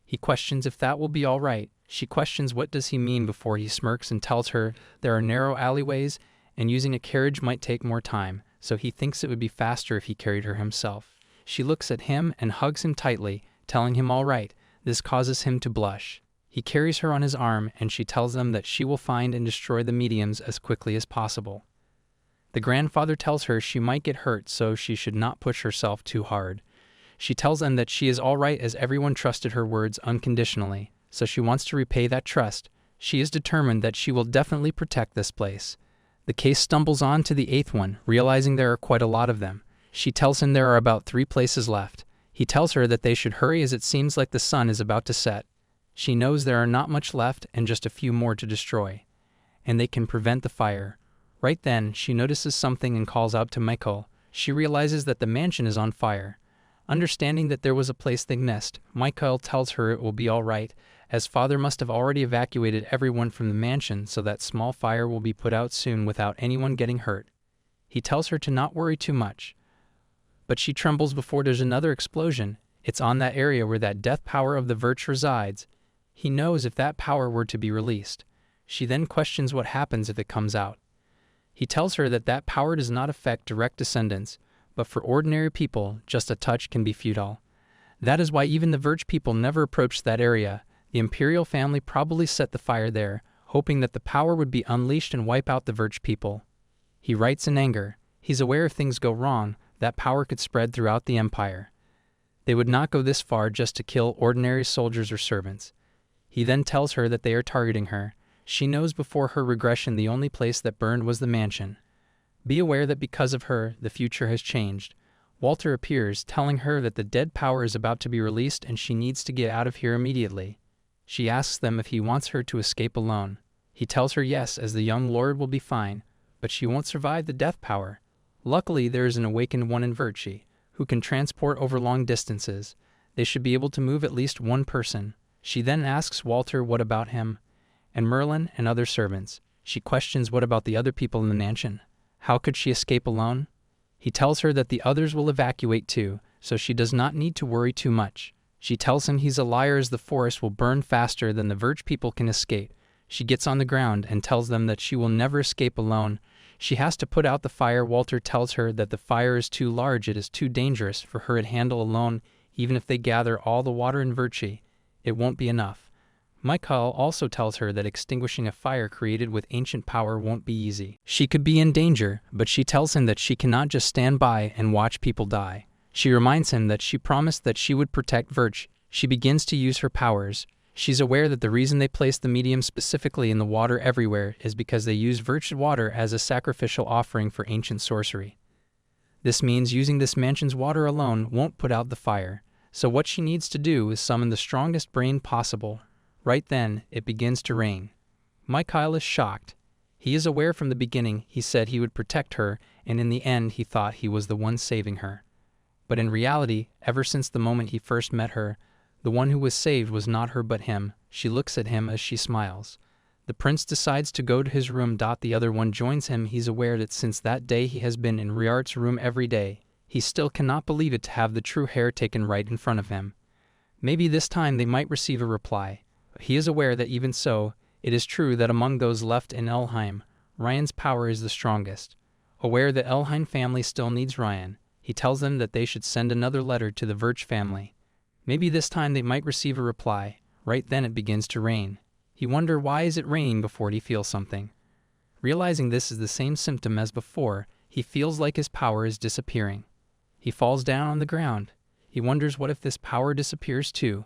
[SPEAKER 2] He questions if that will be all right. She questions what does he mean before he smirks and tells her there are narrow alleyways and using a carriage might take more time, so he thinks it would be faster if he carried her himself. She looks at him and hugs him tightly, telling him all right. This causes him to blush. He carries her on his arm and she tells them that she will find and destroy the mediums as quickly as possible. The grandfather tells her she might get hurt, so she should not push herself too hard. She tells them that she is all right as everyone trusted her words unconditionally, so she wants to repay that trust. She is determined that she will definitely protect this place. The case stumbles on to the 8th one, realizing there are quite a lot of them. She tells him there are about 3 places left. He tells her that they should hurry as it seems like the sun is about to set. She knows there are not much left and just a few more to destroy, and they can prevent the fire. Right then, she notices something and calls out to Michael. She realizes that the mansion is on fire. Understanding that there was a place they missed, Michael tells her it will be all right, as father must have already evacuated everyone from the mansion so that small fire will be put out soon without anyone getting hurt. He tells her to not worry too much. But she trembles before there's another explosion. It's on that area where that death power of the Verch resides. He knows if that power were to be released. She then questions what happens if it comes out. He tells her that that power does not affect direct descendants, but for ordinary people, just a touch can be futile. That is why even the Verch people never approached that area. The imperial family probably set the fire there, hoping that the power would be unleashed and wipe out the Verch people. He writes in anger. He's aware if things go wrong, that power could spread throughout the empire. They would not go this far just to kill ordinary soldiers or servants. He then tells her that they are targeting her. She knows before her regression the only place that burned was the mansion. Be aware that because of her, the future has changed. Walter appears, telling her that the dead power is about to be released and she needs to get out of here immediately. She asks them if he wants her to escape alone. He tells her yes, as the young lord will be fine, but she won't survive the death power. Luckily, there is an awakened one in Virtue, who can transport over long distances. They should be able to move at least one person. She then asks Walter what about him, and Merlin and other servants. She questions what about the other people in the mansion. How could she escape alone? He tells her that the others will evacuate too, so she does not need to worry too much. She tells him he's a liar as the forest will burn faster than the Verch people can escape. She gets on the ground and tells them that she will never escape alone. She has to put out the fire. Walter tells her that the fire is too large, it is too dangerous for her to handle alone. Even if they gather all the water in Virtue, it won't be enough. Michael also tells her that extinguishing a fire created with ancient power won't be easy. She could be in danger, but she tells him that she cannot just stand by and watch people die. She reminds him that she promised that she would protect Virch. She begins to use her powers. She's aware that the reason they placed the medium specifically in the water everywhere is because they used Virch's water as a sacrificial offering for ancient sorcery. This means using this mansion's water alone won't put out the fire, so what she needs to do is summon the strongest brain possible. Right then, it begins to rain. Michael is shocked. He is aware from the beginning he said he would protect her, and in the end he thought he was the one saving her. But in reality, ever since the moment he first met her, the one who was saved was not her but him. She looks at him as she smiles. The prince decides to go to his room. The other one joins him. He's aware that since that day he has been in Riart's room every day. He still cannot believe it to have the true hair taken right in front of him. Maybe this time they might receive a reply. He is aware that even so, it is true that among those left in Elheim, Ryan's power is the strongest. Aware that Elheim family still needs Ryan, he tells them that they should send another letter to the Virch family. Maybe this time they might receive a reply. Right then it begins to rain. He wonders why is it raining before he feels something. Realizing this is the same symptom as before, he feels like his power is disappearing. He falls down on the ground. He wonders what if this power disappears too.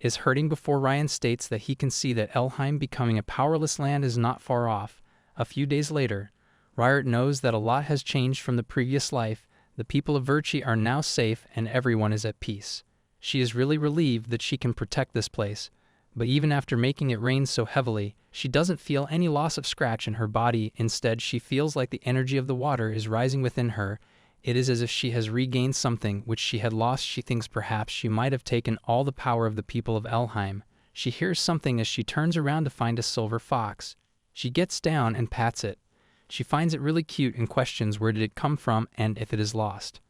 [SPEAKER 2] Is hurting before Ryan states that he can see that Elheim becoming a powerless land is not far off. A few days later, Riart knows that a lot has changed from the previous life. The people of Virchie are now safe and everyone is at peace. She is really relieved that she can protect this place, but even after making it rain so heavily, she doesn't feel any loss of scratch in her body. Instead, she feels like the energy of the water is rising within her. It is as if she has regained something which she had lost. She thinks perhaps she might have taken all the power of the people of Elheim. She hears something as she turns around to find a silver fox. She gets down and pats it. She finds it really cute and questions where did it come from and if it is lost.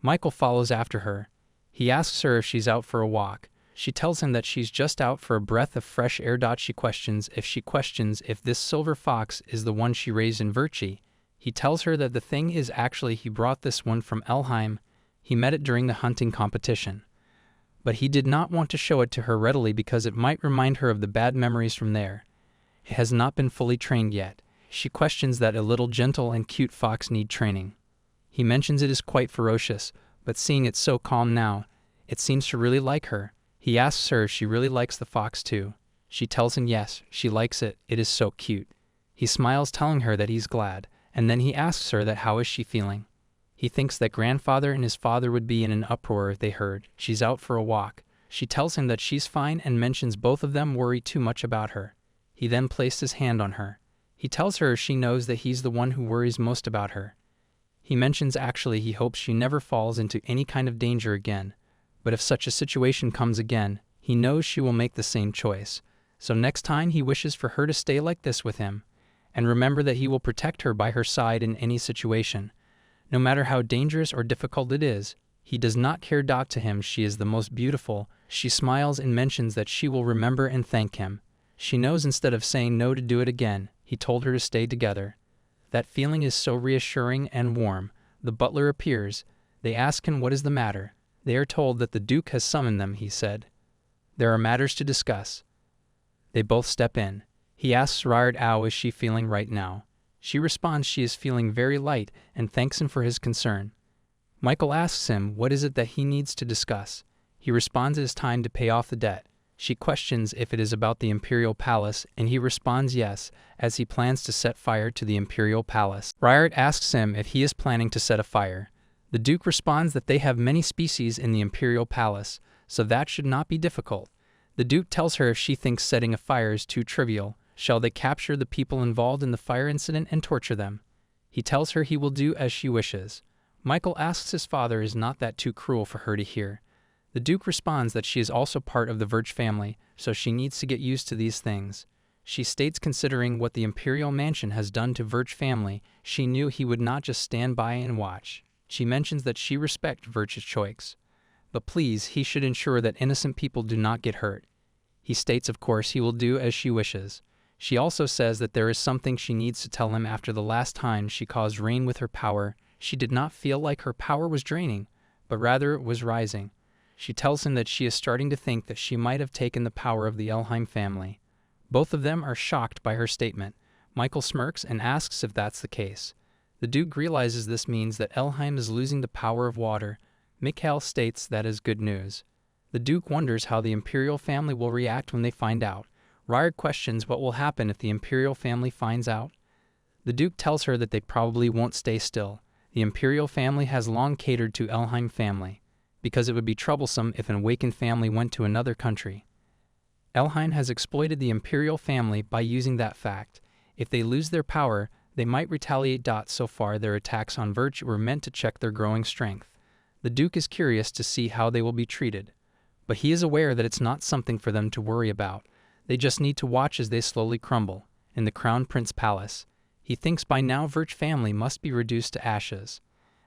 [SPEAKER 2] Michael follows after her. He asks her if she's out for a walk. She tells him that she's just out for a breath of fresh air. She questions if this silver fox is the one she raised in Virchie. He tells her that the thing is actually he brought this one from Elheim. He met it during the hunting competition. But he did not want to show it to her readily because it might remind her of the bad memories from there. It has not been fully trained yet. She questions that a little gentle and cute fox need training. He mentions it is quite ferocious, but seeing it so calm now, it seems to really like her. He asks her if she really likes the fox too. She tells him yes, she likes it. It is so cute. He smiles, telling her that he's glad, and then he asks her that how is she feeling. He thinks that grandfather and his father would be in an uproar if they heard she's out for a walk. She tells him that she's fine and mentions both of them worry too much about her. He then placed his hand on her. He tells her she knows that he's the one who worries most about her. He mentions actually he hopes she never falls into any kind of danger again, but if such a situation comes again, he knows she will make the same choice. So next time he wishes for her to stay like this with him, and remember that he will protect her by her side in any situation. No matter how dangerous or difficult it is, he does not care. To him she is the most beautiful. She smiles and mentions that she will remember and thank him. She knows instead of saying no to do it again, he told her to stay together. That feeling is so reassuring and warm. The butler appears. They ask him what is the matter. They are told that the Duke has summoned them, he said. There are matters to discuss. They both step in. He asks Riart how is she feeling right now. She responds she is feeling very light and thanks him for his concern. Michael asks him what is it that he needs to discuss. He responds it is time to pay off the debt. She questions if it is about the Imperial Palace, and he responds yes, as he plans to set fire to the Imperial Palace. Riart asks him if he is planning to set a fire. The Duke responds that they have many species in the Imperial Palace, so that should not be difficult. The Duke tells her if she thinks setting a fire is too trivial, shall they capture the people involved in the fire incident and torture them? He tells her he will do as she wishes. Michael asks his father is not that too cruel for her to hear. The Duke responds that she is also part of the Virch family, so she needs to get used to these things. She states considering what the Imperial Mansion has done to Virch family, she knew he would not just stand by and watch. She mentions that she respects Virch's choice. But please, he should ensure that innocent people do not get hurt. He states of course he will do as she wishes. She also says that there is something she needs to tell him. After the last time she caused rain with her power, she did not feel like her power was draining, but rather it was rising. She tells him that she is starting to think that she might have taken the power of the Elheim family. Both of them are shocked by her statement. Michael smirks and asks if that's the case. The Duke realizes this means that Elheim is losing the power of water. Mikhail states that is good news. The Duke wonders how the Imperial family will react when they find out. Ryard questions what will happen if the Imperial family finds out. The Duke tells her that they probably won't stay still. The Imperial family has long catered to Elheim family, because it would be troublesome if an awakened family went to another country. Elheim has exploited the Imperial family by using that fact. If they lose their power, they might retaliate. So far, their attacks on Virtue were meant to check their growing strength. The Duke is curious to see how they will be treated, but he is aware that it's not something for them to worry about. They just need to watch as they slowly crumble. In the Crown Prince Palace, he thinks by now Virtue family must be reduced to ashes.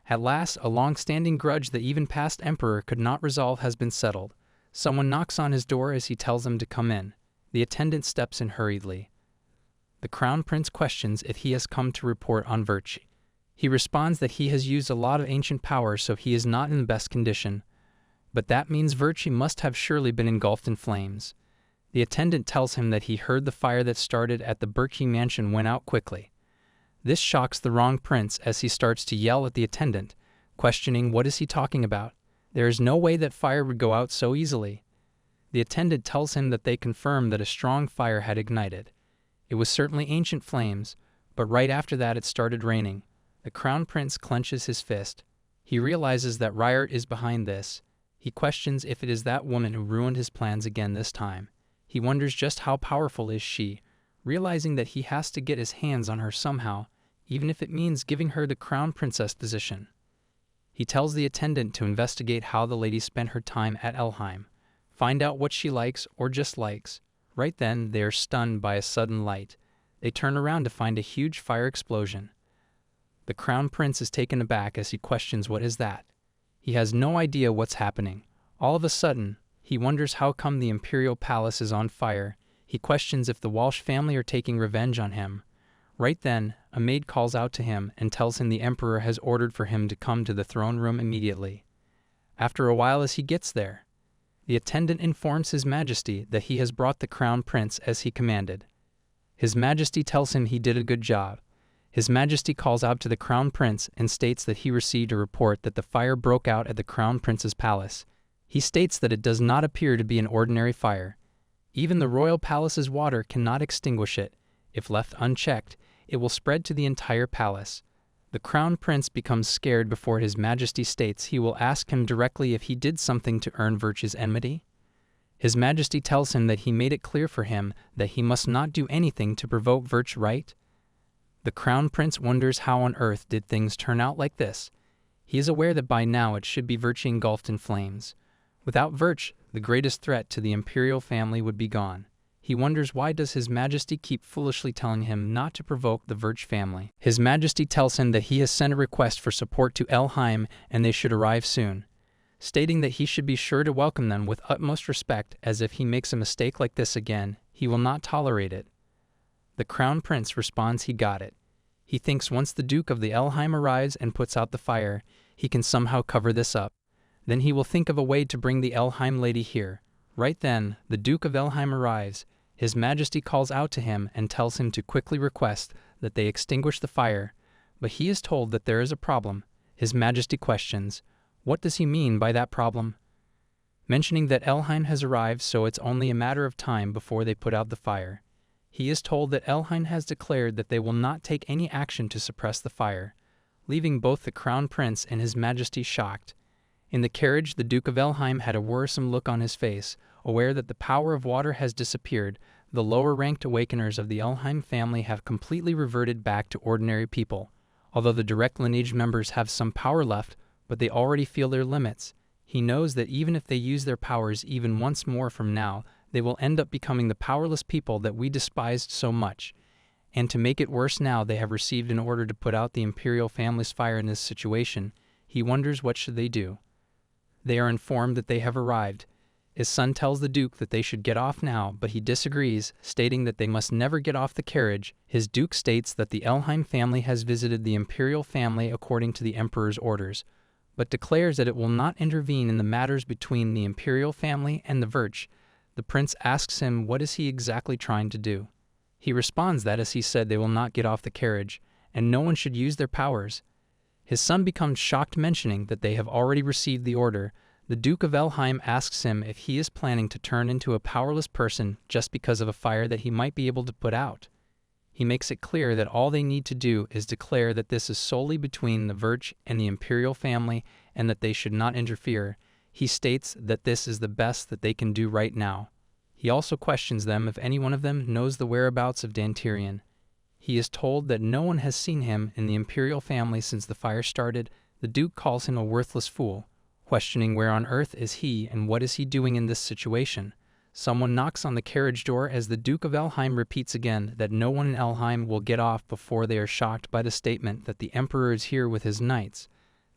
[SPEAKER 2] At last, a long-standing grudge that even past Emperor could not resolve has been settled. Someone knocks on his door as he tells them to come in. The attendant steps in hurriedly. The Crown Prince questions if he has come to report on Virtue. He responds that he has used a lot of ancient power, so he is not in the best condition. But that means Virtue must have surely been engulfed in flames. The attendant tells him that he heard the fire that started at the Birkie mansion went out quickly. This shocks the wrong prince as he starts to yell at the attendant, questioning what is he talking about. There is no way that fire would go out so easily. The attendant tells him that they confirm that a strong fire had ignited. It was certainly ancient flames, but right after that it started raining. The Crown Prince clenches his fist. He realizes that Ryard is behind this. He questions if it is that woman who ruined his plans again this time. He wonders just how powerful is she, realizing that he has to get his hands on her somehow, even if it means giving her the Crown Princess position. He tells the attendant to investigate how the lady spent her time at Elheim, find out what she likes or dislikes. Right then, they are stunned by a sudden light. They turn around to find a huge fire explosion. The Crown Prince is taken aback as he questions what is that. He has no idea what's happening. All of a sudden, he wonders how come the Imperial Palace is on fire. He questions if the Walsh family are taking revenge on him. Right then, a maid calls out to him and tells him the Emperor has ordered for him to come to the throne room immediately. After a while as he gets there, the attendant informs His Majesty that he has brought the Crown Prince as he commanded. His Majesty tells him he did a good job. His Majesty calls out to the Crown Prince and states that he received a report that the fire broke out at the Crown Prince's palace. He states that it does not appear to be an ordinary fire. Even the royal palace's water cannot extinguish it. If left unchecked, it will spread to the entire palace. The Crown Prince becomes scared before His Majesty states he will ask him directly if he did something to earn Virtue's enmity. His Majesty tells him that he made it clear for him that he must not do anything to provoke Virtue, right? The Crown Prince wonders how on earth did things turn out like this. He is aware that by now it should be Virtue engulfed in flames. Without Virtue, the greatest threat to the Imperial family would be gone. He wonders why does His Majesty keep foolishly telling him not to provoke the Virtue family. His Majesty tells him that he has sent a request for support to Elheim and they should arrive soon, stating that he should be sure to welcome them with utmost respect, as if he makes a mistake like this again, he will not tolerate it. The Crown Prince responds he got it. He thinks once the Duke of the Elheim arrives and puts out the fire, he can somehow cover this up. Then he will think of a way to bring the Elheim lady here. Right then, the Duke of Elheim arrives. His Majesty calls out to him and tells him to quickly request that they extinguish the fire, but he is told that there is a problem. His Majesty questions, what does he mean by that problem? Mentioning that Elheim has arrived, so it's only a matter of time before they put out the fire. He is told that Elheim has declared that they will not take any action to suppress the fire, leaving both the Crown Prince and His Majesty shocked. In the carriage, the Duke of Elheim had a worrisome look on his face, aware that the power of water has disappeared. The lower-ranked awakeners of the Elheim family have completely reverted back to ordinary people. Although the direct lineage members have some power left, but they already feel their limits. He knows that even if they use their powers even once more from now, they will end up becoming the powerless people that we despised so much. And to make it worse now, they have received an order to put out the Imperial family's fire in this situation. He wonders what should they do. They are informed that they have arrived. His son tells the Duke that they should get off now, but he disagrees, stating that they must never get off the carriage. His Duke states that the Elheim family has visited the Imperial family according to the Emperor's orders. but declares that it will not intervene in the matters between the imperial family and the Virch. The prince asks him what is he exactly trying to do. He responds that, as he said, they will not get off the carriage, and no one should use their powers. His son becomes shocked, mentioning that they have already received the order. The Duke of Elheim asks him if he is planning to turn into a powerless person just because of a fire that he might be able to put out. He makes it clear that all they need to do is declare that this is solely between the Virch and the imperial family and that they should not interfere. He states that this is the best that they can do right now. He also questions them if any one of them knows the whereabouts of Dantirian. He is told that no one has seen him in the imperial family since the fire started. The Duke calls him a worthless fool, questioning where on earth is he and what is he doing in this situation. Someone knocks on the carriage door as the Duke of Elheim repeats again that no one in Elheim will get off before they are shocked by the statement that the Emperor is here with his knights.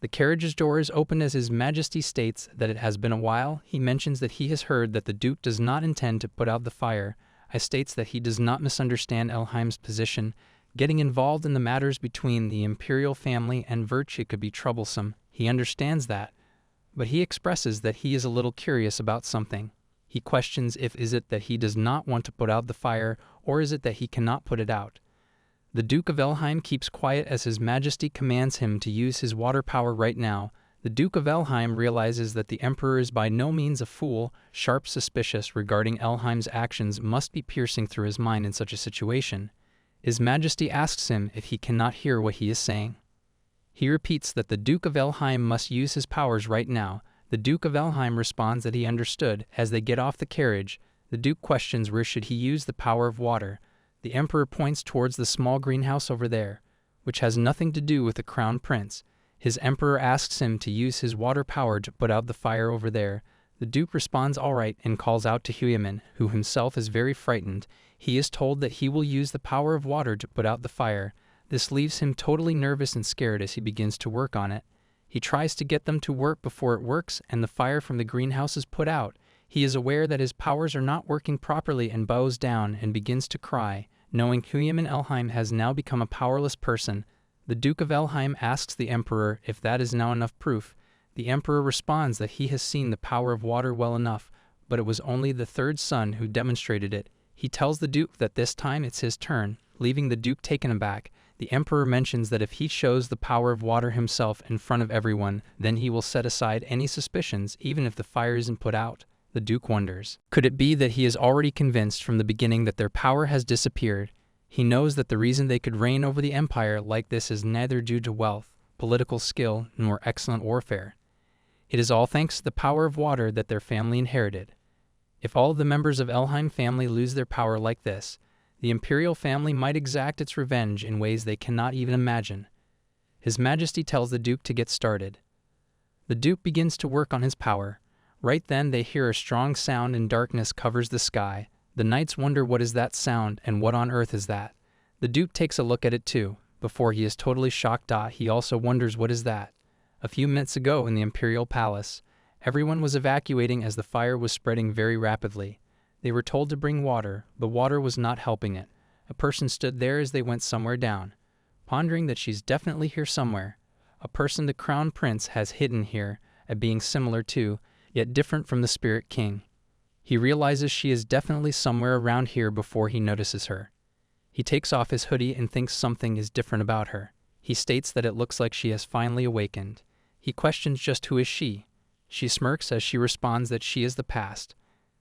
[SPEAKER 2] The carriage's door is opened as His Majesty states that it has been a while. He mentions that he has heard that the Duke does not intend to put out the fire. He states that he does not misunderstand Elheim's position. Getting involved in the matters between the imperial family and Virch could be troublesome. He understands that, but he expresses that he is a little curious about something. He questions if is it that he does not want to put out the fire, or is it that he cannot put it out. The Duke of Elheim keeps quiet as His Majesty commands him to use his water power right now. The Duke of Elheim realizes that the Emperor is by no means a fool. Sharp suspicious regarding Elheim's actions must be piercing through his mind in such a situation. His Majesty asks him if he cannot hear what he is saying. He repeats that the Duke of Elheim must use his powers right now. The Duke of Elheim responds that he understood. As they get off the carriage, the Duke questions where should he use the power of water. The Emperor points towards the small greenhouse over there, which has nothing to do with the Crown Prince. His Emperor asks him to use his water power to put out the fire over there. The Duke responds all right and calls out to Huyamin, who himself is very frightened. He is told that he will use the power of water to put out the fire. This leaves him totally nervous and scared as he begins to work on it. He tries to get them to work before it works and the fire from the greenhouse is put out. He is aware that his powers are not working properly and bows down and begins to cry. Knowing Huyamin Elheim has now become a powerless person, the Duke of Elheim asks the Emperor if that is now enough proof. The Emperor responds that he has seen the power of water well enough, but it was only the third son who demonstrated it. He tells the Duke that this time it's his turn, leaving the Duke taken aback. The Emperor mentions that if he shows the power of water himself in front of everyone, then he will set aside any suspicions even if the fire isn't put out. The Duke wonders, could it be that he is already convinced from the beginning that their power has disappeared? He knows that the reason they could reign over the empire like this is neither due to wealth, political skill, nor excellent warfare. It is all thanks to the power of water that their family inherited. If all of the members of Elheim family lose their power like this, the imperial family might exact its revenge in ways they cannot even imagine. His Majesty tells the Duke to get started. The Duke begins to work on his power. Right then they hear a strong sound and darkness covers the sky. The knights wonder what is that sound and what on earth is that. The Duke takes a look at it too. Before he is totally shocked, he also wonders what is that. A few minutes ago in the imperial palace, everyone was evacuating as the fire was spreading very rapidly. They were told to bring water, but water was not helping it. A person stood there as they went somewhere down, pondering that she's definitely here somewhere. A person the Crown Prince has hidden here, a being similar to, yet different from the Spirit King. He realizes she is definitely somewhere around here before he notices her. He takes off his hoodie and thinks something is different about her. He states that it looks like she has finally awakened. He questions just who is she. She smirks as she responds that she is the past.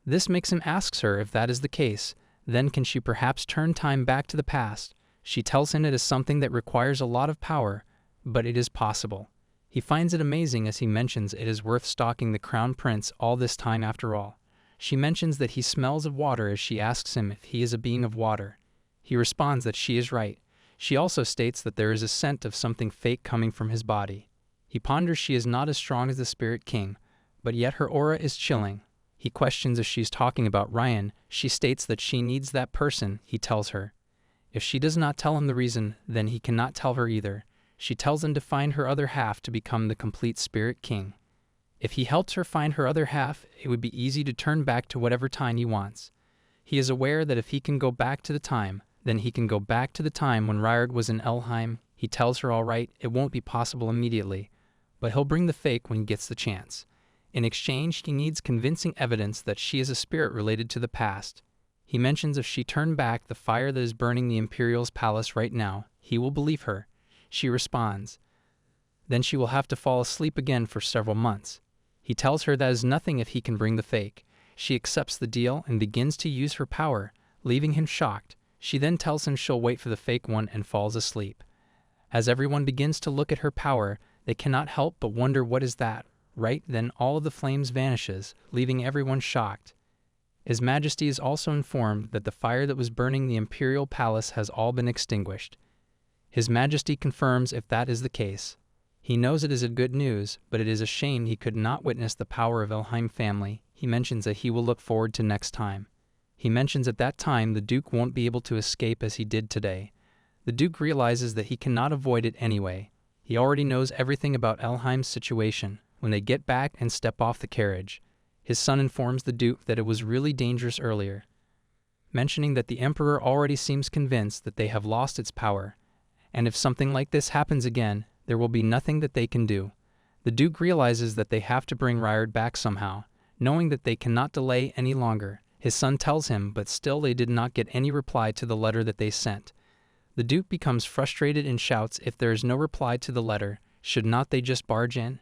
[SPEAKER 2] This makes him ask her if that is the case. Then can she perhaps turn time back to the past? She tells him it is something that requires a lot of power, but it is possible. He finds it amazing as he mentions it is worth stalking the Crown Prince all this time after all. She mentions that he smells of water as she asks him if he is a being of water. He responds that she is right. She also states that there is a scent of something fake coming from his body. He ponders she is not as strong as the Spirit King, but yet her aura is chilling. He questions if she's talking about Ryan. She states that she needs that person, he tells her. If she does not tell him the reason, then he cannot tell her either. She tells him to find her other half to become the complete Spirit King. If he helps her find her other half, it would be easy to turn back to whatever time he wants. He is aware that if he can go back to the time, then he can go back to the time when Ryard was in Elheim. He tells her all right, it won't be possible immediately, but he'll bring the fake when he gets the chance. In exchange, he needs convincing evidence that she is a spirit related to the past. He mentions if she turned back the fire that is burning the Imperial's palace right now, he will believe her. She responds. Then she will have to fall asleep again for several months. He tells her that is nothing if he can bring the fake. She accepts the deal and begins to use her power, leaving him shocked. She then tells him she'll wait for the fake one and falls asleep. As everyone begins to look at her power, they cannot help but wonder what is that. Right then all of the flames vanishes, leaving everyone shocked. His Majesty is also informed that the fire that was burning the Imperial Palace has all been extinguished. His Majesty confirms if that is the case. He knows it is a good news, but it is a shame he could not witness the power of Elheim family. He mentions that he will look forward to next time. He mentions at that time the Duke won't be able to escape as he did today. The Duke realizes that he cannot avoid it anyway. He already knows everything about Elheim's situation. When they get back and step off the carriage, his son informs the Duke that it was really dangerous earlier, mentioning that the Emperor already seems convinced that they have lost its power, and if something like this happens again, there will be nothing that they can do. The Duke realizes that they have to bring Ryard back somehow, knowing that they cannot delay any longer. His son tells him, but still they did not get any reply to the letter that they sent. The Duke becomes frustrated and shouts if there is no reply to the letter, should not they just barge in?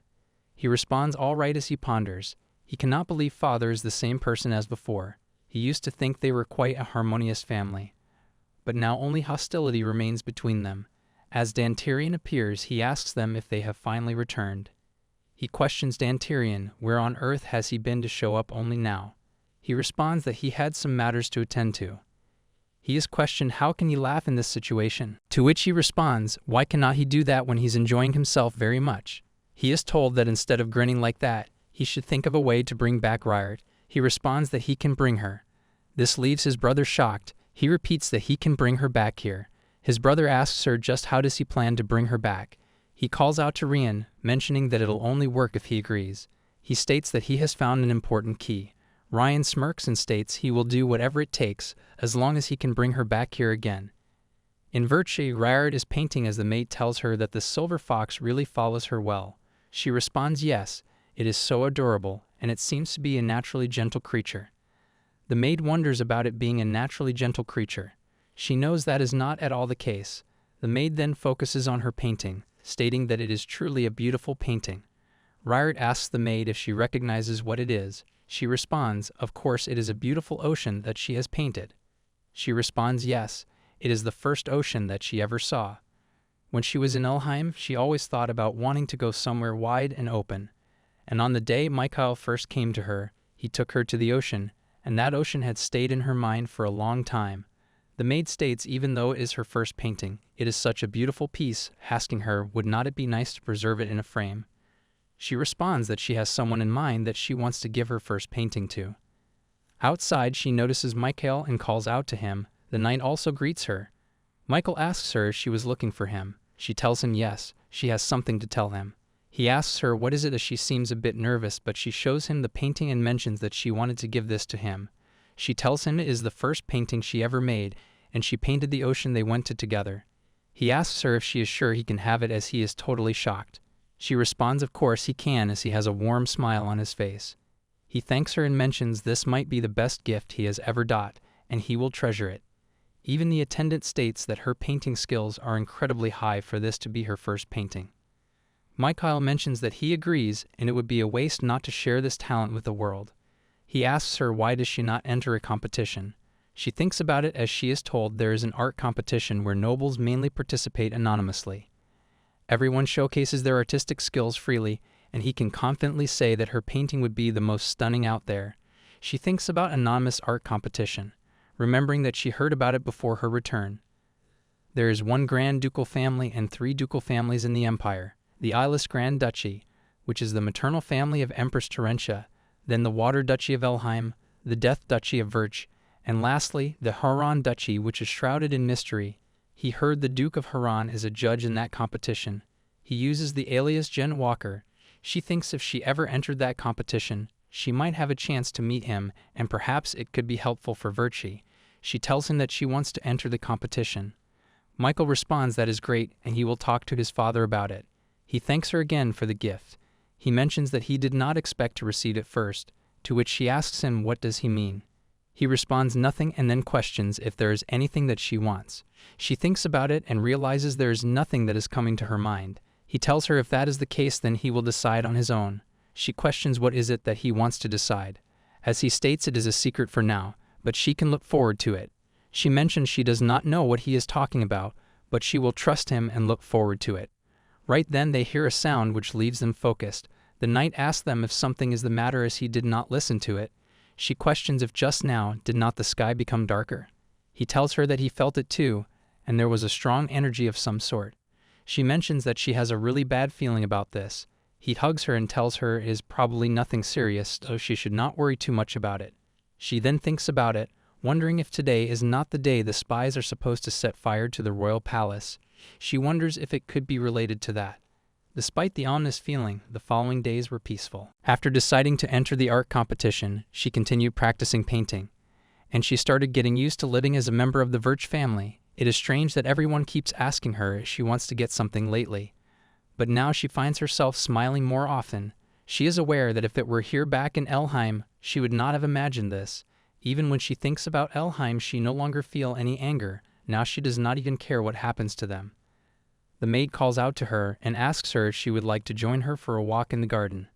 [SPEAKER 2] He responds all right as he ponders. He cannot believe father is the same person as before. He used to think they were quite a harmonious family. But now only hostility remains between them. As Dantirian appears, he asks them if they have finally returned. He questions Dantirian, where on earth has he been to show up only now? He responds that he had some matters to attend to. He is questioned how can he laugh in this situation, to which he responds, why cannot he do that when he's enjoying himself very much? He is told that instead of grinning like that, he should think of a way to bring back Ryard. He responds that he can bring her. This leaves his brother shocked. He repeats that he can bring her back here. His brother asks her just how does he plan to bring her back. He calls out to Rian, mentioning that it'll only work if he agrees. He states that he has found an important key. Ryan smirks and states he will do whatever it takes, as long as he can bring her back here again. In Virtue, Ryard is painting as the maid tells her that the silver fox really follows her well. She responds yes, it is so adorable, and it seems to be a naturally gentle creature. The maid wonders about it being a naturally gentle creature. She knows that is not at all the case. The maid then focuses on her painting, stating that it is truly a beautiful painting. Ryard asks the maid if she recognizes what it is. She responds, of course it is a beautiful ocean that she has painted. She responds yes, it is the first ocean that she ever saw. When she was in Elheim, she always thought about wanting to go somewhere wide and open. And on the day Michael first came to her, he took her to the ocean, and that ocean had stayed in her mind for a long time. The maid states even though it is her first painting, it is such a beautiful piece, asking her would not it be nice to preserve it in a frame. She responds that she has someone in mind that she wants to give her first painting to. Outside, she notices Michael and calls out to him. The knight also greets her. Michael asks her if she was looking for him. She tells him yes, she has something to tell him. He asks her what is it as she seems a bit nervous, but she shows him the painting and mentions that she wanted to give this to him. She tells him it is the first painting she ever made, and she painted the ocean they went to together. He asks her if she is sure he can have it as he is totally shocked. She responds of course he can as he has a warm smile on his face. He thanks her and mentions this might be the best gift he has ever got, and he will treasure it. Even the attendant states that her painting skills are incredibly high for this to be her first painting. Michael mentions that he agrees, and it would be a waste not to share this talent with the world. He asks her why does she not enter a competition. She thinks about it as she is told there is an art competition where nobles mainly participate anonymously. Everyone showcases their artistic skills freely, and he can confidently say that her painting would be the most stunning out there. She thinks about anonymous art competition, remembering that she heard about it before her return. There is one Grand Ducal family and 3 ducal families in the Empire. The Eyeless Grand Duchy, which is the maternal family of Empress Terentia, then the Water Duchy of Elheim, the Death Duchy of Virch, and lastly, the Haran Duchy, which is shrouded in mystery. He heard the Duke of Haran is a judge in that competition. He uses the alias Jen Walker. She thinks if she ever entered that competition, she might have a chance to meet him, and perhaps it could be helpful for Virtue. She tells him that she wants to enter the competition. Michael responds that is great, and he will talk to his father about it. He thanks her again for the gift. He mentions that he did not expect to receive it first, to which she asks him what does he mean. He responds nothing and then questions if there is anything that she wants. She thinks about it and realizes there is nothing that is coming to her mind. He tells her if that is the case then he will decide on his own. She questions what is it that he wants to decide. As he states it is a secret for now, but she can look forward to it. She mentions she does not know what he is talking about, but she will trust him and look forward to it. Right then they hear a sound which leaves them focused. The knight asks them if something is the matter as he did not listen to it. She questions if just now did not the sky become darker. He tells her that he felt it too, and there was a strong energy of some sort. She mentions that she has a really bad feeling about this. He hugs her and tells her it is probably nothing serious, so she should not worry too much about it. She then thinks about it, wondering if today is not the day the spies are supposed to set fire to the royal palace. She wonders if it could be related to that. Despite the ominous feeling, the following days were peaceful. After deciding to enter the art competition, she continued practicing painting, and she started getting used to living as a member of the Virch family. It is strange that everyone keeps asking her if she wants to get something lately, but now she finds herself smiling more often. She is aware that if it were here back in Elheim, she would not have imagined this. Even when she thinks about Elheim, she no longer feels any anger. Now she does not even care what happens to them. The maid calls out to her and asks her if she would like to join her for a walk in the garden.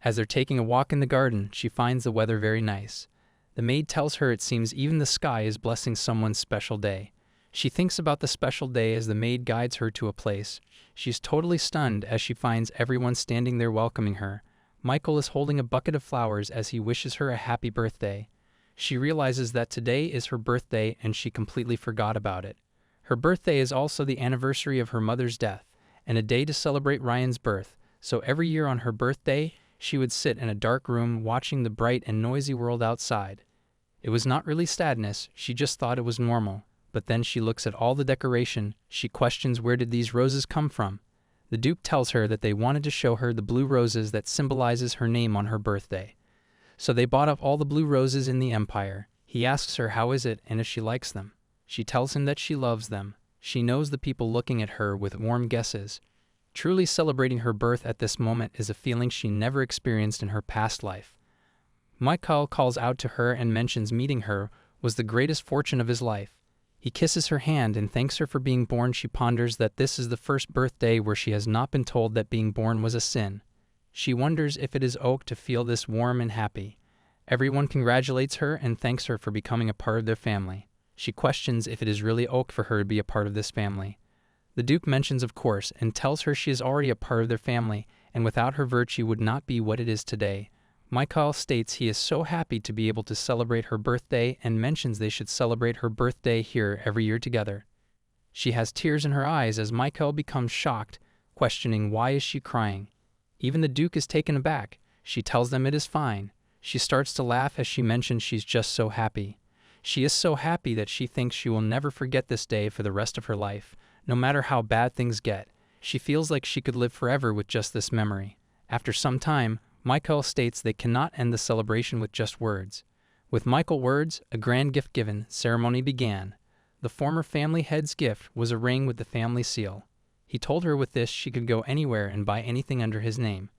[SPEAKER 2] As they're taking a walk in the garden, she finds the weather very nice. The maid tells her it seems even the sky is blessing someone's special day. She thinks about the special day as the maid guides her to a place. She's totally stunned as she finds everyone standing there welcoming her. Michael is holding a bucket of flowers as he wishes her a happy birthday. She realizes that today is her birthday and she completely forgot about it. Her birthday is also the anniversary of her mother's death, and a day to celebrate Ryan's birth, so every year on her birthday, she would sit in a dark room watching the bright and noisy world outside. It was not really sadness, she just thought it was normal, but then she looks at all the decoration, she questions where did these roses come from. The Duke tells her that they wanted to show her the blue roses that symbolizes her name on her birthday. So they bought up all the blue roses in the empire. He asks her how is it and if she likes them. She tells him that she loves them. She knows the people looking at her with warm guesses. Truly celebrating her birth at this moment is a feeling she never experienced in her past life. Michael calls out to her and mentions meeting her was the greatest fortune of his life. He kisses her hand and thanks her for being born. She ponders that this is the first birthday where she has not been told that being born was a sin. She wonders if it is Oak to feel this warm and happy. Everyone congratulates her and thanks her for becoming a part of their family. She questions if it is really Oak for her to be a part of this family. The Duke mentions of course and tells her she is already a part of their family and without her virtue would not be what it is today. Michael states he is so happy to be able to celebrate her birthday and mentions they should celebrate her birthday here every year together. She has tears in her eyes as Michael becomes shocked, questioning why is she crying. Even the Duke is taken aback. She tells them it is fine. She starts to laugh as she mentions she's just so happy. She is so happy that she thinks she will never forget this day for the rest of her life. No matter how bad things get, she feels like she could live forever with just this memory. After some time, Michael states they cannot end the celebration with just words. With Michael words, a grand gift given ceremony began. The former family head's gift was a ring with the family seal. He told her with this she could go anywhere and buy anything under his name.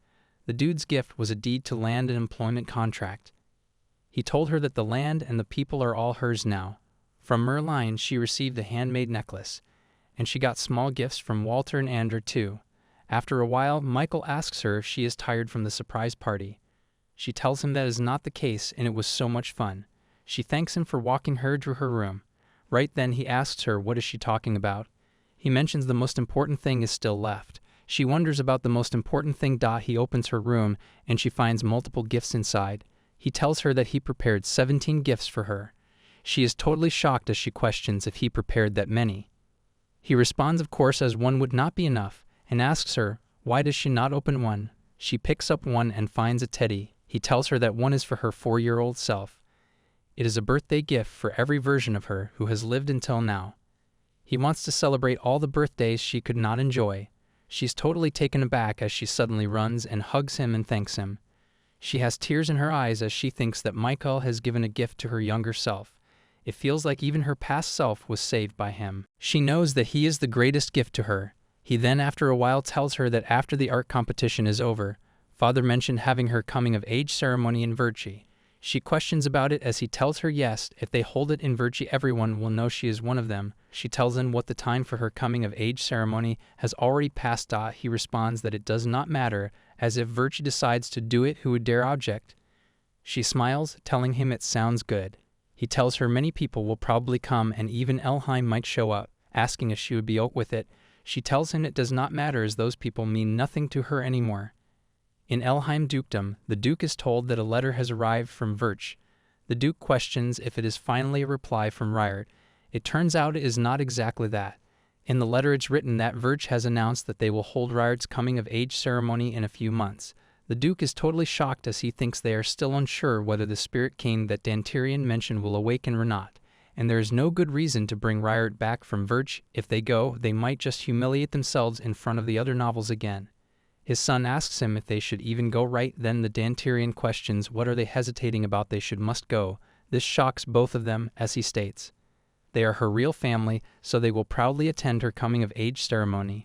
[SPEAKER 2] The dude's gift was a deed to land and employment contract. He told her that the land and the people are all hers now. From Merline she received a handmade necklace, and she got small gifts from Walter and Andrew too. After a while, Michael asks her if she is tired from the surprise party. She tells him that is not the case and it was so much fun. She thanks him for walking her to her room. Right then he asks her what is she talking about. He mentions the most important thing is still left. She wonders about the most important thing. He opens her room and she finds multiple gifts inside. He tells her that he prepared 17 gifts for her. She is totally shocked as she questions if he prepared that many. He responds of course as one would not be enough and asks her why does she not open one. She picks up one and finds a teddy. He tells her that one is for her 4-year-old self. It is a birthday gift for every version of her who has lived until now. He wants to celebrate all the birthdays she could not enjoy. She's totally taken aback as she suddenly runs and hugs him and thanks him. She has tears in her eyes as she thinks that Michael has given a gift to her younger self. It feels like even her past self was saved by him. She knows that he is the greatest gift to her. He then after a while tells her that after the art competition is over, Father mentioned having her coming-of-age ceremony in Virtue. She questions about it as he tells her yes, if they hold it in Virtue everyone will know she is one of them. She tells him what the time for her coming-of-age ceremony has already passed. He responds that it does not matter, as if Virtue decides to do it who would dare object. She smiles, telling him it sounds good. He tells her many people will probably come and even Elheim might show up, asking if she would be out with it. She tells him it does not matter as those people mean nothing to her anymore. In Elheim Dukedom, the Duke is told that a letter has arrived from Virch. The Duke questions if it is finally a reply from Riard. It turns out it is not exactly that. In the letter it's written that Virch has announced that they will hold Riard's coming-of-age ceremony in a few months. The Duke is totally shocked as he thinks they are still unsure whether the spirit king that Dantirian mentioned will awaken or not, and there is no good reason to bring Riard back from Virch. If they go, they might just humiliate themselves in front of the other novels again. His son asks him if they should even go. Right then the Dantirian questions what are they hesitating about, they must go. This shocks both of them, as he states. They are her real family, so they will proudly attend her coming-of-age ceremony.